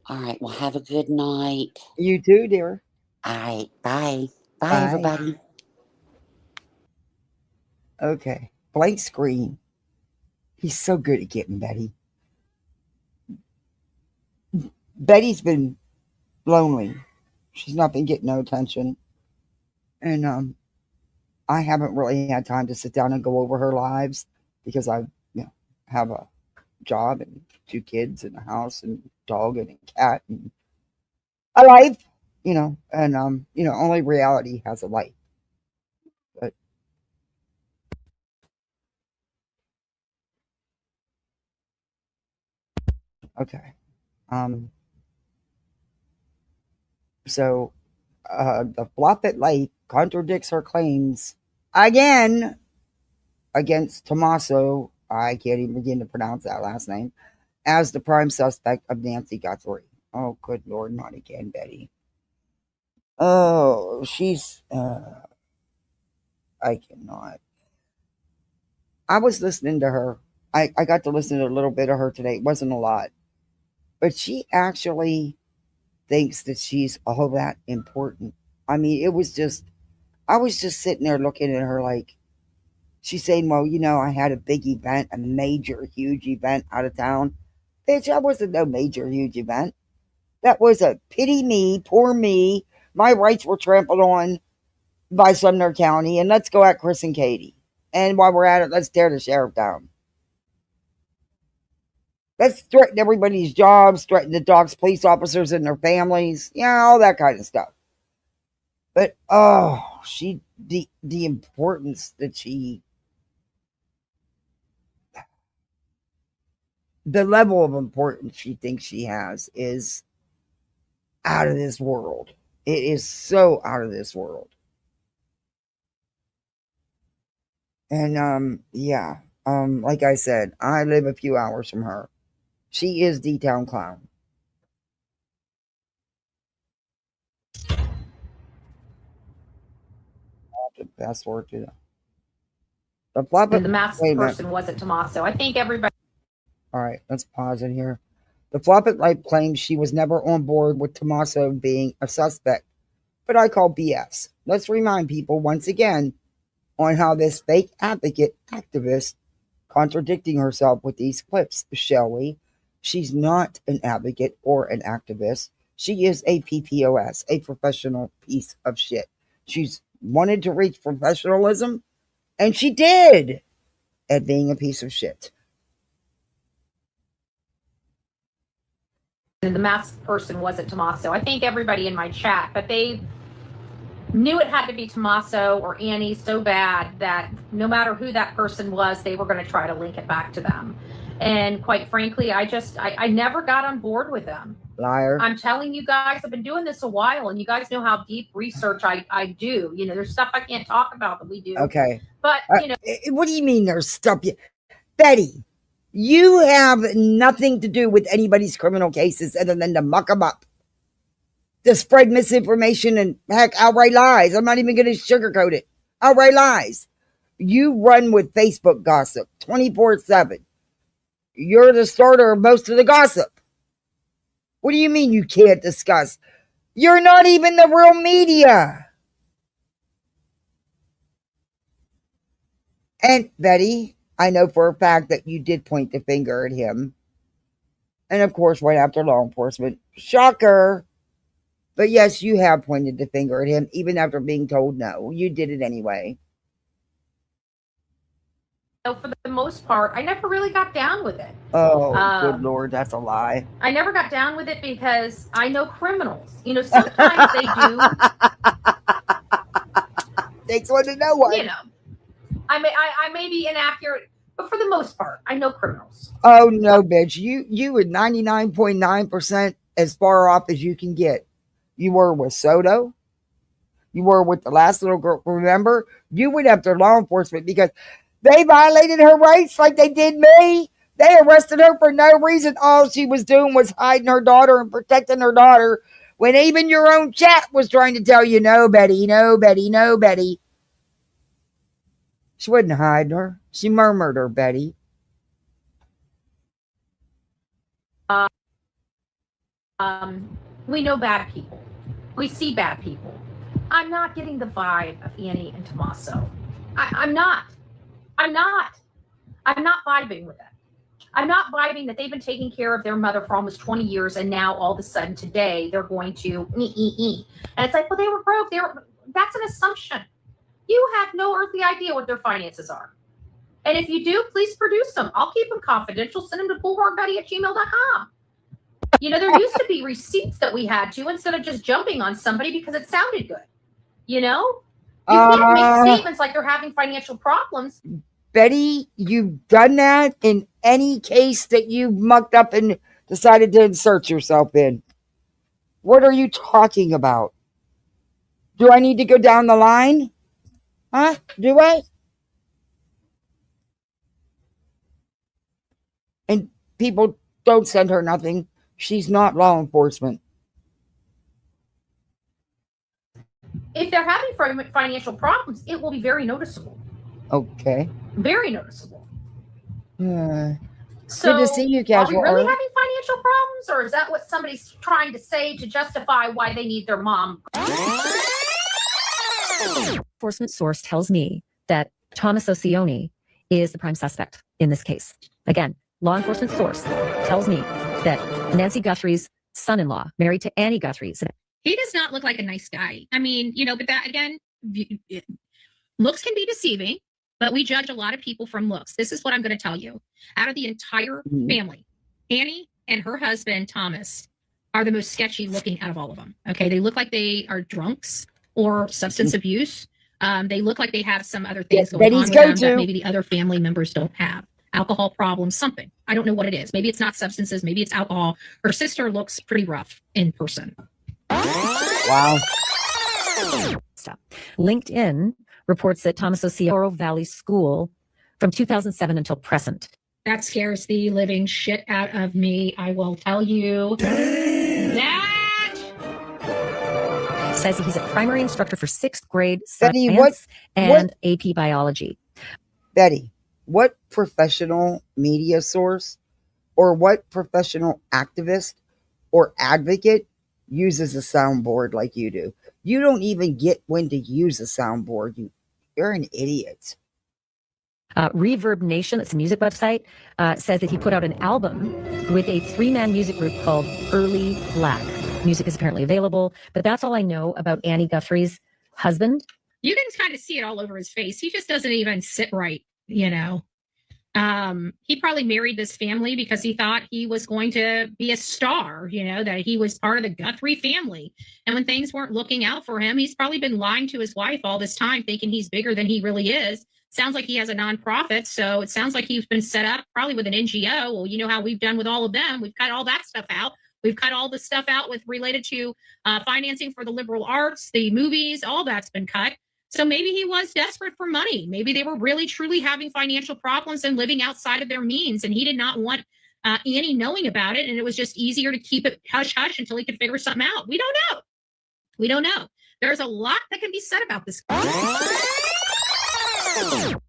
B: All right. Well, have a good night.
A: You too, dear.
B: All right. Bye. Bye,
A: Bye.
B: everybody.
A: Okay. Blank screen. He's so good at getting Betty. Betty's been lonely. She's not been getting no attention. And I haven't really had time to sit down and go over her lives because I, have a job and two kids and a house and dog and a cat and a life, and only reality has a life. But okay. Um so the Floppet Light contradicts her claims again against Tommaso. I can't even begin to pronounce that last name as the prime suspect of Nancy Guthrie. Oh, good Lord, not again, Betty. Oh, she's. I cannot. I was listening to her. I got to listen to a little bit of her today. It wasn't a lot. But she actually thinks that she's all that important. I mean, I was just sitting there looking at her like, she's saying, well, I had a big event, a major, huge event out of town. Bitch, that wasn't no major, huge event. That was a pity me, poor me. My rights were trampled on by Sumner County, and let's go at Chris and Katie. And while we're at it, let's tear the sheriff down. Let's threaten everybody's jobs, threaten the dogs, police officers and their families, all that kind of stuff. But the importance that the level of importance she thinks she has is out of this world. It is so out of this world. And yeah, like I said, I live a few hours from her. She is the town clown. I'll have to fast forward to the flop
C: The
A: it.
C: masked
A: Wait a minute.
C: person wasn't Tommaso. I think everybody.
A: All right, let's pause in here. The flop it light claims she was never on board with Tommaso being a suspect, but I call BS. Let's remind people once again on how this fake advocate activist contradicting herself with these clips, shall we? She's not an advocate or an activist. She is a PPOS, a professional piece of shit. She's wanted to reach professionalism, and she did, at being a piece of shit.
C: And the masked person wasn't Tommaso. I think everybody in my chat, but they knew it had to be Tommaso or Annie so bad that no matter who that person was, they were going to try to link it back to them. And quite frankly, I never got on board with them.
A: Liar.
C: I'm telling you guys, I've been doing this a while, and you guys know how deep research I do. You know, there's stuff I can't talk about that we do.
A: Okay.
C: But, you know.
A: What do you mean there's stuff? Betty, you have nothing to do with anybody's criminal cases other than to muck them up, to spread misinformation and, heck, outright lies. I'm not even going to sugarcoat it. Outright lies. You run with Facebook gossip 24/7. You're the starter of most of the gossip. What do you mean you can't discuss? You're not even the real media. And Betty, I know for a fact that you did point the finger at him. And of course, went after law enforcement. Shocker. But yes, you have pointed the finger at him, even after being told no. You did it anyway.
C: For the most part, I never really got down with it.
A: Oh, good Lord, that's a lie.
C: I never got down with it because I know criminals. You know, sometimes they do.
A: Takes one to know one.
C: You know, I may be inaccurate, but for the most part, I know criminals.
A: Oh no, bitch! You were 99.9% as far off as you can get. You were with Soto. You were with the last little girl. Remember, you went after law enforcement because they violated her rights like they did me. They arrested her for no reason. All she was doing was hiding her daughter and protecting her daughter, when even your own chat was trying to tell you, no, Betty, no, Betty, no, Betty. She wasn't hiding her. She murmured her, Betty.
C: We know bad people. We see bad people. I'm not getting the vibe of Annie and Tommaso. I'm not vibing with it. I'm not vibing that they've been taking care of their mother for almost 20 years, and now all of a sudden today they're going to and it's like, well, they were broke. That's an assumption. You have no earthly idea what their finances are. And if you do, please produce them. I'll keep them confidential. Send them to bullhornbetty@gmail.com. You know, there used to be receipts that we had to, instead of just jumping on somebody because it sounded good. You know? You can't make statements like they're having financial problems.
A: Betty, you've done that in any case that you mucked up and decided to insert yourself in. What are you talking about? Do I need to go down the line? Huh? Do I? And people, don't send her nothing. She's not law enforcement.
C: If they're having financial problems, it will be very noticeable.
A: Okay.
C: Very noticeable.
A: So,
C: good
A: to see you, Casual.
C: Are we really having financial problems, or is that what somebody's trying to say to justify why they need their mom?
D: Enforcement source tells me that Thomas Ocioni is the prime suspect in this case. Again, law enforcement source tells me that Nancy Guthrie's son-in-law, married to Annie Guthrie's.
E: He does not look like a nice guy. I mean, you know, but that again, looks can be deceiving, but we judge a lot of people from looks. This is what I'm going to tell you. Out of the entire family, Annie and her husband, Thomas, are the most sketchy looking out of all of them. Okay. They look like they are drunks or substance abuse. They look like they have some other things going on with them that maybe the other family members don't have. Alcohol problems, something. I don't know what it is. Maybe it's not substances. Maybe it's alcohol. Her sister looks pretty rough in person.
A: Wow.
D: LinkedIn reports that Thomas Ocioni Valley School from 2007 until present.
E: That scares the living shit out of me. I will tell you that.
D: Says he's a primary instructor for 6th grade science and AP biology.
A: Betty, what professional media source or what professional activist or advocate uses a soundboard like you do? You don't even get when to use a soundboard. You're an idiot.
D: Reverb Nation, that's a music website, says that he put out an album with a 3-man music group called Early Black. Music is apparently available, but that's all I know about Annie Guthrie's husband.
E: You can kind of see it all over his face. He just doesn't even sit right, he probably married this family because he thought he was going to be a star, that he was part of the Guthrie family. And when things weren't looking out for him, he's probably been lying to his wife all this time, thinking he's bigger than he really is. Sounds like he has a nonprofit. So it sounds like he's been set up probably with an NGO. Well, you know how we've done with all of them. We've cut all that stuff out. We've cut all the stuff out with related to financing for the liberal arts, the movies, all that's been cut. So maybe he was desperate for money. Maybe they were really, truly having financial problems and living outside of their means. And he did not want Annie knowing about it. And it was just easier to keep it hush hush until he could figure something out. We don't know. We don't know. There's a lot that can be said about this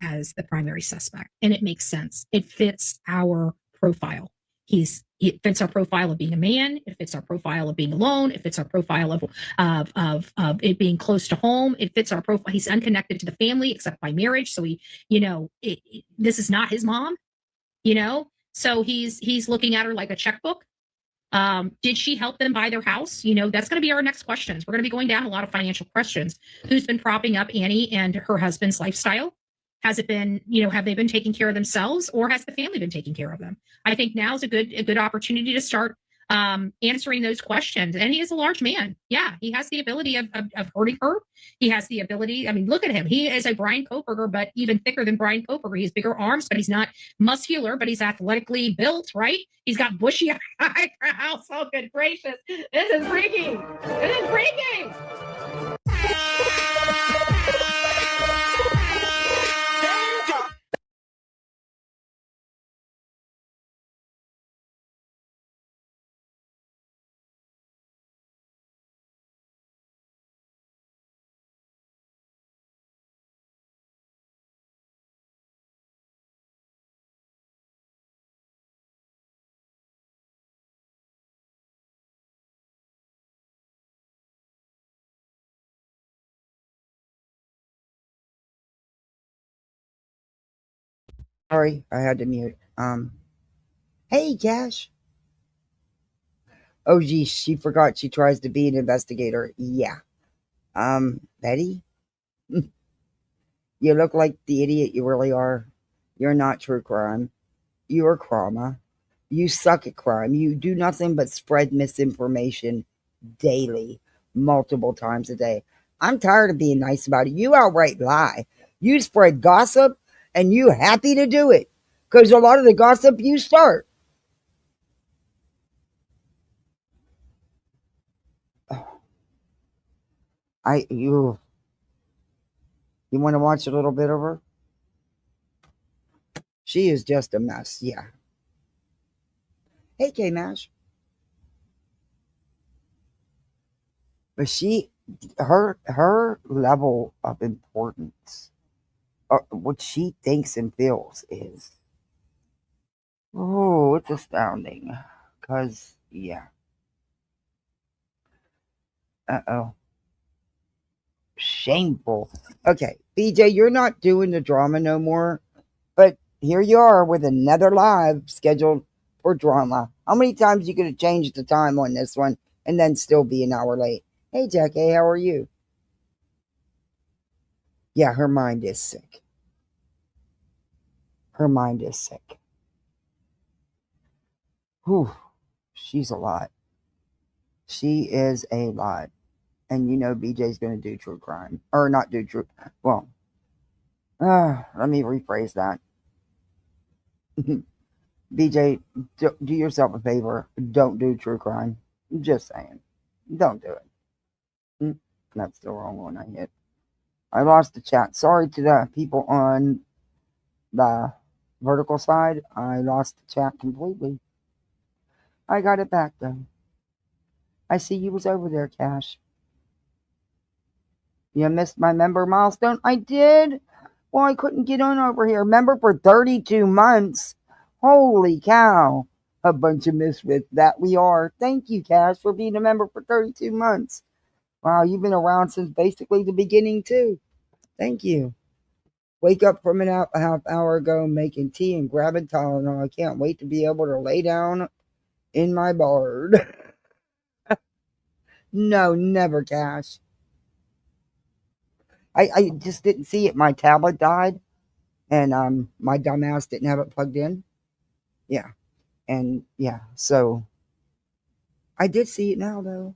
E: as the primary suspect. And it makes sense. It fits our profile. It fits our profile of being a man. It fits our profile of being alone. It fits our profile of it being close to home. It fits our profile. He's unconnected to the family except by marriage. So this is not his mom. So he's looking at her like a checkbook. Did she help them buy their house? That's going to be our next questions. We're going to be going down a lot of financial questions. Who's been propping up Annie and her husband's lifestyle? Has it been, have they been taking care of themselves, or has the family been taking care of them? I think now is a good opportunity to start answering those questions. And he is a large man. Yeah, he has the ability of hurting her. He has the ability. I mean, look at him. He is a Brian Koberger, but even thicker than Brian Koberger. He has bigger arms, but he's not muscular, but he's athletically built, right? He's got bushy eyebrows. Oh, good gracious. This is freaky. This is freaky.
A: Sorry, I had to mute. Hey, Cash. Oh, geez, she forgot she tries to be an investigator. Yeah. Betty? You look like the idiot you really are. You're not true crime. You're trauma. You suck at crime. You do nothing but spread misinformation daily, multiple times a day. I'm tired of being nice about it. You outright lie. You spread gossip, and you happy to do it. Because a lot of the gossip you start. You want to watch a little bit of her? She is just a mess. Yeah. Hey, K Mash. But her level of importance, what she thinks and feels is, oh, it's astounding. Cause yeah. Uh-oh. Shameful. Okay, BJ, you're not doing the drama no more, but here you are with another live scheduled for drama. How many times you could have changed the time on this one and then still be an hour late? Hey, Jackie, how are you? Yeah, her mind is sick. Her mind is sick. Whew, she's a lot. She is a lot. And BJ's going to do true crime. Or not do true. Well, let me rephrase that. BJ, do yourself a favor. Don't do true crime. Just saying. Don't do it. That's the wrong one I hit. I lost the chat. Sorry to the people on the vertical side. I lost the chat completely. I got it back though. I see you was over there, Cash. You missed my member milestone? I did. Well, I couldn't get on over here. Member for 32 months. Holy cow. A bunch of misfits that we are. Thank you, Cash, for being a member for 32 months. Wow, you've been around since basically the beginning, too. Thank you. Wake up from a half hour ago making tea and grabbing Tylenol. I can't wait to be able to lay down in my bard. No, never, Cash. I just didn't see it. My tablet died, and my dumbass didn't have it plugged in. Yeah, and yeah, so I did see it now though.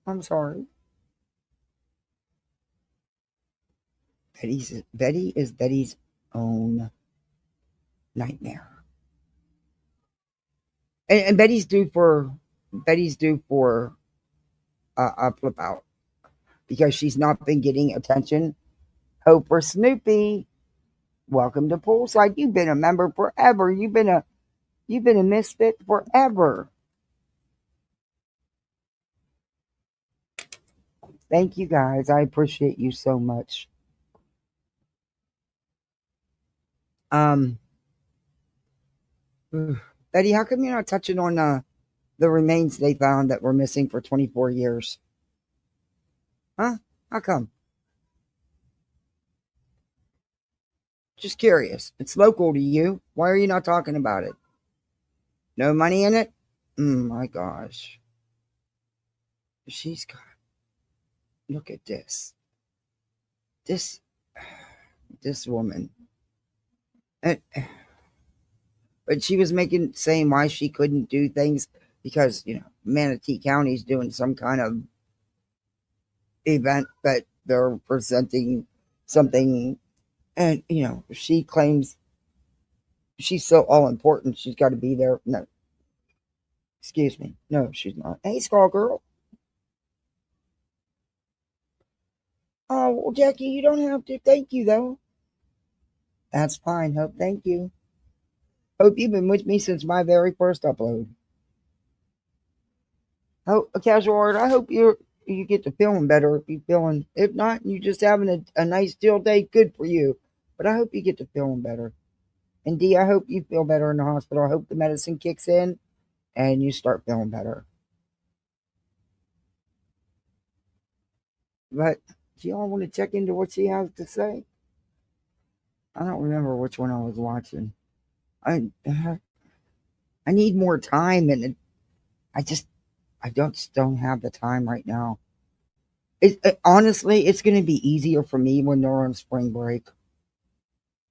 A: I'm sorry. Betty is Betty's own nightmare, and Betty's due for a flip out because she's not been getting attention. Hope for Snoopy. Welcome to Poolside. You've been a member forever. You've been a misfit forever. Thank you guys. I appreciate you so much. Um, Betty, how come you're not touching on the remains they found that were missing for 24 years? Huh? How come? Just curious. It's local to you. Why are you not talking about it? No money in it? My gosh. She's got. Look at this. This woman. And, but she was saying why she couldn't do things because, Manatee County's doing some kind of event, but they're presenting something. And, she claims she's so all important, she's got to be there. No, excuse me. No, she's not. Hey, Skull Girl. Oh, well, Jackie, you don't have to. Thank you, though. That's fine, Hope. Thank you. Hope you've been with me since my very first upload. Oh, a casual art. I hope you get to feeling better if you feeling. If not, you just having a nice chill day. Good for you. But I hope you get to feeling better. And D, I hope you feel better in the hospital. I hope the medicine kicks in and you start feeling better. But do y'all want to check into what she has to say? I don't remember which one I was watching. I need more time, and I just don't have the time right now. Honestly, it's going to be easier for me when they're on spring break.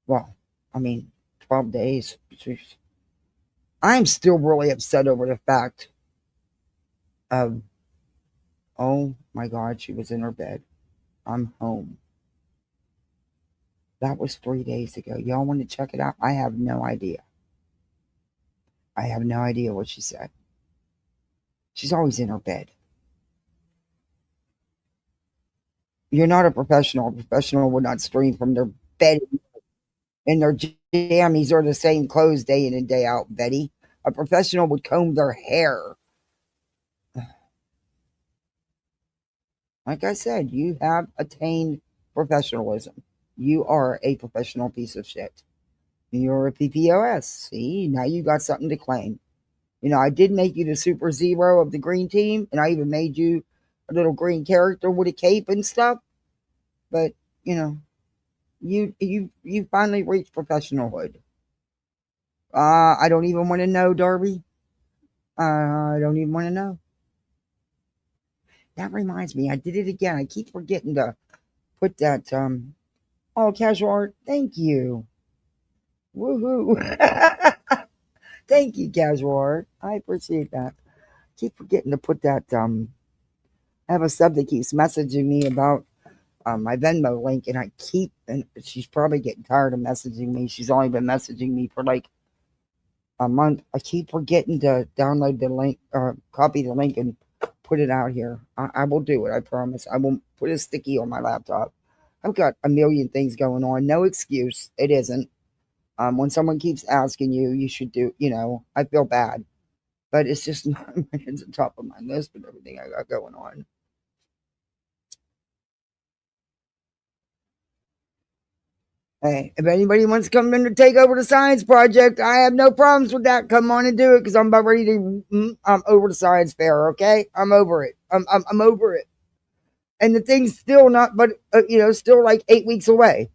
A: Well, 12 days. Jeez. I'm still really upset over the fact of, oh my God, she was in her bed. I'm home. That was 3 days ago. Y'all want to check it out? I have no idea. I have no idea what she said. She's always in her bed. You're not a professional. A professional would not stream from their bed in their jammies or the same clothes day in and day out, Betty. A professional would comb their hair. Like I said, you have attained professionalism. You are a professional piece of shit. You're a PPOS. See, now you got something to claim. I did make you the super zero of the green team, and I even made you a little green character with a cape and stuff. But, you finally reached professionalhood. I don't even want to know, Darby. I don't even want to know. That reminds me, I did it again. I keep forgetting to put that all casual art. Thank you. Woohoo. Thank you, casual art. I appreciate that. Keep forgetting to put that I have a sub that keeps messaging me about my Venmo link, and she's probably getting tired of messaging me. She's only been messaging me for like a month. I keep forgetting to download the link, copy the link, and put it out here. I will do it. I promise. I won't put a sticky on my laptop. I've got a million things going on. No excuse. It isn't. When someone keeps asking you, you should do. I feel bad, but it's just not. It's the top of my list with everything I got going on. Hey, if anybody wants to come in to take over the science project, I have no problems with that. Come on and do it because I'm about ready to. I'm over the science fair. Okay, I'm over it. I'm over it. And the thing's still not, but still like 8 weeks away.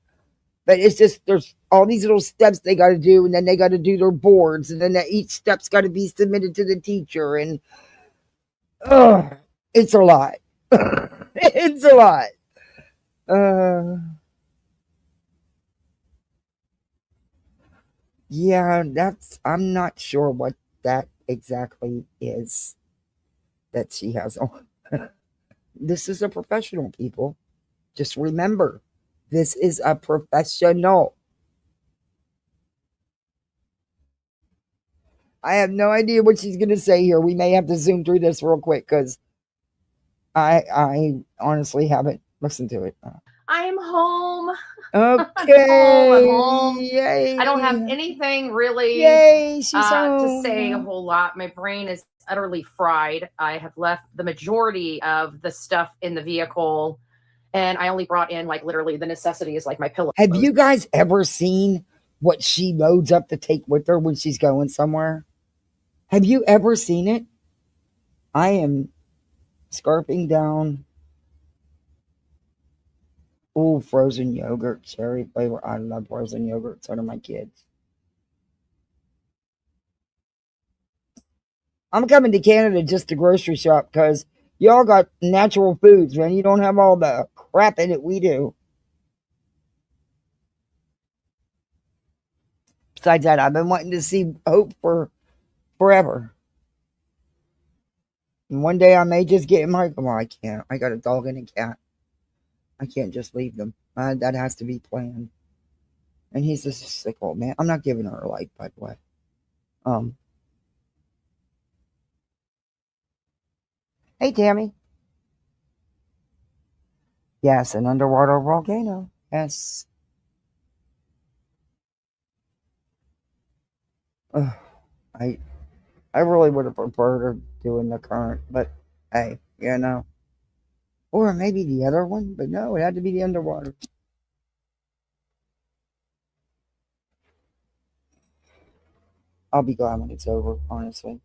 A: But it's just there's all these little steps they got to do, and then they got to do their boards, and then each step's got to be submitted to the teacher, and it's a lot. It's a lot. Yeah, I'm not sure what that exactly is that she has on. This is a professional, people. Just remember, this is a professional. I have no idea what she's going to say here. We may have to zoom through this real quick because I honestly haven't listened to it.
C: I'm home.
A: Okay.
C: I'm home.
A: Yay.
C: I don't have anything really
A: Yay. She's
C: to say a
A: home.
C: whole lot. My brain is utterly fried. I have left the majority of the stuff in the vehicle, and I only brought in like literally the necessities, like my pillow.
A: Have you guys ever seen what she loads up to take with her when she's going somewhere? Have you ever seen it? I am scarfing down. Oh, frozen yogurt, cherry flavor. I love frozen yogurt. So do my kids. I'm coming to Canada just to grocery shop because y'all got natural foods, man. You don't have all the crap in it we do. Besides that, I've been wanting to see Hope for forever. And one day I may just get him. Well, I can't. I got a dog and a cat. I can't just leave them. That has to be planned. And he's just a sick old man. I'm not giving her a life, by the way. Hey, Tammy. Yes, an underwater volcano. Yes. Ugh, I really would have preferred her doing the current, but hey, you know. Or maybe the other one, but no, it had to be the underwater. I'll be glad when it's over, honestly.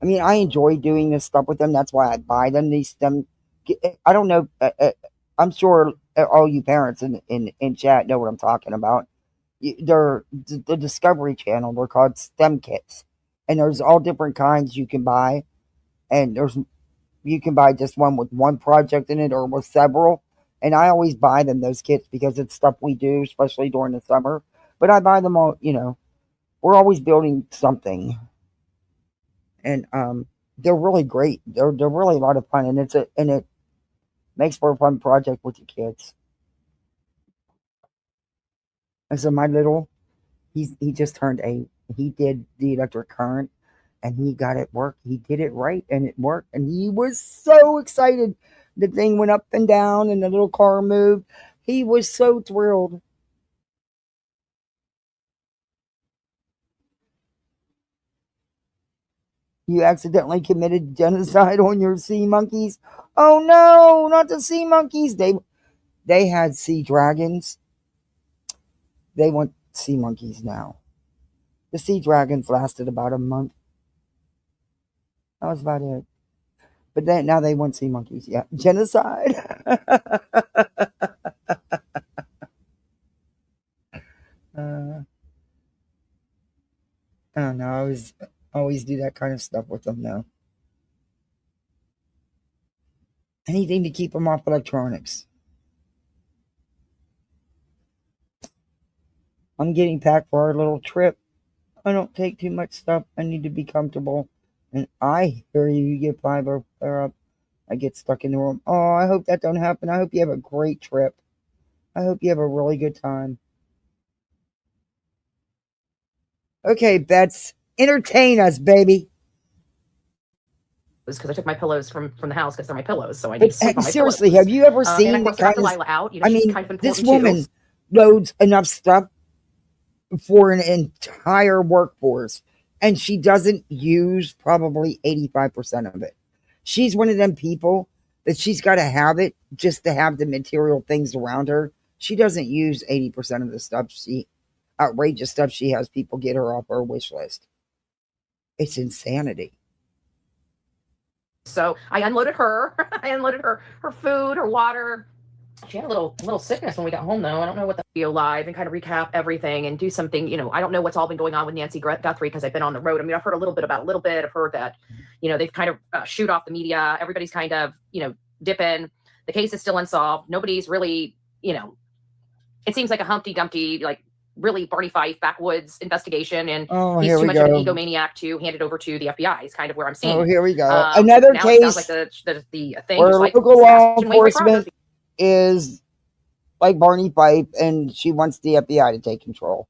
A: I mean, I enjoy doing this stuff with them. That's why I buy them. I don't know. I'm sure all you parents in chat know what I'm talking about. They're the Discovery Channel. They're called STEM kits, and there's all different kinds you can buy. And you can buy just one with one project in it or with several. And I always buy them those kits because it's stuff we do, especially during the summer. But I buy them all. We're always building something, and they're really great. They're really a lot of fun, and it makes for a fun project with your kids. And so my little, he just turned 8. He did the electric current, and he got it work. He did it right, and it worked, and he was so excited. The thing went up and down, and the little car moved. He was so thrilled. You accidentally committed genocide on your sea monkeys. Oh no, not the sea monkeys. They had sea dragons. They want sea monkeys now. The sea dragons lasted about a month. That was about it. But now they want sea monkeys. Yeah, genocide. uh, I don't know. I always do that kind of stuff with them now. Anything to keep them off electronics. I'm getting packed for our little trip. I don't take too much stuff. I need to be comfortable. And I hear you get fiber flare up. I get stuck in the room. Oh, I hope that don't happen. I hope you have a great trip. I hope you have a really good time. Okay, Bets, entertain us, baby.
C: Because I took my pillows from the house because they're my pillows, so I need to sleep on my
A: Seriously,
C: pillows.
A: have you ever seen
C: and of
A: the
C: course, I got
A: kind of?
C: Delilah out.
A: I
C: she's
A: mean,
C: kind of
A: this
C: important
A: woman
C: too.
A: loads enough stuff for an entire workforce, and she doesn't use probably 85% of it. She's one of them people that she's got to have it just to have the material things around her. She doesn't use 80% of the stuff outrageous stuff she has people get her off her wish list. It's insanity.
C: So I unloaded her. I unloaded her food, her water. She had a little sickness when we got home, though. I don't know what the video live and kind of recap everything and do something. I don't know what's all been going on with Nancy Guthrie because I've been on the road. I mean, I've heard a little bit. I've heard that, they've kind of shoot off the media. Everybody's kind of, dipping. The case is still unsolved. Nobody's really, it seems like a Humpty Dumpty, like really Barney Fife backwoods investigation, and he's
A: here
C: too
A: we
C: much of an
A: go.
C: egomaniac to hand it over to the FBI. Is kind of where I'm seeing.
A: Oh, here we go.
C: So
A: Another
C: now it sounds like
A: case
C: the thing
A: where
C: just like
A: local law
C: Sebastian Wainwright Brothers.
A: enforcement is like Barney Fife, and she wants the FBI to take control.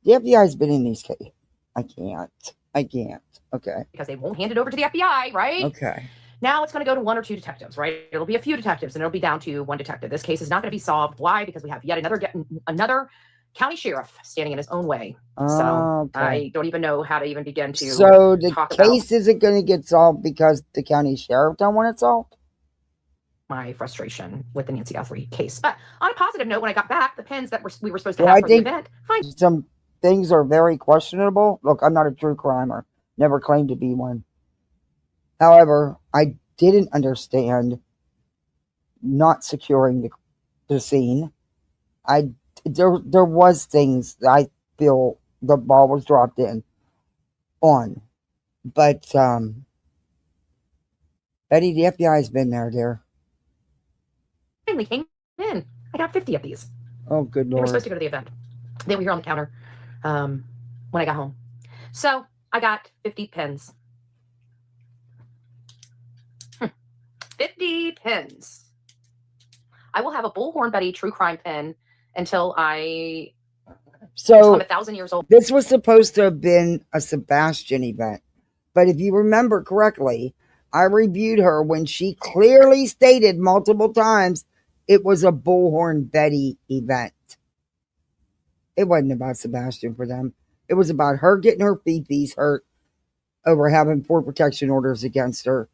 A: The FBI's been in these cases. I can't. Okay.
C: Because they won't hand it over to the FBI, right?
A: Okay.
C: Now it's going to go to 1 or 2 detectives, right? It'll be a few detectives, and it'll be down to 1 detective. This case is not going to be solved. Why? Because we have yet another county sheriff standing in his own way. So
A: Okay.
C: I don't even know how to even begin to
A: So the
C: talk
A: case isn't going to get solved because the county sheriff don't want it solved?
C: My frustration with the Nancy Guthrie case. But on a positive note, when I got back, the pins that we were supposed to have for the event, fine.
A: Some things are very questionable. Look, I'm not a true crimer. Never claimed to be one. However, I didn't understand not securing the scene. There was things that I feel the ball was dropped in on. But Betty, the FBI has been there, dear.
C: Finally came in. I got 50 of these.
A: Oh, good Lord.
C: They were supposed to go to the event. They were here on the counter when I got home. So I got 50 pins. 50 pins. I will have a Bullhorn Betty true crime pin until I'm 1,000 years old.
A: This was supposed to have been a Sebastian event. But if you remember correctly, I reviewed her when she clearly stated multiple times it was a Bullhorn Betty event. It wasn't about Sebastian for them. It was about her getting her feefies hurt over having poor protection orders against her.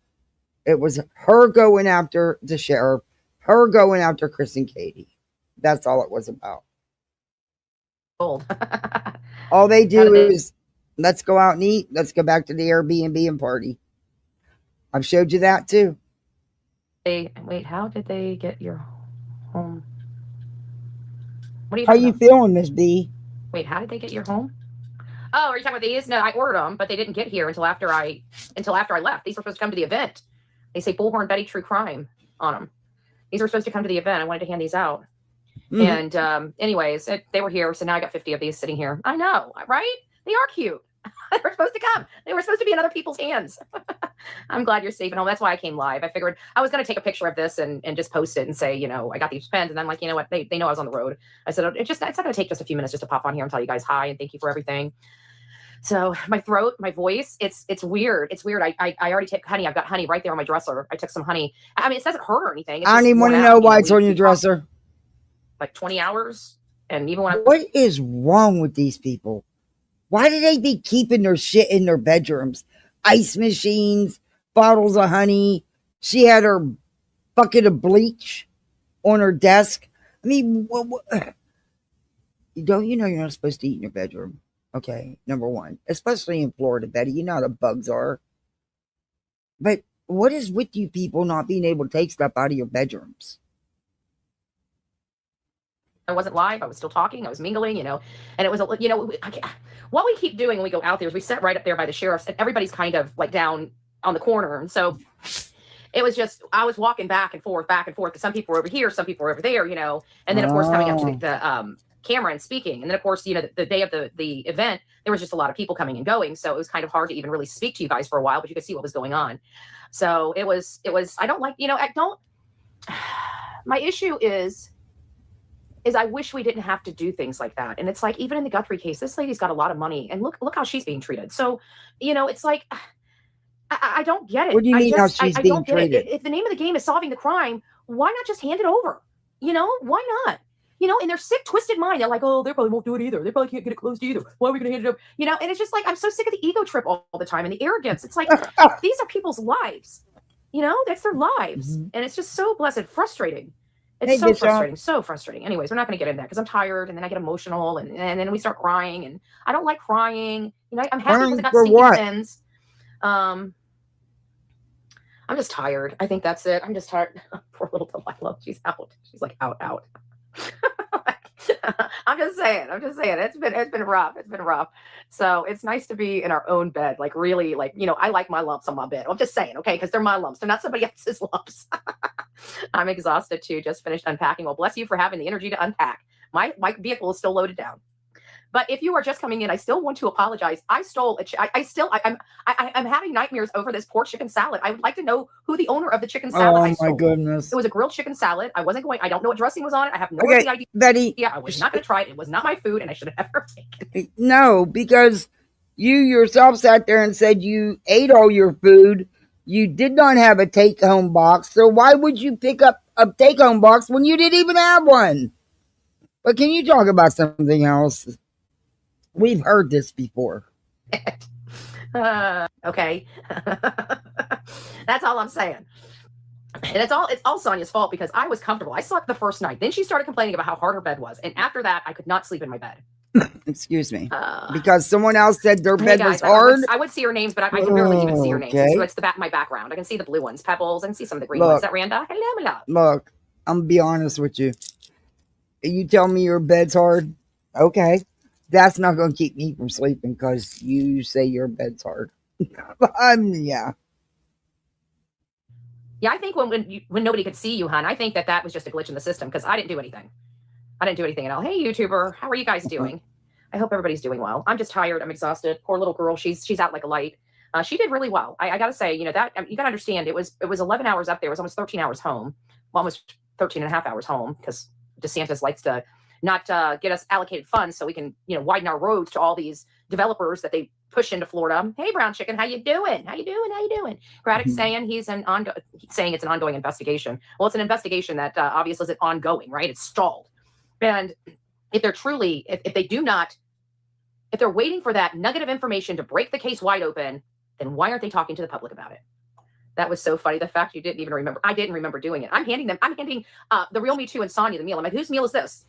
A: It was her going after the sheriff, her going after Chris and Katie. That's all it was about. All they do is, let's go out and eat. Let's go back to the Airbnb and party. I've showed you that too.
C: Wait, how did they get your home? What are you
A: How
C: talking
A: you
C: about?
A: feeling, Miss B?
C: Wait, how did they get your home? Oh, are you talking about these? No, I ordered them, but they didn't get here until after I left. These were supposed to come to the event. They say Bullhorn Betty True Crime on them. These were supposed to come to the event. I wanted to hand these out. Mm-hmm. And anyways, they were here. So now I got 50 of these sitting here. I know, right? They are cute. They were supposed to come. They were supposed to be in other people's hands. I'm glad you're safe and home. That's why I came live. I figured I was going to take a picture of this and just post it and say, you know, I got these pens. And I'm like, you know what? They know I was on the road. I said, it's not going to take just a few minutes just to pop on here and tell you guys hi and thank you for everything. So my throat, my voice, it's weird. It's weird. I already took honey. I've got honey right there on my dresser. I took some honey. I mean, it doesn't hurt or anything.
A: I don't even want to know why it's on your dresser.
C: Like 20 hours. And even when
A: what is wrong with these people? Why do they be keeping their shit in their bedrooms? Ice machines, bottles of honey. She had her bucket of bleach on her desk. I mean, don't you know you're not supposed to eat in your bedroom? Okay, number one. Especially in Florida, Betty. You know how the bugs are. But what is with you people not being able to take stuff out of your bedrooms?
C: I wasn't live. I was still talking. I was mingling, you know, and it was, you know, what we keep doing when we go out there is we sit right up there by the sheriff's and everybody's kind of like down on the corner. And so it was just, I was walking back and forth, because some people were over here, some people were over there, you know, and then of course coming up to the camera and speaking. And then of course, you know, the day of the event, there was just a lot of people coming and going. So it was kind of hard to even really speak to you guys for a while, but you could see what was going on. So it was, I don't like, you know, my issue is I wish we didn't have to do things like that. And it's like, even in the Guthrie case, this lady's got a lot of money and look how she's being treated. So, you know, it's like, I don't get it.
A: What do you mean how she's being treated?
C: If the name of the game is solving the crime, why not just hand it over? You know, why not? You know, in their sick, twisted mind, they're like, oh, they probably won't do it either. They probably can't get it closed either. Why are we going to hand it over? You know, and it's just like, I'm so sick of the ego trip all the time and the arrogance. It's like, these are people's lives. You know, that's their lives. Mm-hmm. And it's just so blessed, frustrating. It's so frustrating. Anyways, we're not going to get into that because I'm tired and then I get emotional and then we start crying and I don't like crying. You know, I'm happy because I got stinky pins. I'm just tired. I think that's it. I'm just tired. Poor little Delilah. She's out. She's like out. I'm just saying. It's been rough. It's been rough. So it's nice to be in our own bed. Like really, like, you know, I like my lumps on my bed. I'm just saying, okay, because they're my lumps. They're not somebody else's lumps. I'm exhausted too. Just finished unpacking. Well, bless you for having the energy to unpack. My vehicle is still loaded down. But if you are just coming in, I still want to apologize. I stole I'm having nightmares over this poor chicken salad. I would like to know who the owner of the chicken salad I
A: Oh my
C: stole.
A: goodness.
C: It was a grilled chicken salad. I don't know what dressing was on it. I have no
A: Okay,
C: idea.
A: Betty.
C: Yeah, I was not going to try it. It was not my food, and I should have never taken it.
A: No, because you yourself sat there and said you ate all your food. You did not have a take-home box, so why would you pick up a take-home box when you didn't even have one? But can you talk about something else? We've heard this before.
C: Okay. That's all I'm saying. And it's all Sonia's fault because I was comfortable. I slept the first night. Then she started complaining about how hard her bed was. And after that, I could not sleep in my bed.
A: Excuse me. Because someone else said their bed was
C: guys,
A: hard.
C: I would see your names, but I can barely even see your names.
A: Okay.
C: So it's my background. I can see the blue ones, Pebbles. I can see some of the green ones. Is that Randa? Hello.
A: Look, I'm going to be honest with you. You tell me your bed's hard. Okay. That's not going to keep me from sleeping because you say your bed's hard. Yeah.
C: Yeah, I think when nobody could see you, hon, I think that was just a glitch in the system because I didn't do anything. I didn't do anything at all. Hey, YouTuber, how are you guys doing? I hope everybody's doing well. I'm just tired. I'm exhausted. Poor little girl. She's out like a light. She did really well. I got to say, you got to understand it was 11 hours up there. It was almost 13 hours home. Well, almost 13 and a half hours home because DeSantis likes to not get us allocated funds so we can, widen our roads to all these developers that they push into Florida. Hey, brown chicken, how you doing? Braddock's saying it's an ongoing investigation. Well, it's an investigation that obviously isn't ongoing, right? It's stalled. And if they're truly, if they're waiting for that nugget of information to break the case wide open, then why aren't they talking to the public about it? That was so funny. The fact you didn't even remember. I didn't remember doing it. I'm handing the real Me Too and Sonia the meal. I'm like, whose meal is this?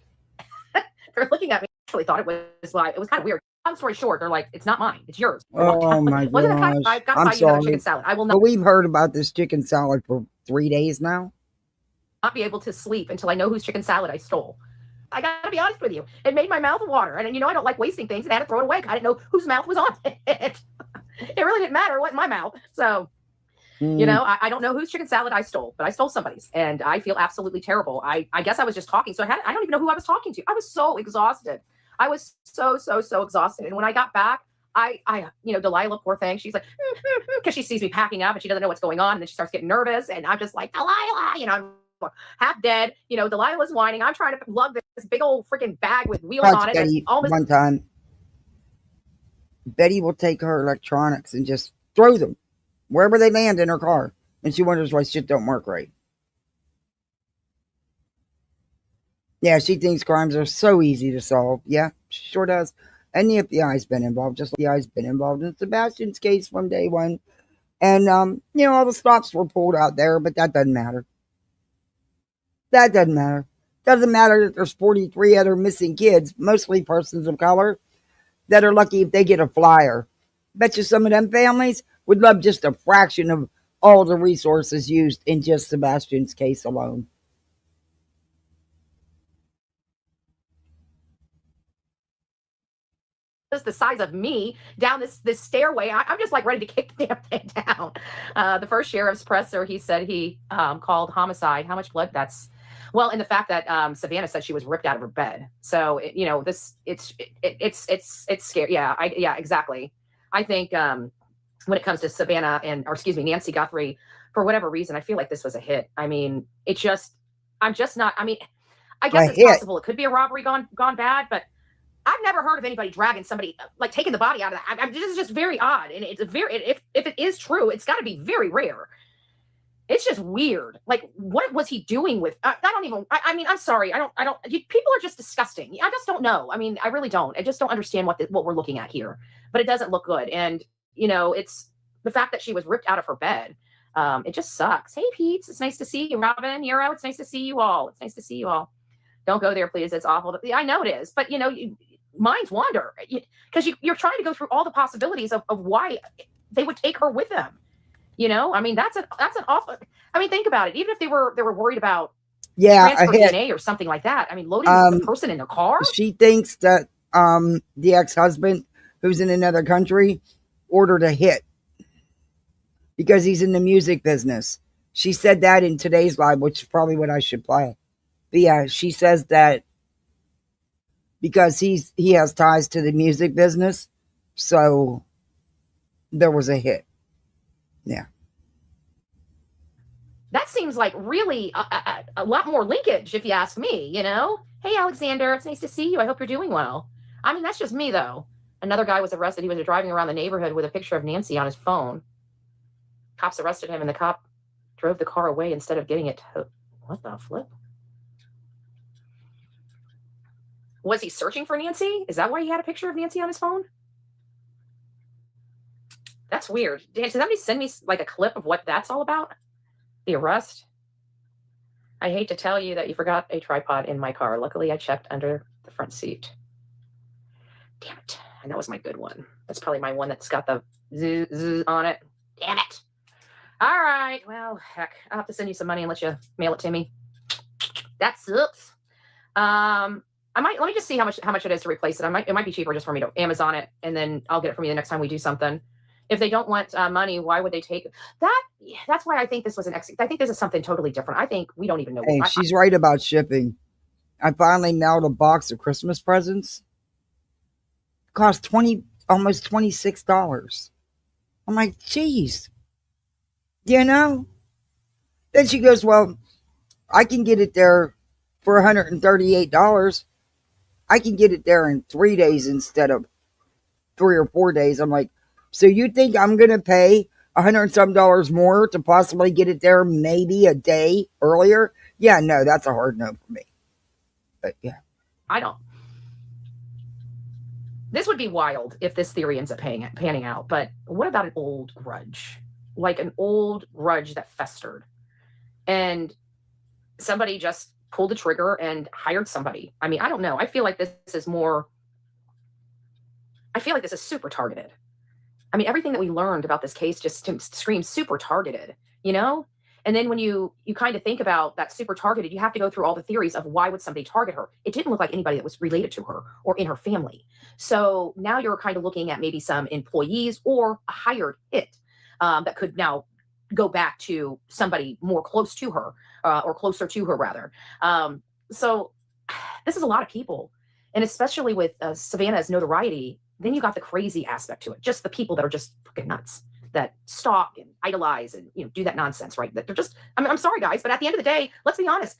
C: They're looking at me. I actually thought it was kind of weird. Long story short, they're like, it's not mine. It's yours.
A: Oh my gosh.
C: I've got to buy you another chicken salad. I will not.
A: But we've heard about this chicken salad for 3 days now.
C: Not be able to sleep until I know whose chicken salad I stole. I got to be honest with you. It made my mouth water. And, I don't like wasting things. And I had to throw it away. I didn't know whose mouth was on it. It really didn't matter what my mouth. So, I don't know whose chicken salad I stole, but I stole somebody's. And I feel absolutely terrible. I guess I was just talking. So I don't even know who I was talking to. I was so exhausted. I was so exhausted. And when I got back, Delilah, poor thing, she's like, because she sees me packing up and she doesn't know what's going on. And then she starts getting nervous. And I'm just like, Delilah, I'm half dead. Delilah's whining. I'm trying to lug this big old freaking bag with wheels on it.
A: Betty, one time, Betty will take her electronics and just throw them wherever they land in her car. And she wonders why shit don't work right. Yeah, she thinks crimes are so easy to solve. Yeah, she sure does. And the FBI's been involved, just like the FBI's been involved in Sebastian's case from day one. And, all the stops were pulled out there, but that doesn't matter. That doesn't matter. Doesn't matter that there's 43 other missing kids, mostly persons of color, that are lucky if they get a flyer. Bet you some of them families would love just a fraction of all the resources used in just Sebastian's case alone.
C: The size of me down this stairway. I'm just like ready to kick the damn thing down. The first sheriff's presser, he said he called homicide. How much blood? That's in the fact that Savannah said she was ripped out of her bed. So it's scary. Yeah, exactly. I think when it comes to Savannah Nancy Guthrie, for whatever reason, I feel like this was a hit. I mean, I guess it's possible it could be a robbery gone bad, but I've never heard of anybody dragging somebody, like taking the body out of that. This is just very odd. And it's if it is true, it's got to be very rare. It's just weird. Like, what was he doing with, I'm sorry. People are just disgusting. I just don't know. I really don't. I just don't understand what we're looking at here, but it doesn't look good. And, it's the fact that she was ripped out of her bed. It just sucks. Hey, Pete, it's nice to see you. Robin, Euro, it's nice to see you all. Don't go there, please. It's awful. I know it is, but minds wander because you're trying to go through all the possibilities of why they would take her with them. That's an awful. Think about it. Even if they were worried about transfer DNA or something like that. Loading the person in their car.
A: She thinks that the ex-husband, who's in another country, ordered a hit because he's in the music business. She said that in today's live, which is probably what I should play. But yeah, she says that because he has ties to the music business. So there was a hit. Yeah.
C: That seems like really a lot more linkage, if you ask me, you know? Hey, Alexander, it's nice to see you. I hope you're doing well. I mean, that's just me, though. Another guy was arrested. He was driving around the neighborhood with a picture of Nancy on his phone. Cops arrested him, and the cop drove the car away instead of getting it towed. What the flip? Was he searching for Nancy? Is that why he had a picture of Nancy on his phone? That's weird. Dan, does somebody send me like a clip of what that's all about? The arrest? I hate to tell you that you forgot a tripod in my car. Luckily, I checked under the front seat. Damn it. And that was my good one. That's probably my one that's got the zzz on it. Damn it. All right. Well, heck, I'll have to send you some money and let you mail it to me. That sucks. Let me just see how much it is to replace it. It might be cheaper just for me to Amazon it, and then I'll get it from you the next time we do something. If they don't want money, why would they take that? That's why I think this was I think this is something totally different. I think we don't even know.
A: Hey, she's right about shipping. I finally mailed a box of Christmas presents. It cost almost $26. I'm like, geez. You know? Then she goes, well, I can get it there for $138. I can get it there in 3 days instead of 3 or 4 days. I'm like, so you think I'm going to pay $100 and some more to possibly get it there maybe a day earlier? Yeah, no, that's a hard no for me. But yeah.
C: I don't. This would be wild if this theory ends up panning out. But what about an old grudge? Like an old grudge that festered. And somebody just pulled the trigger and hired somebody. I mean, I don't know. I feel like this is super targeted. I mean, everything that we learned about this case just screams super targeted, you know? And then when you kind of think about that super targeted, you have to go through all the theories of why would somebody target her? It didn't look like anybody that was related to her or in her family. So now you're kind of looking at maybe some employees or a hired hit that could now go back to somebody more close to her or closer to her rather. So this is a lot of people. And especially with Savannah's notoriety, then you got the crazy aspect to it. Just the people that are just freaking nuts, that stalk and idolize and do that nonsense, right? That they're just. I'm sorry, guys, but at the end of the day, let's be honest.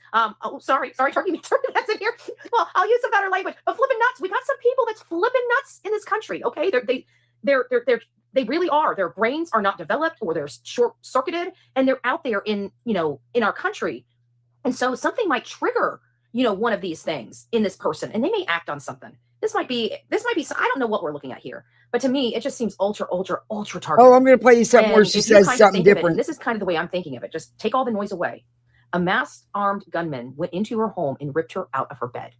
C: Sorry, turkey that's in here. Well, I'll use some better language. But flipping nuts, we got some people that's flipping nuts in this country. Okay, they really are. Their brains are not developed, or they're short circuited, and they're out there in our country, and so something might trigger one of these things in this person, and they may act on something. This might be. I don't know what we're looking at here, but to me, it just seems ultra targeted.
A: Oh, I'm going to play you something where she says something different.
C: This is kind of the way I'm thinking of it. Just take all the noise away. A masked armed gunman went into her home and ripped her out of her bed.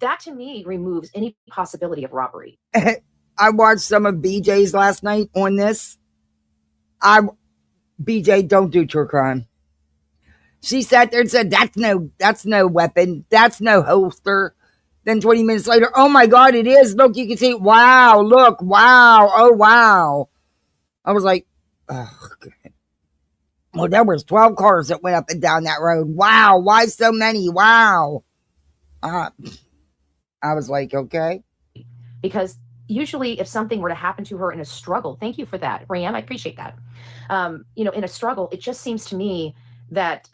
C: That to me removes any possibility of robbery.
A: I watched some of BJ's last night on this. BJ, don't do true crime. She sat there and said, that's no weapon. That's no holster. Then 20 minutes later, oh my God, it is. Look, you can see it. Wow, look, wow, oh wow. I was like, oh, God. Well, there was 12 cars that went up and down that road. Wow, why so many? Wow. I was like, okay.
C: Because usually if something were to happen to her in a struggle, thank you for that, Ram, I appreciate that. In a struggle, it just seems to me that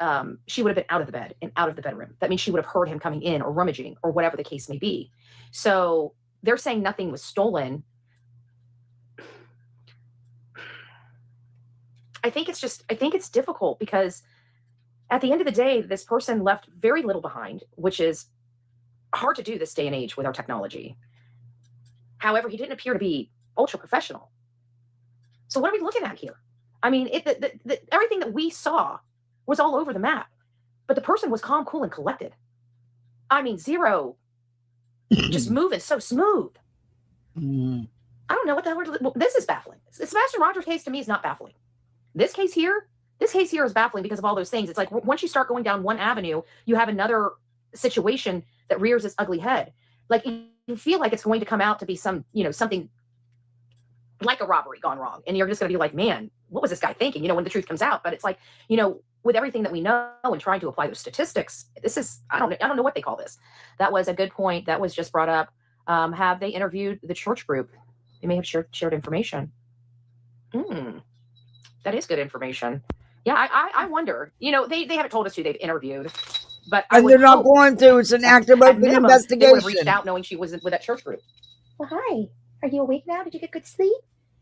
C: she would have been out of the bed and out of the bedroom. That means she would have heard him coming in or rummaging or whatever the case may be. So they're saying nothing was stolen. I think it's difficult because at the end of the day, this person left very little behind, which is hard to do this day and age with our technology. However, he didn't appear to be ultra professional. So what are we looking at here? I mean, everything that we saw was all over the map, but the person was calm, cool, and collected. I mean, zero, just moving so smooth. I don't know what the hell. This is baffling. The Sebastian Rogers case to me is not baffling. This case here is baffling because of all those things. It's like once you start going down one avenue, you have another situation that rears its ugly head. Like you feel like it's going to come out to be something like a robbery gone wrong, and you're just going to be like, man, what was this guy thinking? When the truth comes out. But it's like, with everything that we know and trying to apply those statistics, this is, I don't know what they call this. That was a good point that was just brought up. Have they interviewed the church group? They may have shared information. That is good information. Yeah, I wonder. You know, they haven't told us who they've interviewed, but
A: And they're not going to. It's an active open
C: they would have reached
A: investigation.
C: out knowing she was with that church group. Well, hi. Are you awake now? Did you get good sleep?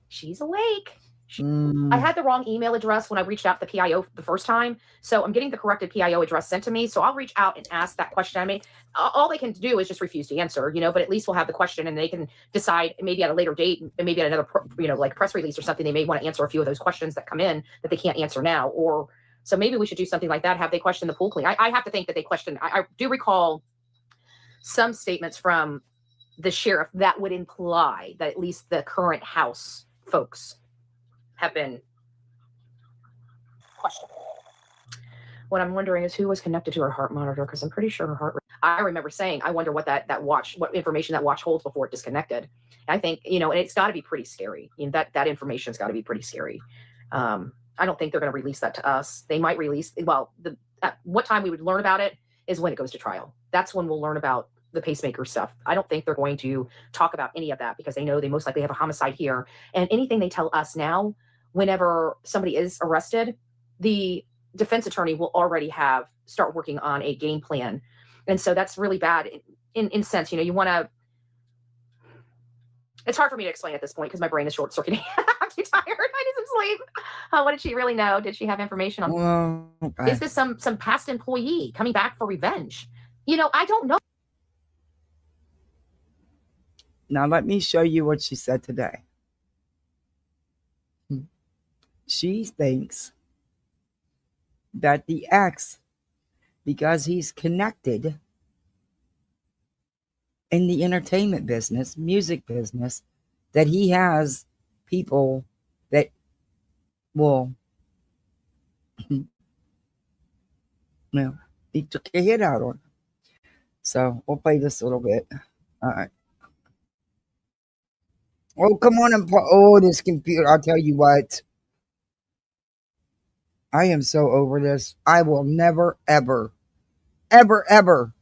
C: She's awake. I had the wrong email address when I reached out to the PIO the first time. So I'm getting the corrected PIO address sent to me. So I'll reach out and ask that question. I mean, all they can do is just refuse to answer, you know, but at least we'll have the question and they can decide maybe at a later date and maybe at another, you know, like press release or something. They may want to answer a few of those questions that come in that they can't answer now. Or so maybe we should do something like that. Have they question the pool clean? I have to think that they question. I do recall some statements from the sheriff that would imply that at least the current House folks have been questioned. What I'm wondering is who was connected to her heart monitor, because I'm pretty sure her heart. I remember saying, I wonder what that watch, what information that watch holds before it disconnected. I think, you know, and it's got to be pretty scary. You know, that information's got to be pretty scary. I don't think they're going to release that to us. They might release. Well, what time we would learn about it is when it goes to trial. That's when we'll learn about the pacemaker stuff. I don't think they're going to talk about any of that because they know they most likely have a homicide here. And anything they tell us now, whenever somebody is arrested, the defense attorney will already start working on a game plan. And so that's really bad in sense, you know, you want to, it's hard for me to explain at this point because my brain is short circuiting. I'm too tired. I need some sleep. What did she really know? Did she have information on? Okay. Is this some past employee coming back for revenge? You know, I don't know.
A: Now let me show you what she said today. She thinks that the ex, because he's connected in the entertainment business, music business, that he has people that will, well, he took a hit out on him. So we'll play this a little bit. All right. Oh, come on and oh, this computer. I'll tell you what. I am so over this. I will never, ever, ever, ever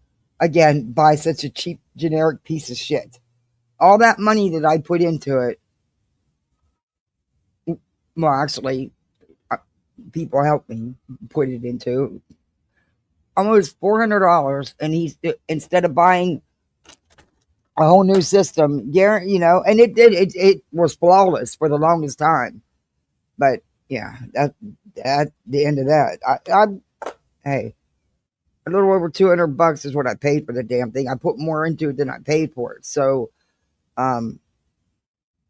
A: again buy such a cheap, generic piece of shit. All that money that I put into it. Well, actually, people helped me put it into almost $400. And he's, instead of buying a whole new system, yeah, you know, and it was flawless for the longest time. But yeah, at the end of that, hey, a little over $200 is what I paid for the damn thing. I put more into it than I paid for it. So, and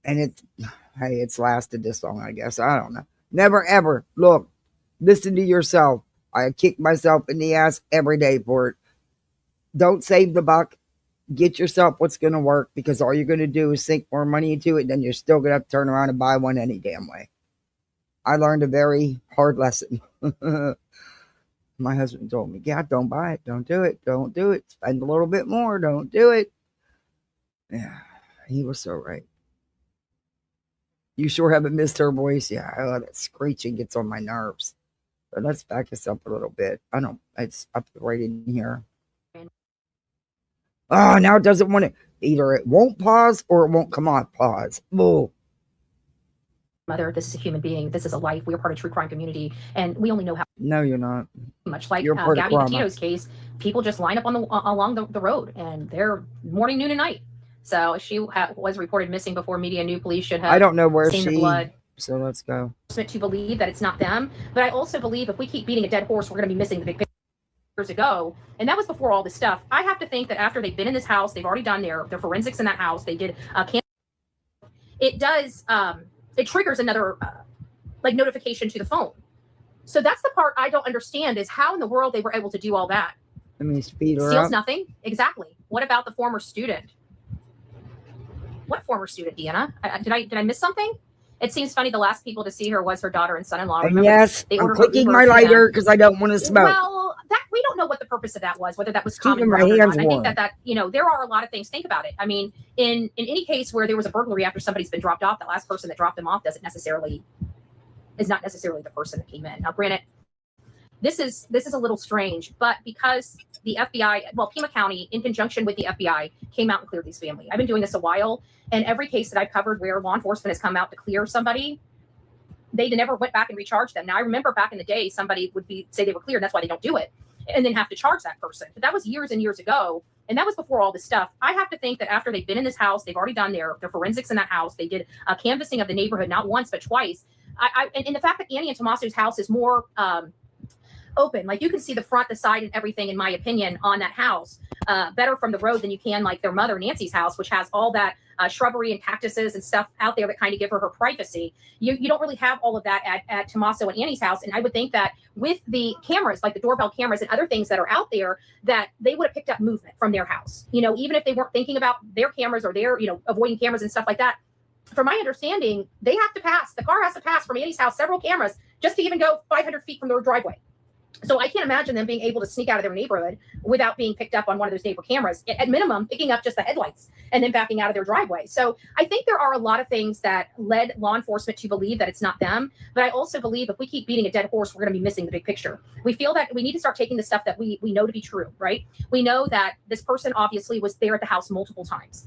A: it's lasted this long, I guess. I don't know. Never ever look, listen to yourself. I kick myself in the ass every day for it. Don't save the buck. Get yourself what's going to work, because all you're going to do is sink more money into it. And then you're still going to have to turn around and buy one any damn way. I learned a very hard lesson. My husband told me, yeah, don't buy it. Don't do it. Don't do it. Spend a little bit more. Don't do it. Yeah, he was so right. You sure haven't missed her voice. Yeah, oh, that screeching gets on my nerves. But let's back this up a little bit. It's up right in here. Oh, now it doesn't want to. Either it won't pause or it won't come on pause. Oh.
C: Mother, this is a human being. This is a life. We are part of true crime community, and we only know how.
A: No, you're not.
C: Much like Gabby Petito's case, people just line up on along the road, and they're morning, noon, and night. So she was reported missing before media knew. Police should have.
A: I don't know where
C: seen the blood.
A: So let's go.
C: To believe that it's not them, but I also believe if we keep beating a dead horse, we're going to be missing the big picture. Years ago, and that was before all this stuff. I have to think that after they've been in this house, they've already done their forensics in that house. They did it does it triggers another like notification to the phone. So that's the part I don't understand, is how in the world they were able to do all that.
A: I mean, speed her
C: Steals
A: up.
C: Nothing. Exactly. What about the former student? What former student, Deanna? Did I miss something? It seems funny. The last people to see her was her daughter and son-in-law.
A: And yes, I'm clicking my lighter because I don't want to smoke.
C: Well, that we don't know what the purpose of that was, whether that was common
A: my
C: ground or
A: hands
C: not.
A: warm.
C: I think that you know, there are a lot of things. Think about it. I mean, in any case where there was a burglary after somebody's been dropped off, the last person that dropped them off is not necessarily the person that came in. Now, granted, this is a little strange, but because the FBI, well, Pima County, in conjunction with the FBI, came out and cleared these family. I've been doing this a while, and every case that I've covered where law enforcement has come out to clear somebody, they never went back and recharged them. Now, I remember back in the day, somebody would say they were cleared, and that's why they don't do it, and then have to charge that person. But that was years and years ago, and that was before all this stuff. I have to think that after they've been in this house, they've already done their forensics in that house. They did a canvassing of the neighborhood, not once, but twice. And the fact that Annie and Tommaso's house is more open, like you can see the front, the side, and everything, in my opinion, on that house better from the road than you can like their mother Nancy's house, which has all that shrubbery and cactuses and stuff out there that kind of give her privacy. You don't really have all of that at Tommaso and Annie's house. And I would think that with the cameras, like the doorbell cameras and other things that are out there, that they would have picked up movement from their house, even if they weren't thinking about their cameras or their, avoiding cameras and stuff like that. From my understanding, the car has to pass from Annie's house several cameras just to even go 500 feet from their driveway. So I can't imagine them being able to sneak out of their neighborhood without being picked up on one of those neighbor cameras, at minimum, picking up just the headlights and then backing out of their driveway. So I think there are a lot of things that led law enforcement to believe that it's not them. But I also believe if we keep beating a dead horse, we're going to be missing the big picture. We feel that we need to start taking the stuff that we know to be true, right? We know that this person obviously was there at the house multiple times.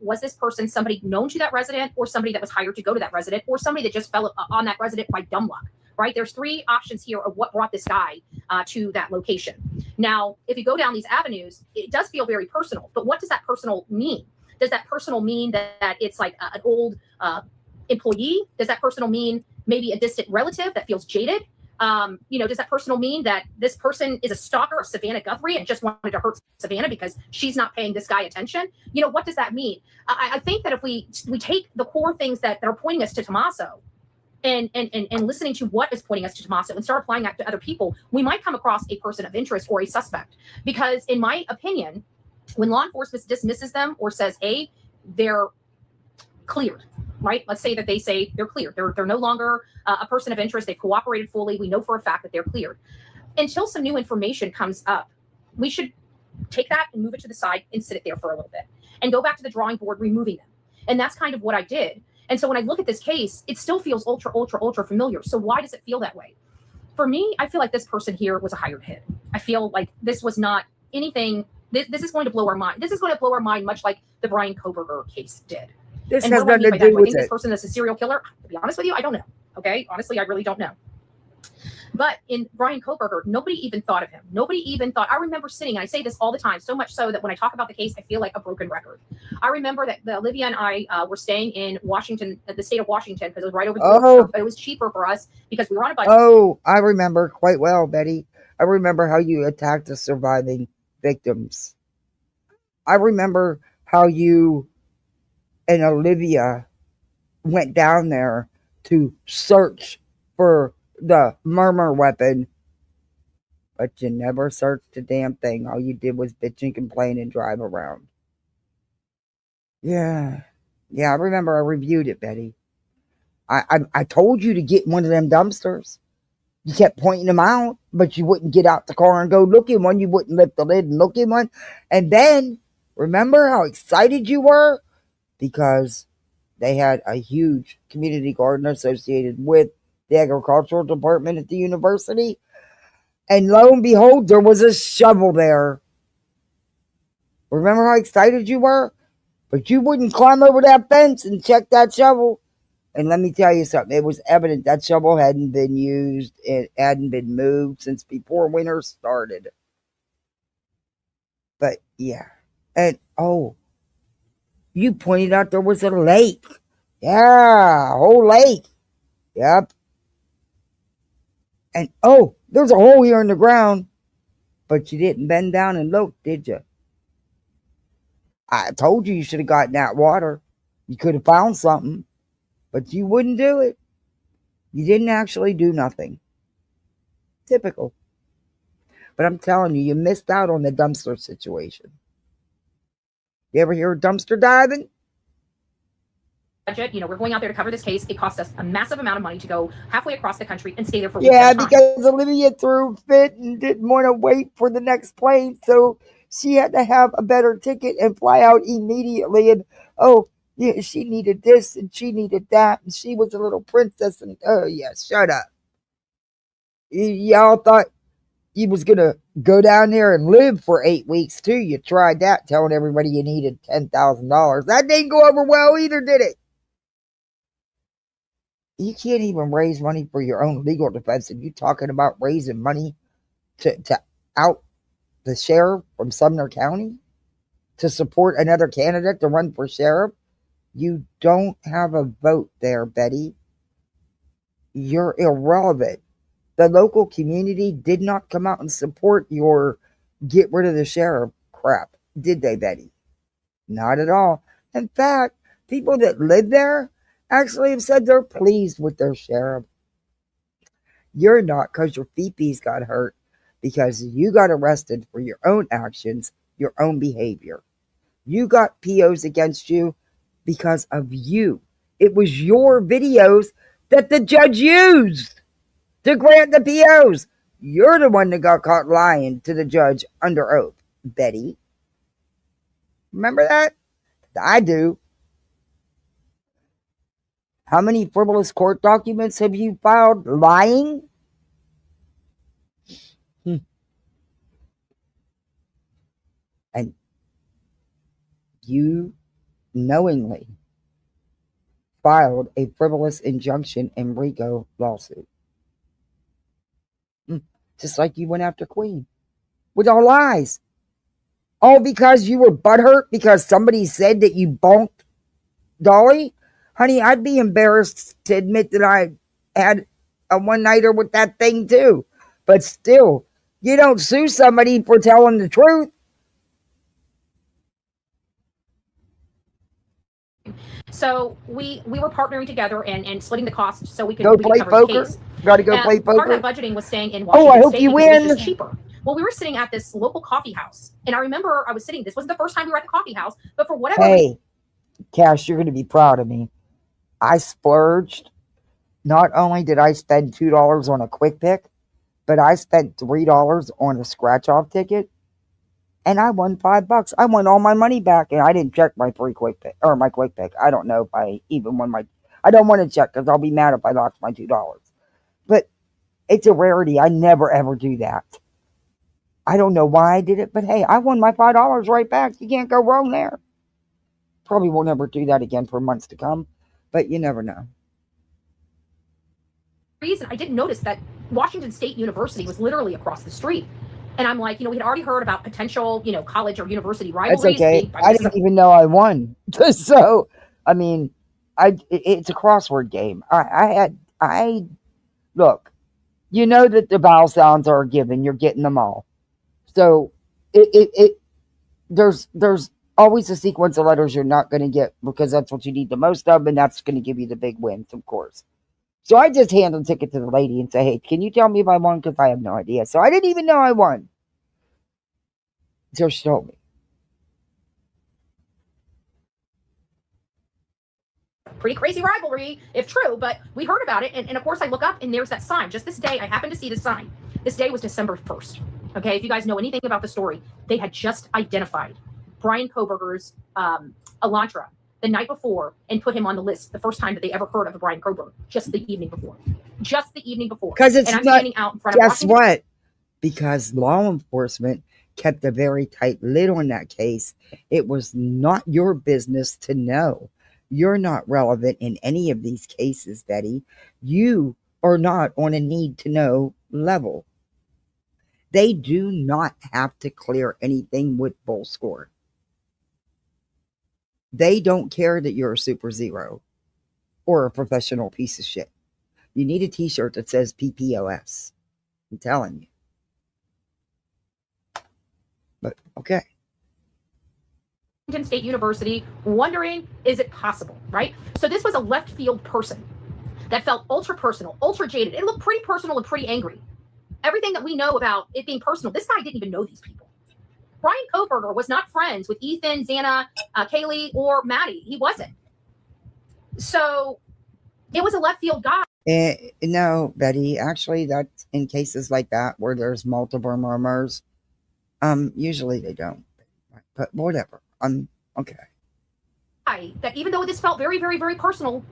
C: Was this person somebody known to that resident, or somebody that was hired to go to that resident, or somebody that just fell on that resident by dumb luck? Right? There's three options here of what brought this guy to that location. Now, if you go down these avenues, it does feel very personal. But what does that personal mean? Does that personal mean that it's like an old employee? Does that personal mean maybe a distant relative that feels jaded? Does that personal mean that this person is a stalker of Savannah Guthrie and just wanted to hurt Savannah because she's not paying this guy attention? What does that mean? I think that if we take the core things that are pointing us to Tommaso, and listening to what is pointing us to Tommaso and start applying that to other people, we might come across a person of interest or a suspect. Because in my opinion, when law enforcement dismisses them or says, hey, they're cleared, right? Let's say that they say they're cleared. They're no longer a person of interest. They've cooperated fully. We know for a fact that they're cleared. Until some new information comes up, we should take that and move it to the side and sit it there for a little bit and go back to the drawing board, removing them. And that's kind of what I did. And so when I look at this case, it still feels ultra, ultra, ultra familiar. So why does it feel that way? For me, I feel like this person here was a hired hit. I feel like this was not anything. This is going to blow our mind. This is going to blow our mind, much like the Brian Koberger case did.
A: This
C: and
A: has
C: what do I
A: nothing
C: mean
A: to
C: by that?
A: do
C: Do I
A: with
C: think this
A: it.
C: person is a serial killer? To be honest with you, I don't know. Okay, honestly, I really don't know. But in Brian Koberger, nobody even thought of him. Nobody even thought. I remember sitting, and I say this all the time, so much so that when I talk about the case, I feel like a broken record. I remember that Olivia and I were staying in Washington, the state of Washington, because it was right over the border, but it was cheaper for us because we were on a budget.
A: Oh, I remember quite well, Betty. I remember how you attacked the surviving victims. I remember how you and Olivia went down there to search for the murmur weapon, but you never searched a damn thing. All you did was bitch and complain and drive around. Yeah, I remember I reviewed it, Betty. I told you to get one of them dumpsters. You kept pointing them out, but you wouldn't get out the car and go look in one. You wouldn't lift the lid and look in one. And then, remember how excited you were? Because they had a huge community garden associated with the agricultural department at the university. And lo and behold, there was a shovel there. Remember how excited you were? But you wouldn't climb over that fence and check that shovel. And let me tell you something. It was evident that shovel hadn't been used. It hadn't been moved since before winter started. But yeah. And you pointed out there was a lake. Yeah, a whole lake. Yep. And there's a hole here in the ground. But you didn't bend down and look, did you? I told you should have gotten that water. You could have found something. But you wouldn't do it. You didn't actually do nothing. Typical. But I'm telling you, you missed out on the dumpster situation. You ever hear of dumpster diving?
C: Budget, we're going out there to cover this case. It cost us a massive amount of money to go halfway across the country and stay there for weeks
A: Yeah,
C: at a time.
A: because Olivia threw a fit and didn't want to wait for the next plane, so she had to have a better ticket and fly out immediately. And yeah, she needed this and she needed that, and she was a little princess. And yeah, shut up. Y'all thought You was going to go down there and live for 8 weeks, too. You tried that, telling everybody you needed $10,000. That didn't go over well either, did it? You can't even raise money for your own legal defense. And you talking about raising money to out the sheriff from Sumner County to support another candidate to run for sheriff? You don't have a vote there, Betty. You're irrelevant. The local community did not come out and support your get rid of the sheriff crap, did they, Betty? Not at all. In fact, people that live there actually have said they're pleased with their sheriff. You're not, because your feepies got hurt because you got arrested for your own actions, your own behavior. You got POs against you because of you. It was your videos that the judge used to grant the POs. You're the one that got caught lying to the judge under oath, Betty. Remember that? I do. How many frivolous court documents have you filed lying? And you knowingly filed a frivolous injunction in RICO lawsuit. Just like you went after Queen. With all lies. All because you were butthurt because somebody said that you bonked Dolly? Honey, I'd be embarrassed to admit that I had a one-nighter with that thing too. But still, you don't sue somebody for telling the truth.
C: So we were partnering together and splitting the cost so we could
A: Go play
C: cover
A: poker.
C: the case.
A: Gotta go play poker.
C: Part of that budgeting was staying in Washington
A: I hope
C: State
A: you
C: because it was
A: win.
C: just cheaper. Well, we were sitting at this local coffee house, and I remember I was sitting. This wasn't the first time we were at the coffee house, but for whatever reason,
A: Cash, you're going to be proud of me. I splurged. Not only did I spend $2 on a quick pick, but I spent $3 on a scratch-off ticket, and I won $5. I won all my money back, and I didn't check my free quick pick or my quick pick. I don't know if I even won my. I don't want to check because I'll be mad if I lost my $2. But it's a rarity. I never ever do that. I don't know why I did it, but hey, I won my $5 right back. You can't go wrong there. Probably won't ever do that again for months to come, but you never know.
C: Reason I didn't notice that Washington State University was literally across the street. And I'm like, we had already heard about potential, college or university rivalries.
A: That's okay. I didn't even know I won. So, I mean, it's a crossword game. Look, you know that the vowel sounds are given. You're getting them all. So, there's always a sequence of letters you're not going to get because that's what you need the most of, and that's going to give you the big wins, of course. So I just hand the ticket to the lady and say, hey, can you tell me if I won? Because I have no idea. So I didn't even know I won. So she told me.
C: Pretty crazy rivalry, if true, but we heard about it. And of course, I look up and there's that sign. Just this day, I happened to see the sign. This day was December 1st. Okay, if you guys know anything about the story, they had just identified Brian Koberger's Elantra the night before and put him on the list the first time that they ever heard of a Brian Koberger, just the evening before. Just the evening before.
A: Because it's
C: and I'm
A: not,
C: standing out in front of
A: guess what? Because law enforcement kept a very tight lid on that case. It was not your business to know. You're not relevant in any of these cases, Betty. You are not on a need to know level. They do not have to clear anything with bull score. They don't care that you're a super zero or a professional piece of shit. You need a t-shirt that says PPOS. I'm telling you. But okay.
C: Washington State University, wondering, is it possible, right? So this was a left field person that felt ultra personal, ultra jaded. It looked pretty personal and pretty angry. Everything that we know about it being personal, this guy didn't even know these people. Brian Koberger was not friends with Ethan, Xana, Kaylee, or Maddie. He wasn't. So it was a left field guy.
A: No, Betty, actually that's in cases like that where there's multiple murmurs. Usually they don't. But whatever. Okay.
C: That even though this felt very, very, very personal,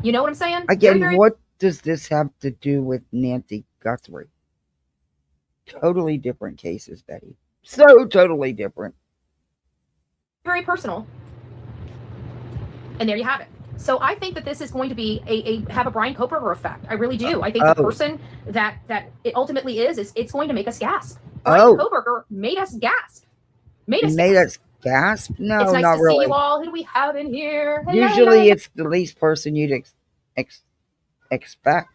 C: you know what I'm saying?
A: Again,
C: very,
A: what does this have to do with Nancy Guthrie? totally different cases, Betty. So totally different.
C: Very personal. And there you have it. So I think that this is going to be have a Brian Koberger effect. I really do. I think the person that it ultimately is it's going to make us gasp. Brian Koberger made us gasp. Made us
A: gasp? No,
C: it's nice
A: not
C: to
A: really.
C: see you all. Who do we have in here? Hello,
A: Usually it's the least person you'd expect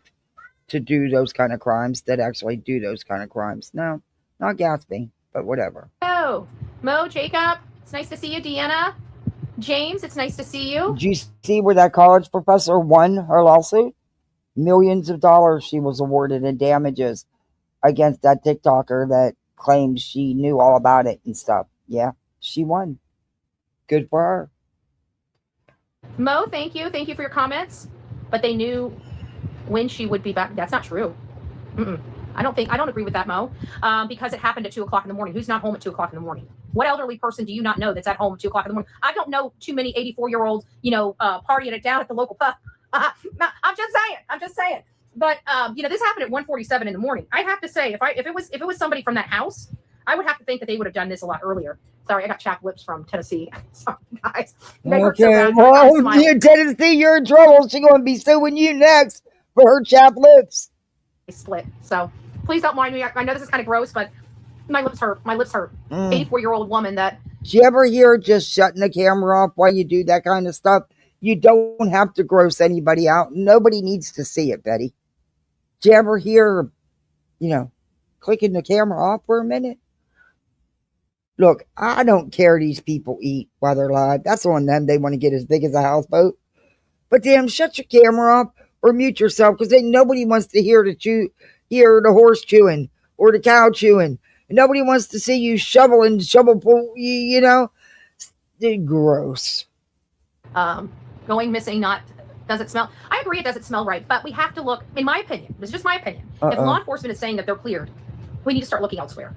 A: to do those kind of crimes that actually do those kind of crimes. No, not gasping, but whatever.
C: Oh, Mo, Jacob, it's nice to see you. Deanna, James, it's nice to see you.
A: Did you see where that college professor won her lawsuit? Millions of dollars she was awarded in damages against that TikToker that claims she knew all about it and stuff. Yeah, she won. Good for her.
C: Mo, thank you. Thank you for your comments. But they knew when she would be back. That's not true. I don't agree with that, Mo, because it happened at 2 o'clock in the morning. Who's not home at 2 o'clock in the morning? What elderly person do you not know that's at home at 2 o'clock in the morning? I don't know too many 84-year-olds, partying it down at the local pub. I'm just saying. But this happened at 1:47 in the morning. I have to say, if it was somebody from that house, I would have to think that they would have done this a lot earlier. Sorry, I got chapped lips from Tennessee. Sorry, guys.
A: Okay, well, you Tennessee, you're in trouble. She's going to be suing you next for her chapped lips.
C: Split. So please don't mind me. I know this is kind of gross, but my lips hurt. 84-year-old woman that.
A: Did you ever hear just shutting the camera off while you do that kind of stuff? You don't have to gross anybody out. Nobody needs to see it, Betty. Did you ever hear, clicking the camera off for a minute? Look, I don't care these people eat while they're live. That's on them. They want to get as big as a houseboat. But damn, shut your camera off or mute yourself, because then nobody wants to hear the horse chewing or the cow chewing. Nobody wants to see you shovel pull, gross.
C: Going missing, does it smell? I agree it doesn't smell right, but we have to look, in my opinion, this is just my opinion. If law enforcement is saying that they're cleared, we need to start looking elsewhere.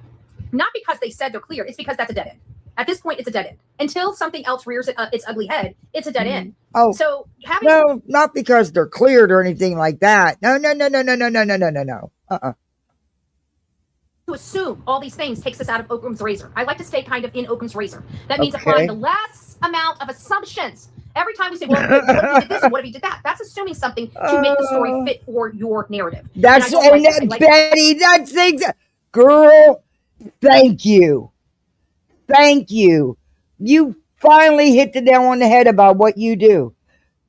C: Not because they said they're cleared, it's because that's a dead end. At this point, it's a dead end. Until something else rears its ugly head, it's a dead end.
A: Oh,
C: so
A: no, not because they're cleared or anything like that. No.
C: To assume all these things takes us out of Occam's razor. I like to stay kind of in Occam's razor. That means applying the less amount of assumptions. Every time we say, well, what if he did this and what if he did that? That's assuming something to make the story fit for your narrative.
A: Betty, that's exactly. Girl, thank you. You finally hit the nail on the head about what you do.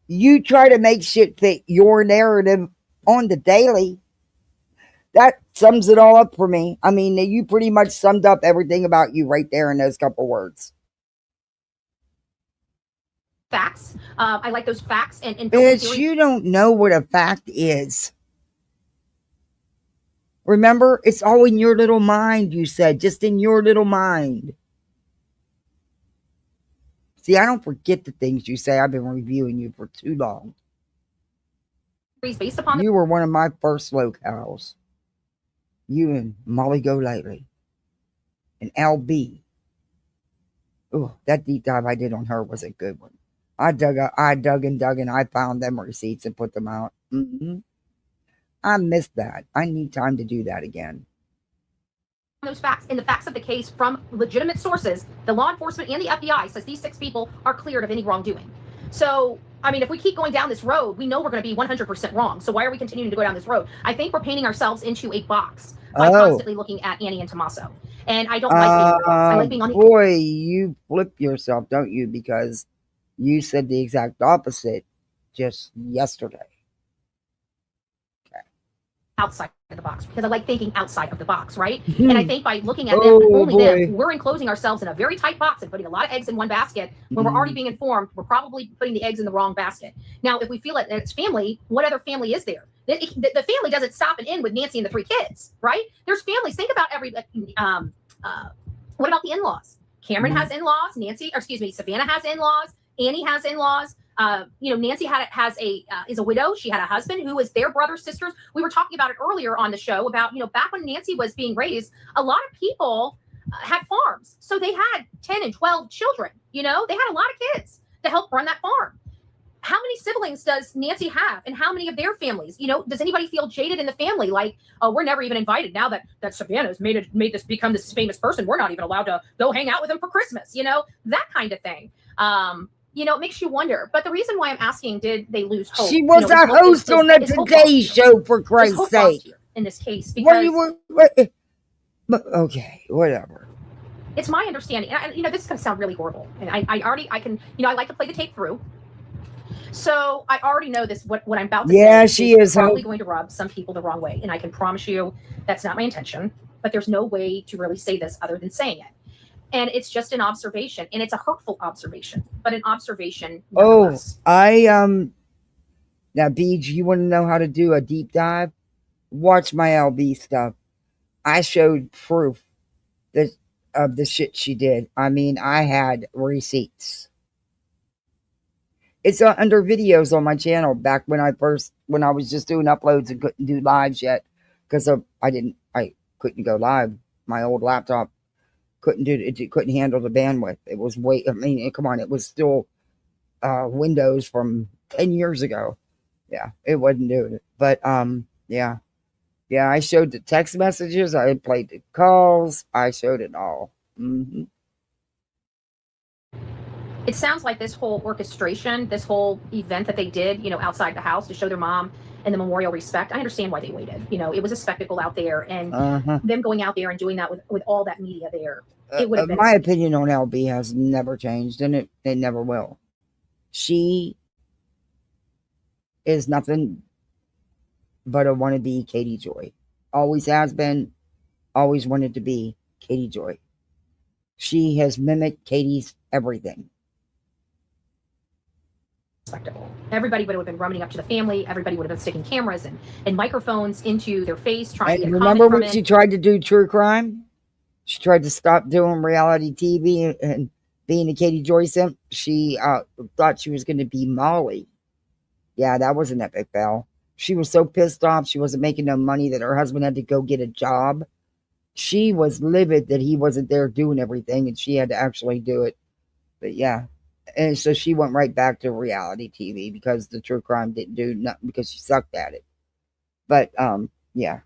A: You try to make shit fit your narrative on the daily. That sums it all up for me. I mean, you pretty much summed up everything about you right there in those couple words.
C: Facts. I like those facts. And
A: bitch, you don't know what a fact is. Remember, it's all in your little mind, you said. Just in your little mind. See, I don't forget the things you say. I've been reviewing you for too long.
C: Based upon
A: you were one of my first Lolcows. You and Molly Golightly. And LB. Oh, that deep dive I did on her was a good one. I dug and I found them receipts and put them out. I missed that. I need time to do that again.
C: Those facts, in the facts of the case from legitimate sources, the law enforcement and the FBI says these 6 people are cleared of any wrongdoing. So, I mean, if we keep going down this road, we know we're going to be 100% wrong. So why are we continuing to go down this road? I think we're painting ourselves into a box by constantly looking at Annie and Tommaso. And I don't like being in a box. I like being on the
A: boy, you flip yourself, don't you? Because you said the exact opposite just yesterday.
C: Outside of the box, because I like thinking outside of the box, right? And I think by looking at them, only them, we're enclosing ourselves in a very tight box and putting a lot of eggs in one basket. When we're already being informed, we're probably putting the eggs in the wrong basket. Now, if we feel that it's family, what other family is there? The family doesn't stop and end with Nancy and the 3 kids, right? There's families. Think about what about the in-laws? Cameron has in-laws. Savannah has in-laws. Annie has in-laws. Nancy is a widow. She had a husband who was their brother's sisters. We were talking about it earlier on the show about, back when Nancy was being raised, a lot of people had farms. So they had 10 and 12 children, they had a lot of kids to help run that farm. how many siblings does Nancy have, and how many of their families? Does anybody feel jaded in the family? Like, oh, we're never even invited now that Savannah's made this become this famous person. We're not even allowed to go hang out with him for Christmas. That kind of thing. It makes you wonder. But the reason why I'm asking, did they lose hope?
A: She was a host on the Today Show, for Christ's sake.
C: In this case, because
A: okay, whatever.
C: It's my understanding, and this is going to sound really horrible, and I like to play the tape through. So I already know this. What I'm about to say
A: she is
C: probably going to rub some people the wrong way, and I can promise you that's not my intention. But there's no way to really say this other than saying it, and it's just an observation, and it's a hurtful observation, but an observation.
A: Now, Beej, you want to know how to do a deep dive? Watch my LB stuff. I showed proof of the shit she did. I mean, I had receipts. It's under videos on my channel back when I was just doing uploads and couldn't do lives yet because I couldn't go live. My old laptop couldn't do it. It couldn't handle the bandwidth. It was come on. It was still Windows from 10 years ago. Yeah, it wasn't doing it. But yeah. Yeah, I showed the text messages. I played the calls. I showed it all. Mm-hmm.
C: It sounds like this whole orchestration, this whole event that they did, outside the house to show their mom and the memorial respect. I understand why they waited. It was a spectacle out there, and them going out there and doing that with all that media there. It would have been.
A: My opinion on LB has never changed, and it never will. She is nothing but a wannabe Katie Joy. Always has been, always wanted to be Katie Joy. She has mimicked Katie's everything.
C: Everybody would have been running up to the family. Everybody would have been sticking cameras and microphones into their face, trying to get
A: remember when she tried to do true crime? She tried to stop doing reality TV and being a Katie Joy simp. She thought she was going to be Molly. Yeah, that was an epic fail. She was so pissed off she wasn't making no money that her husband had to go get a job. She was livid that he wasn't there doing everything, and she had to actually do it. But yeah. And so she went right back to reality TV because the true crime didn't do nothing because she sucked at it. But yeah.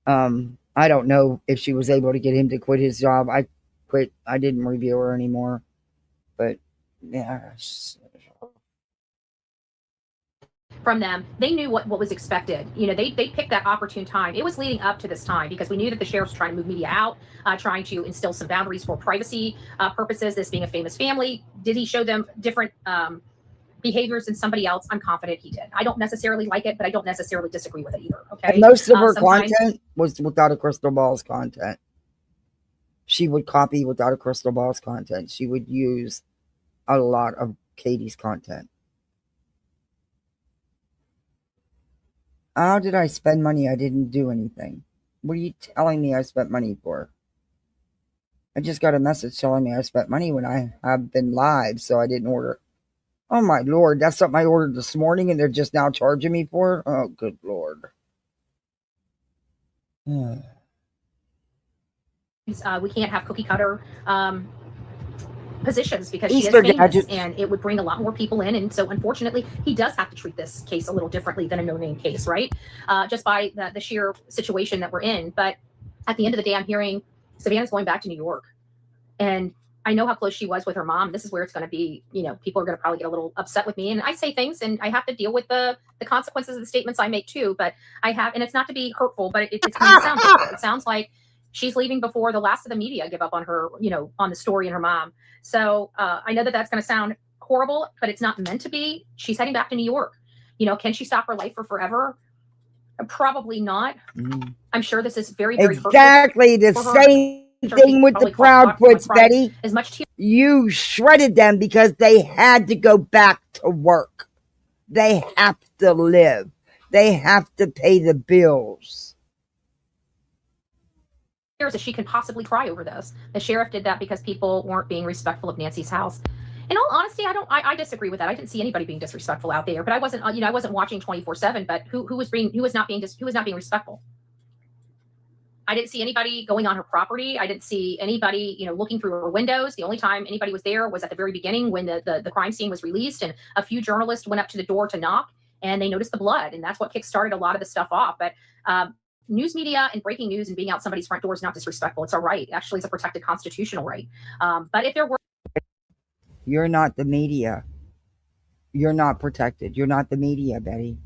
A: I don't know if she was able to get him to quit his job. I quit. I didn't review her anymore. But yeah.
C: From them, they knew what was expected. They picked that opportune time. It was leading up to this time because we knew that the sheriff's trying to move media out, trying to instill some boundaries for privacy purposes. This being a famous family, did he show them different behaviors than somebody else? I'm confident he did. I don't necessarily like it, but I don't necessarily disagree with it either. Okay.
A: And most of her content was without a crystal ball's content. She would copy without a crystal ball's content. She would use a lot of Katie's content. How did I spend money? I didn't do anything. What are you telling me I spent money for? I just got a message telling me I spent money when I have been live, so I didn't order. Oh my Lord, that's something I ordered this morning and they're just now charging me for? Oh, good Lord.
C: We can't have cookie cutter positions because she is famous, and it would bring a lot more people in. And so unfortunately, he does have to treat this case a little differently than a no-name case, right? Just by the sheer situation that we're in. But at the end of the day, I'm hearing Savannah's going back to New York. And I know how close she was with her mom. This is where it's going to be, people are going to probably get a little upset with me. And I say things and I have to deal with the consequences of the statements I make too. But and it's not to be hurtful, but it's going to sound hurtful. It sounds like she's leaving before the last of the media give up on her, on the story and her mom. So I know that that's going to sound horrible, but it's not meant to be. She's heading back to New York. Can she stop her life for forever? Probably not. I'm sure this is very, very
A: exactly the same thing with the Proudfoots, Betty.
C: As much
A: you shredded them because they had to go back to work. They have to live. They have to pay the bills.
C: That she can possibly cry over this. The sheriff did that because people weren't being respectful of Nancy's house. In all honesty, I disagree with that. I didn't see anybody being disrespectful out there, but I wasn't watching 24/7. But who was not being respectful? I didn't see anybody going on her property. I didn't see anybody, looking through her windows. The only time anybody was there was at the very beginning when the crime scene was released, and a few journalists went up to the door to knock, and they noticed the blood, and that's what kickstarted a lot of the stuff off. But news media and breaking news and being out somebody's front door is not disrespectful. It's a right. Actually, it's a protected constitutional right. But if there were,
A: you're not the media. You're not protected. You're not the media, Betty.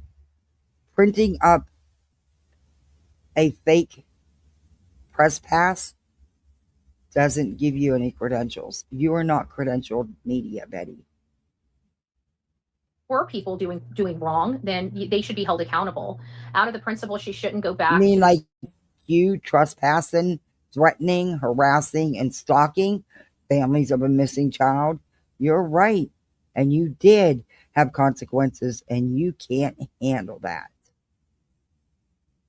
A: Printing up a fake press pass doesn't give you any credentials. You are not credentialed media, Betty.
C: were people doing wrong, then they should be held accountable. Out of the principle, she shouldn't go back.
A: I mean, like you trespassing, threatening, harassing, and stalking families of a missing child. You're right. And you did have consequences, and you can't handle that.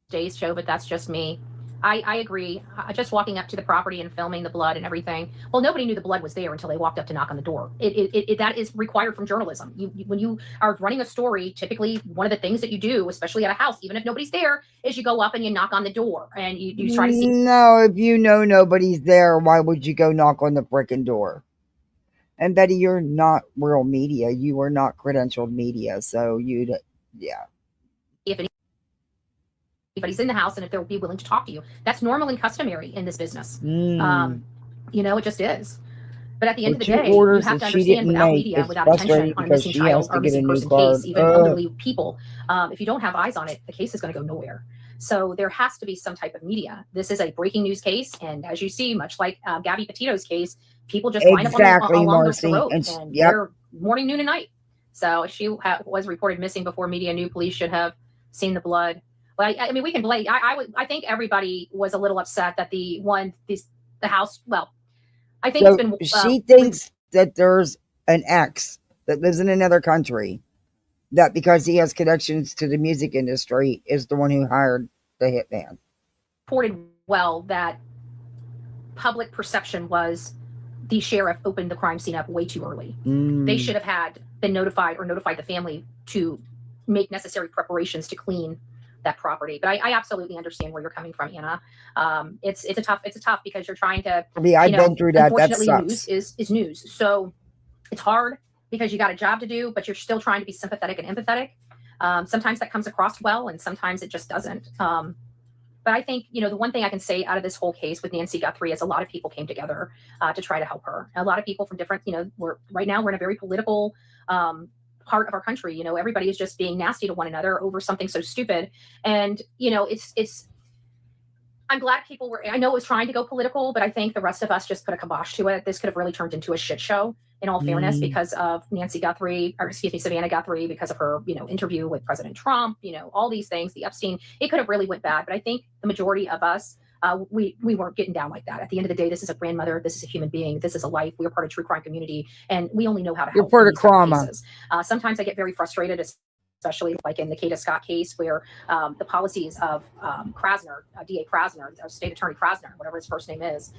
C: Today's show, but that's just me. I agree. Just walking up to the property and filming the blood and everything. Well, nobody knew the blood was there until they walked up to knock on the door. That is required from journalism. When you are running a story, typically one of the things that you do, especially at a house, even if nobody's there, is you go up and you knock on the door and you try to see.
A: No, if you know nobody's there, why would you go knock on the frickin' door? And Betty, you're not real media. You are not credentialed media. So yeah.
C: If anybody's in the house and if they'll be willing to talk to you, that's normal and customary in this business. It just is. But at the end of the day, you have to understand without media, without attention on a missing child or missing person case, even elderly people, if you don't have eyes on it, the case is going to go nowhere. So there has to be some type of media. This is a breaking news case. And as you see, much like Gabby Petito's case, people just line up along the road and they're morning, noon, and night. So if she was reported missing before media knew, police should have seen the blood. But I mean, we can blame. I think everybody was a little upset that the house. Well, I think it's been.
A: She thinks that there's an ex that lives in another country that because he has connections to the music industry is the one who hired the hitman.
C: Reported well that public perception was the sheriff opened the crime scene up way too early. They should have been notified the family to make necessary preparations to clean that property. But I absolutely understand where you're coming from, Anna. It's a tough because you're trying to.
A: I've been through that.
C: Unfortunately,
A: that
C: news is news. So it's hard because you got a job to do, but you're still trying to be sympathetic and empathetic. Sometimes that comes across well, and sometimes it just doesn't. But I think, the one thing I can say out of this whole case with Nancy Guthrie is a lot of people came together to try to help her. A lot of people from different, right now we're in a very political part of our country. Everybody is just being nasty to one another over something so stupid. And, I'm glad people I know it was trying to go political, but I think the rest of us just put a kibosh to it. This could have really turned into a shit show, in all fairness, because of Savannah Guthrie, because of her, interview with President Trump, all these things, the Epstein, it could have really went bad. But I think the majority of us, we weren't getting down like that. At the end of the day, this is a grandmother. This is a human being. This is a life. We are part of true crime community, and we only know how to help.
A: You're part of trauma.
C: Sometimes I get very frustrated, especially like in the Kata Scott case, where the policies of Krasner, DA Krasner, or State Attorney Krasner, whatever his first name is,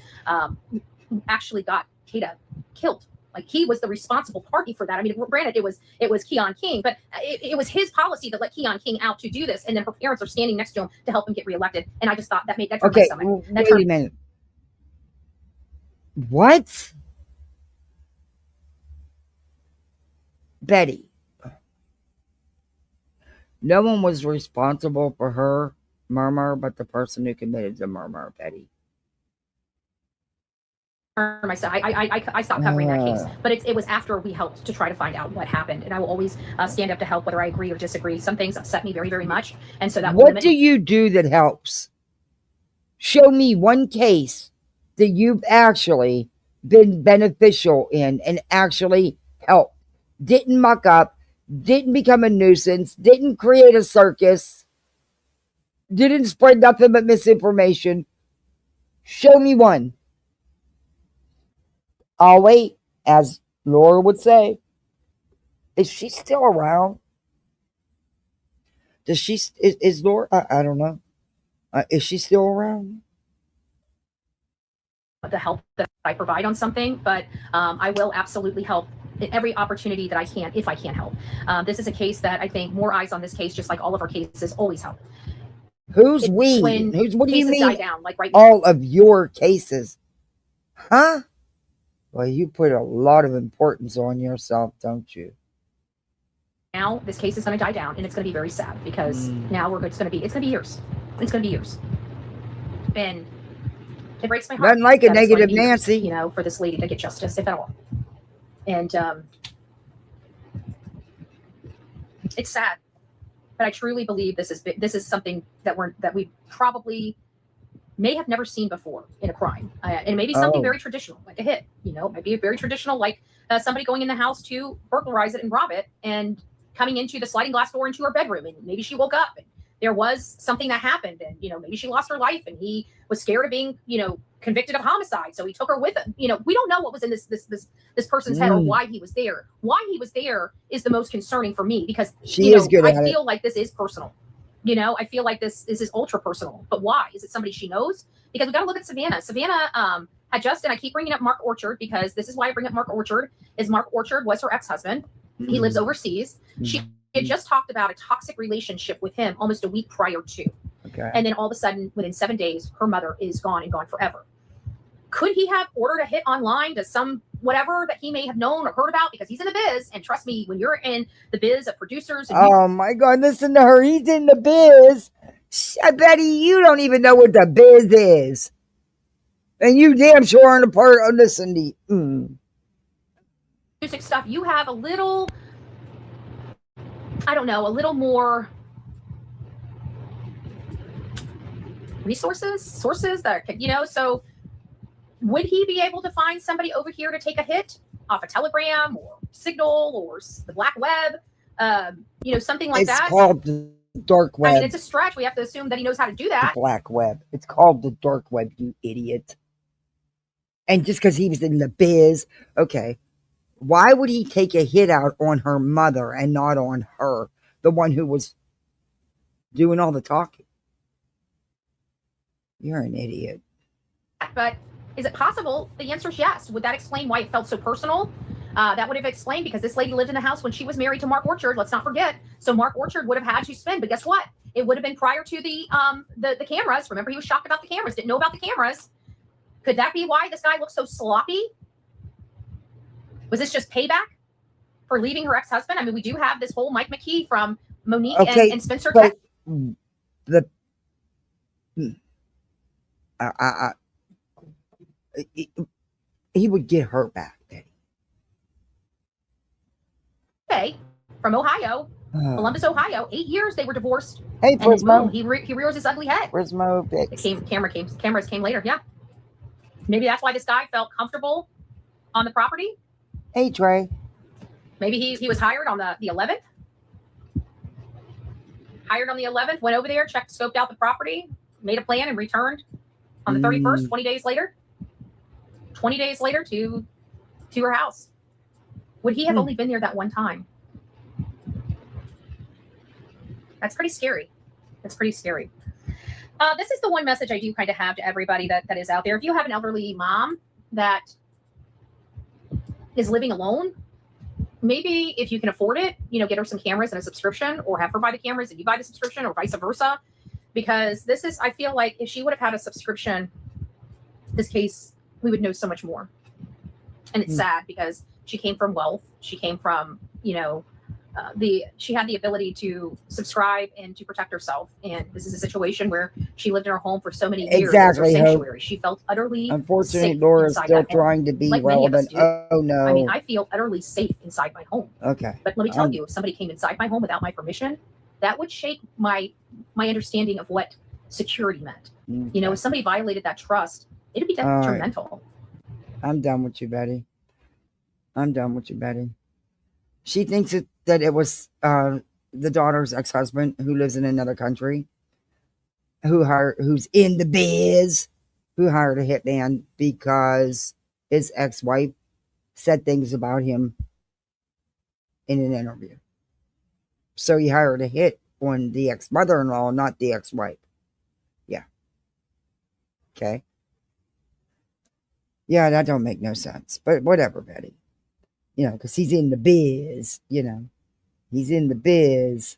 C: actually got Kata killed. Like, he was the responsible party for that. I mean, granted, it was Keon King, but it was his policy that let Keon King out to do this, and then her parents are standing next to him to help him get reelected. And I just thought that turned my stomach.
A: Wait a minute. What? Betty. No one was responsible for her murmur but the person who committed the murmur, Betty.
C: I stopped covering that case, but it was after we helped to try to find out what happened, and I will always stand up to help, whether I agree or disagree. Some things upset me very, very much, and so that.
A: What do you do that helps? Show me one case that you've actually been beneficial in and actually helped. Didn't muck up, didn't become a nuisance, didn't create a circus, didn't spread nothing but misinformation. Show me one. I'll wait, as Laura would say. Is she still around? Is Laura? I don't know. Is she still around?
C: The help that I provide on something, but I will absolutely help every opportunity that I can, if I can help. This is a case that I think more eyes on this case, just like all of our cases, always help.
A: Who's we?
C: When
A: What do you
C: cases die
A: mean?
C: down, like right now.
A: All of your cases, huh? Well, you put a lot of importance on yourself, don't you?
C: Now this case is going to die down, and it's going to be very sad because now it's going to be years. It's going to be years, and it breaks my heart.
A: Nothing like a
C: that it's going to
A: negative
C: be years,
A: Nancy.
C: you know, for this lady to get justice, if at all. And it's sad, but I truly believe this is something that we probably may have never seen before in a crime, and maybe something very traditional, like a hit. You know, maybe a very traditional, like somebody going in the house to burglarize it and rob it, and coming into the sliding glass door into her bedroom, and maybe she woke up and there was something that happened, and you know, maybe she lost her life, and he was scared of being, you know, convicted of homicide, so he took her with him. You know, we don't know what was in this person's head or why he was there. Why he was there is the most concerning for me, because I feel like this is personal. You know, I feel like this is ultra personal. But why? Is it somebody she knows? Because we got to look at Savannah. Savannah had just, and I keep bringing up Mark Orchard because this is why I bring up Mark Orchard, is Mark Orchard was her ex-husband. He lives overseas. She had just talked about a toxic relationship with him almost a week prior to.
A: Okay.
C: And then all of a sudden, within 7 days, her mother is gone, and gone forever. Could he have ordered a hit online to some whatever that he may have known or heard about, because he's in the biz? And trust me, when you're in the biz of producers, and
A: oh my God, listen to her. He's in the biz. Betty, you don't even know what the biz is, and you damn sure aren't a part of listening.
C: Music stuff. You have a little, I don't know, a little more sources that, you know, so would he be able to find somebody over here to take a hit off a Telegram or Signal or the black web, you know, something like that?
A: It's called the dark web.
C: I mean, it's a stretch. We have to assume that he knows how to do that.
A: The black web. It's called the dark web, you idiot. And just because he was in the biz, okay, why would he take a hit out on her mother and not on her, the one who was doing all the talking? You're an idiot.
C: But is it possible? The answer is yes. Would that explain why it felt so personal? That would have explained, because this lady lived in the house when she was married to Mark Orchard. Let's not forget. So Mark Orchard would have had to spend, but guess what? It would have been prior to the cameras. Remember, he was shocked about the cameras, didn't know about the cameras. Could that be why this guy looks so sloppy? Was this just payback for leaving her ex-husband? I mean, we do have this whole Mike McKee from Monique and Spencer.
A: He would get her back, Betty.
C: Okay, from Ohio, Columbus, Ohio. 8 years they were divorced.
A: Hey,
C: and then boom, he rears his ugly head.
A: Prismo,
C: Cameras came later. Yeah, maybe that's why this guy felt comfortable on the property.
A: Hey, Trey.
C: Maybe he was hired on the 11th. Hired on the 11th, went over there, scoped out the property, made a plan, and returned on the 31st, 20 days later. 20 days later to her house. Would he have only been there that one time? That's pretty scary. That's pretty scary. This is the one message I do kind of have to everybody that is out there. If you have an elderly mom that is living alone, maybe if you can afford it, you know, get her some cameras and a subscription, or have her buy the cameras and you buy the subscription, or vice versa. Because I feel like if she would have had a subscription, this case, we would know so much more. And it's sad, because she came from wealth. She came from, you know, she had the ability to subscribe and to protect herself. And this is a situation where she lived in her home for so many years.
A: Exactly.
C: As her sanctuary. She felt utterly
A: unfortunately,
C: safe.
A: Laura's still trying to be relevant. Oh no.
C: I mean, I feel utterly safe inside my home.
A: Okay.
C: But let me tell you, if somebody came inside my home without my permission, that would shake my understanding of what security meant. Okay. You know, if somebody violated that trust, it'd be detrimental.
A: Right. I'm done with you, Betty. She thinks that it was the daughter's ex-husband, who lives in another country, who's in the biz, who hired a hitman because his ex-wife said things about him in an interview. So he hired a hit on the ex-mother-in-law, not the ex-wife. Yeah. Okay. Yeah, that don't make no sense. But whatever, Betty. You know, because he's in the biz, you know. He's in the biz.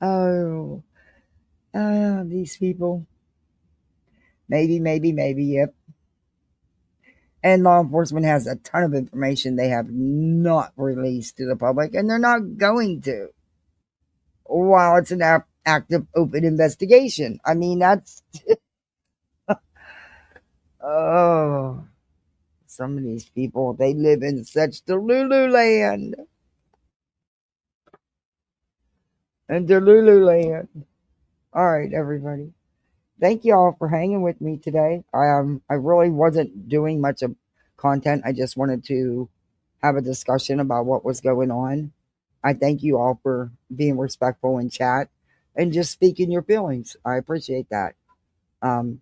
A: Oh, these people. Maybe, yep. And law enforcement has a ton of information they have not released to the public, and they're not going to while it's an active, open investigation. I mean, that's. Oh, some of these people, they live in such Delulu land. And Delulu land. All right, everybody. Thank you all for hanging with me today. I really wasn't doing much of content. I just wanted to have a discussion about what was going on. I thank you all for being respectful in chat and just speaking your feelings. I appreciate that. Um,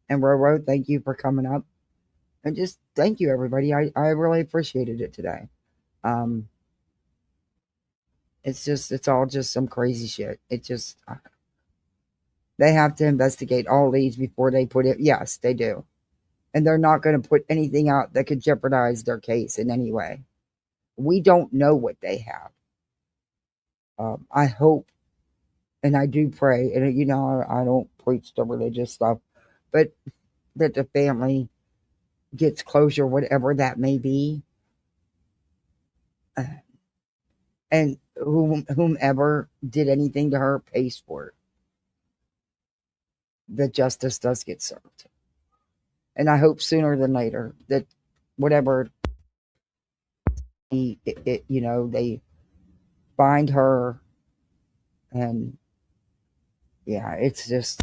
A: and Roro, thank you for coming up. And just thank you, everybody. I really appreciated it today. Um, it's all just some crazy shit. It just, they have to investigate all these before they put it. Yes, they do. And they're not going to put anything out that could jeopardize their case in any way. We don't know what they have. I hope and I do pray, and I don't preach the religious stuff, but that the family gets closure, whatever that may be, uh, and whomever did anything to her pays for it. That justice does get served, and I hope sooner than later that whatever they find her, and yeah, it's just.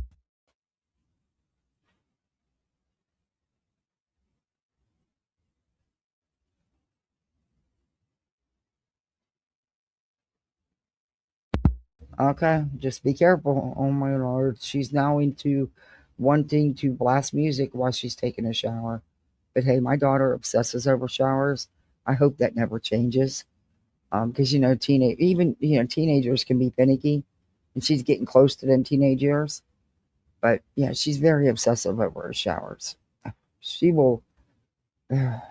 A: Okay, just be careful. Oh my lord, she's now into wanting to blast music while she's taking a shower. But hey, my daughter obsesses over showers. I hope that never changes. Because teenagers can be finicky, and she's getting close to them teenage years. But yeah, she's very obsessive over her showers. She will, and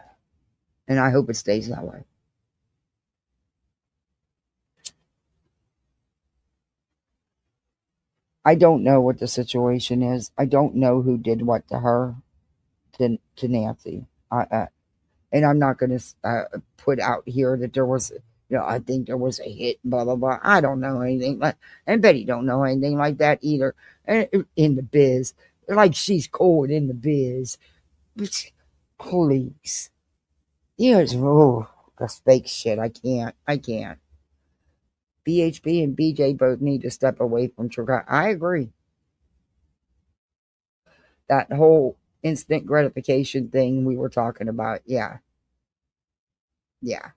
A: I hope it stays that way. I don't know what the situation is. I don't know who did what to her, to Nancy. And I'm not going to put out here that there was, I think there was a hit, blah blah blah. I don't know anything like, and Betty don't know anything like that either. In the biz, like she's cool in the biz. Please, yes, that's fake shit. I can't. BHB and BJ both need to step away from Chicago. I agree. That whole instant gratification thing we were talking about. Yeah, yeah.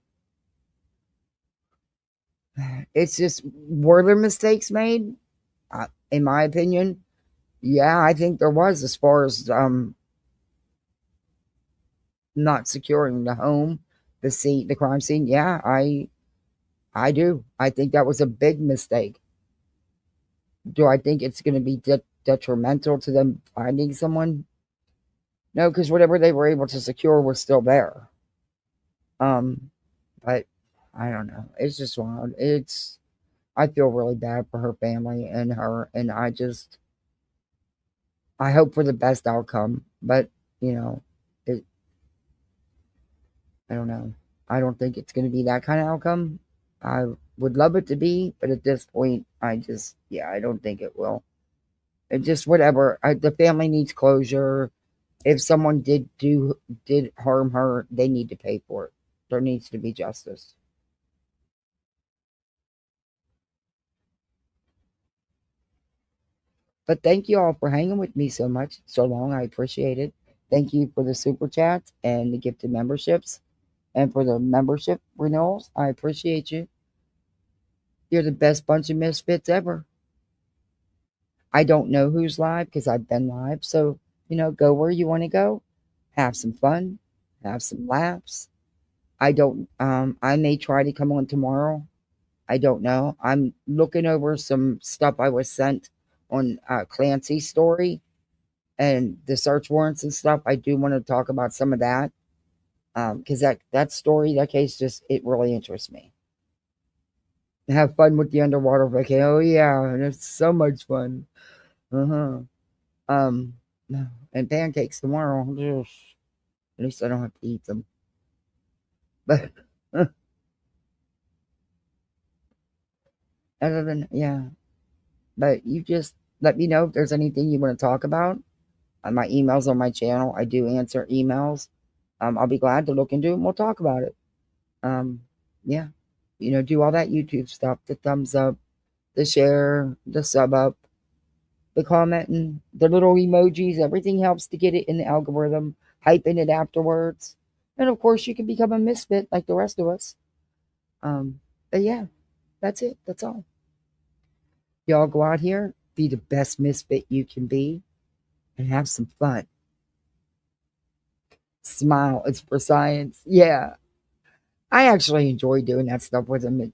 A: It's just, were there mistakes made? In my opinion, yeah, I think there was, as far as not securing the home, the crime scene. Yeah, I do. I think that was a big mistake. Do I think it's going to be detrimental to them finding someone? No, because whatever they were able to secure was still there. But I don't know. It's just wild. I feel really bad for her family and her, and I hope for the best outcome. But you know, it, I don't know. I don't think it's going to be that kind of outcome. I would love it to be, but at this point, yeah, I don't think it will. It just whatever. The family needs closure. If someone did harm her, they need to pay for it. There needs to be justice. But thank you all for hanging with me so long. I appreciate it. Thank you for the super chats and the gifted memberships, and for the membership renewals. I appreciate you. You're the best bunch of misfits ever. I don't know who's live because I've been live. So, go where you want to go, have some fun, have some laughs. I may try to come on tomorrow. I don't know. I'm looking over some stuff I was sent on Clancy's story and the search warrants and stuff. I do want to talk about some of that. Because that story, that case, it really interests me. have fun with the underwater vacation. Oh yeah, it's so much fun. Uh-huh. Um, no, and pancakes tomorrow. Ugh. At least I don't have to eat them. But other than yeah, but you just let me know if there's anything you want to talk about. My email's on my channel. I do answer emails. I'll be glad to look into it and we'll talk about it. Um, yeah, do all that YouTube stuff, the thumbs up, the share, the sub up, the commenting, the little emojis, everything helps to get it in the algorithm, hyping it afterwards. And of course, you can become a misfit like the rest of us. But yeah, that's it. That's all. Y'all go out here, be the best misfit you can be, and have some fun. Smile. It's for science. Yeah. I actually enjoy doing that stuff with them.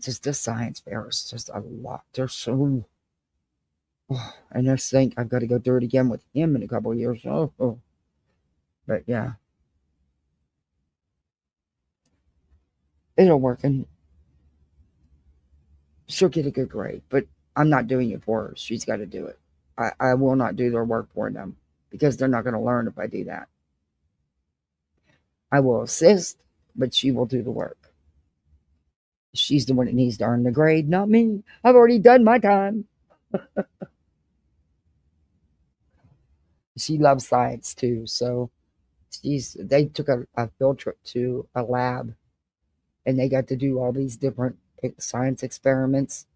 A: Just the science fair is just a lot. They're so. And I think I've got to go do it again with him in a couple of years. Oh. But yeah, it'll work and she'll get a good grade. But I'm not doing it for her. She's got to do it. I will not do their work for them because they're not going to learn if I do that. I will assist, but she will do the work. She's the one that needs to earn the grade, not me. I've already done my time. She loves science too, so they took a field trip to a lab and they got to do all these different science experiments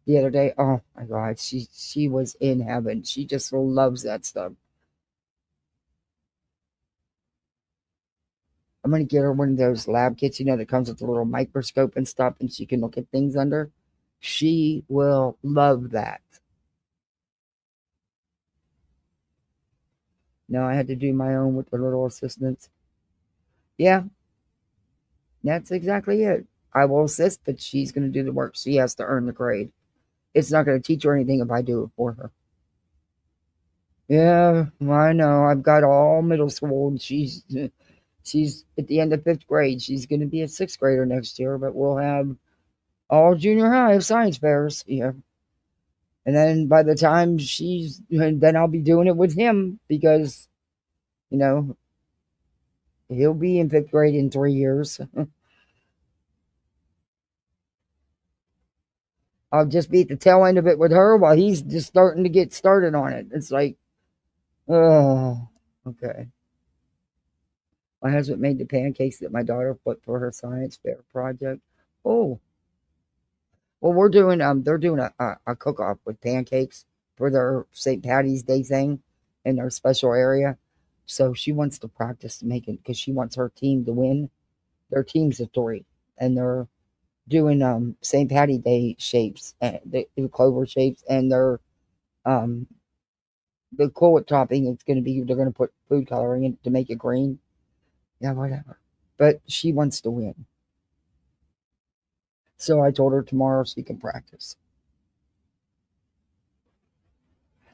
A: the other day. Oh my god, she was in heaven. She just loves that stuff. I'm gonna get her one of those lab kits, that comes with a little microscope and stuff, and she can look at things under. She will love that. No, I had to do my own with the little assistants. Yeah, that's exactly it. I will assist, but she's gonna do the work. She has to earn the grade. It's not gonna teach her anything if I do it for her. Yeah, I know. I've got all middle school, and she's at the end of fifth grade. She's going to be a sixth grader next year, but we'll have all junior high science fairs. Yeah, and then by the time then I'll be doing it with him because you know he'll be in fifth grade in 3 years. I'll just be at the tail end of it with her while he's just starting to get started on it. It's like, oh, okay. My husband made the pancakes that my daughter put for her science fair project. Oh, well, they're doing a cook off with pancakes for their St. Patty's Day thing in their special area. So she wants to practice making because she wants her team to win. Their team's of three, and they're doing St. Patty Day shapes, and the clover shapes, and they're um the cool topping. It's going to be they're going to put food coloring in to make it green. Yeah, whatever. But she wants to win. So I told her tomorrow she can practice.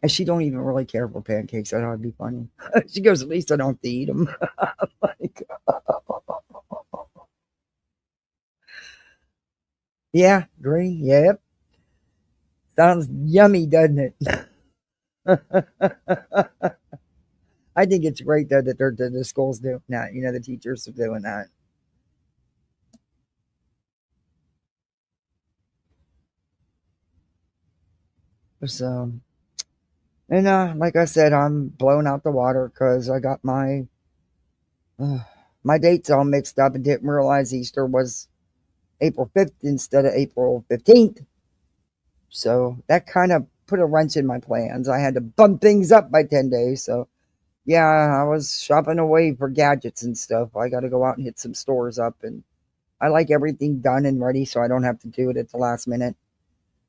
A: And she don't even really care for pancakes. I thought it'd be funny. She goes, at least I don't have to eat them. Like, yeah, green. Yep. Sounds yummy, doesn't it? I think it's great though that the schools doing that. The teachers are doing that. So, and like I said, I'm blowing out the water because I got my dates all mixed up and didn't realize Easter was April 5th instead of April 15th. So that kind of put a wrench in my plans. I had to bump things up by 10 days. So yeah, I was shopping away for gadgets and stuff. I got to go out and hit some stores up. And I like everything done and ready so I don't have to do it at the last minute.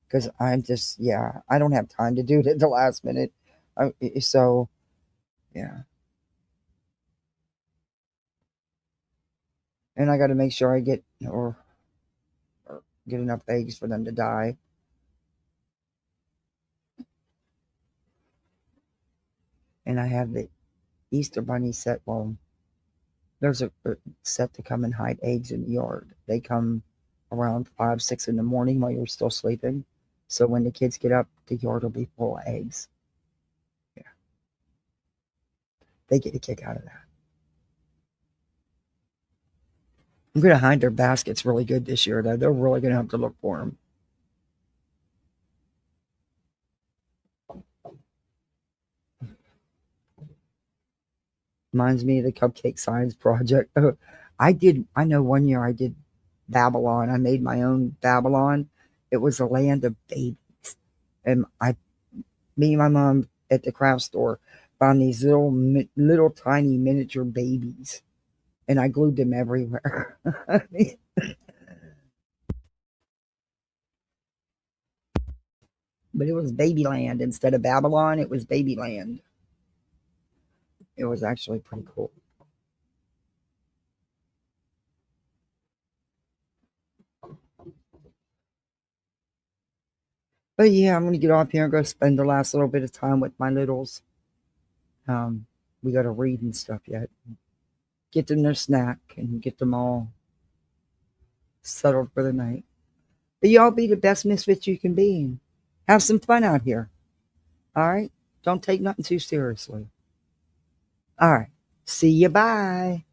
A: Because I don't have time to do it at the last minute. So, yeah. And I got to make sure I or get enough eggs for them to die. And I have the Easter bunny set. Well, there's a set to come and hide eggs in the yard. They come around 5, 6 in the morning while you're still sleeping. So when the kids get up, the yard will be full of eggs. Yeah. They get a kick out of that. I'm going to hide their baskets really good this year, though. They're really going to have to look for them. Reminds me of the cupcake science project. I know one year I did Babylon. I made my own Babylon. It was a land of babies. And me and my mom at the craft store found these little tiny miniature babies. And I glued them everywhere. But it was Babyland instead of Babylon. It was Babyland. It was actually pretty cool. But yeah, I'm going to get off here and go spend the last little bit of time with my littles. We got to read and stuff yet. Get them their snack and get them all settled for the night. But y'all be the best misfits you can be and have some fun out here. All right? Don't take nothing too seriously. All right. See you. Bye.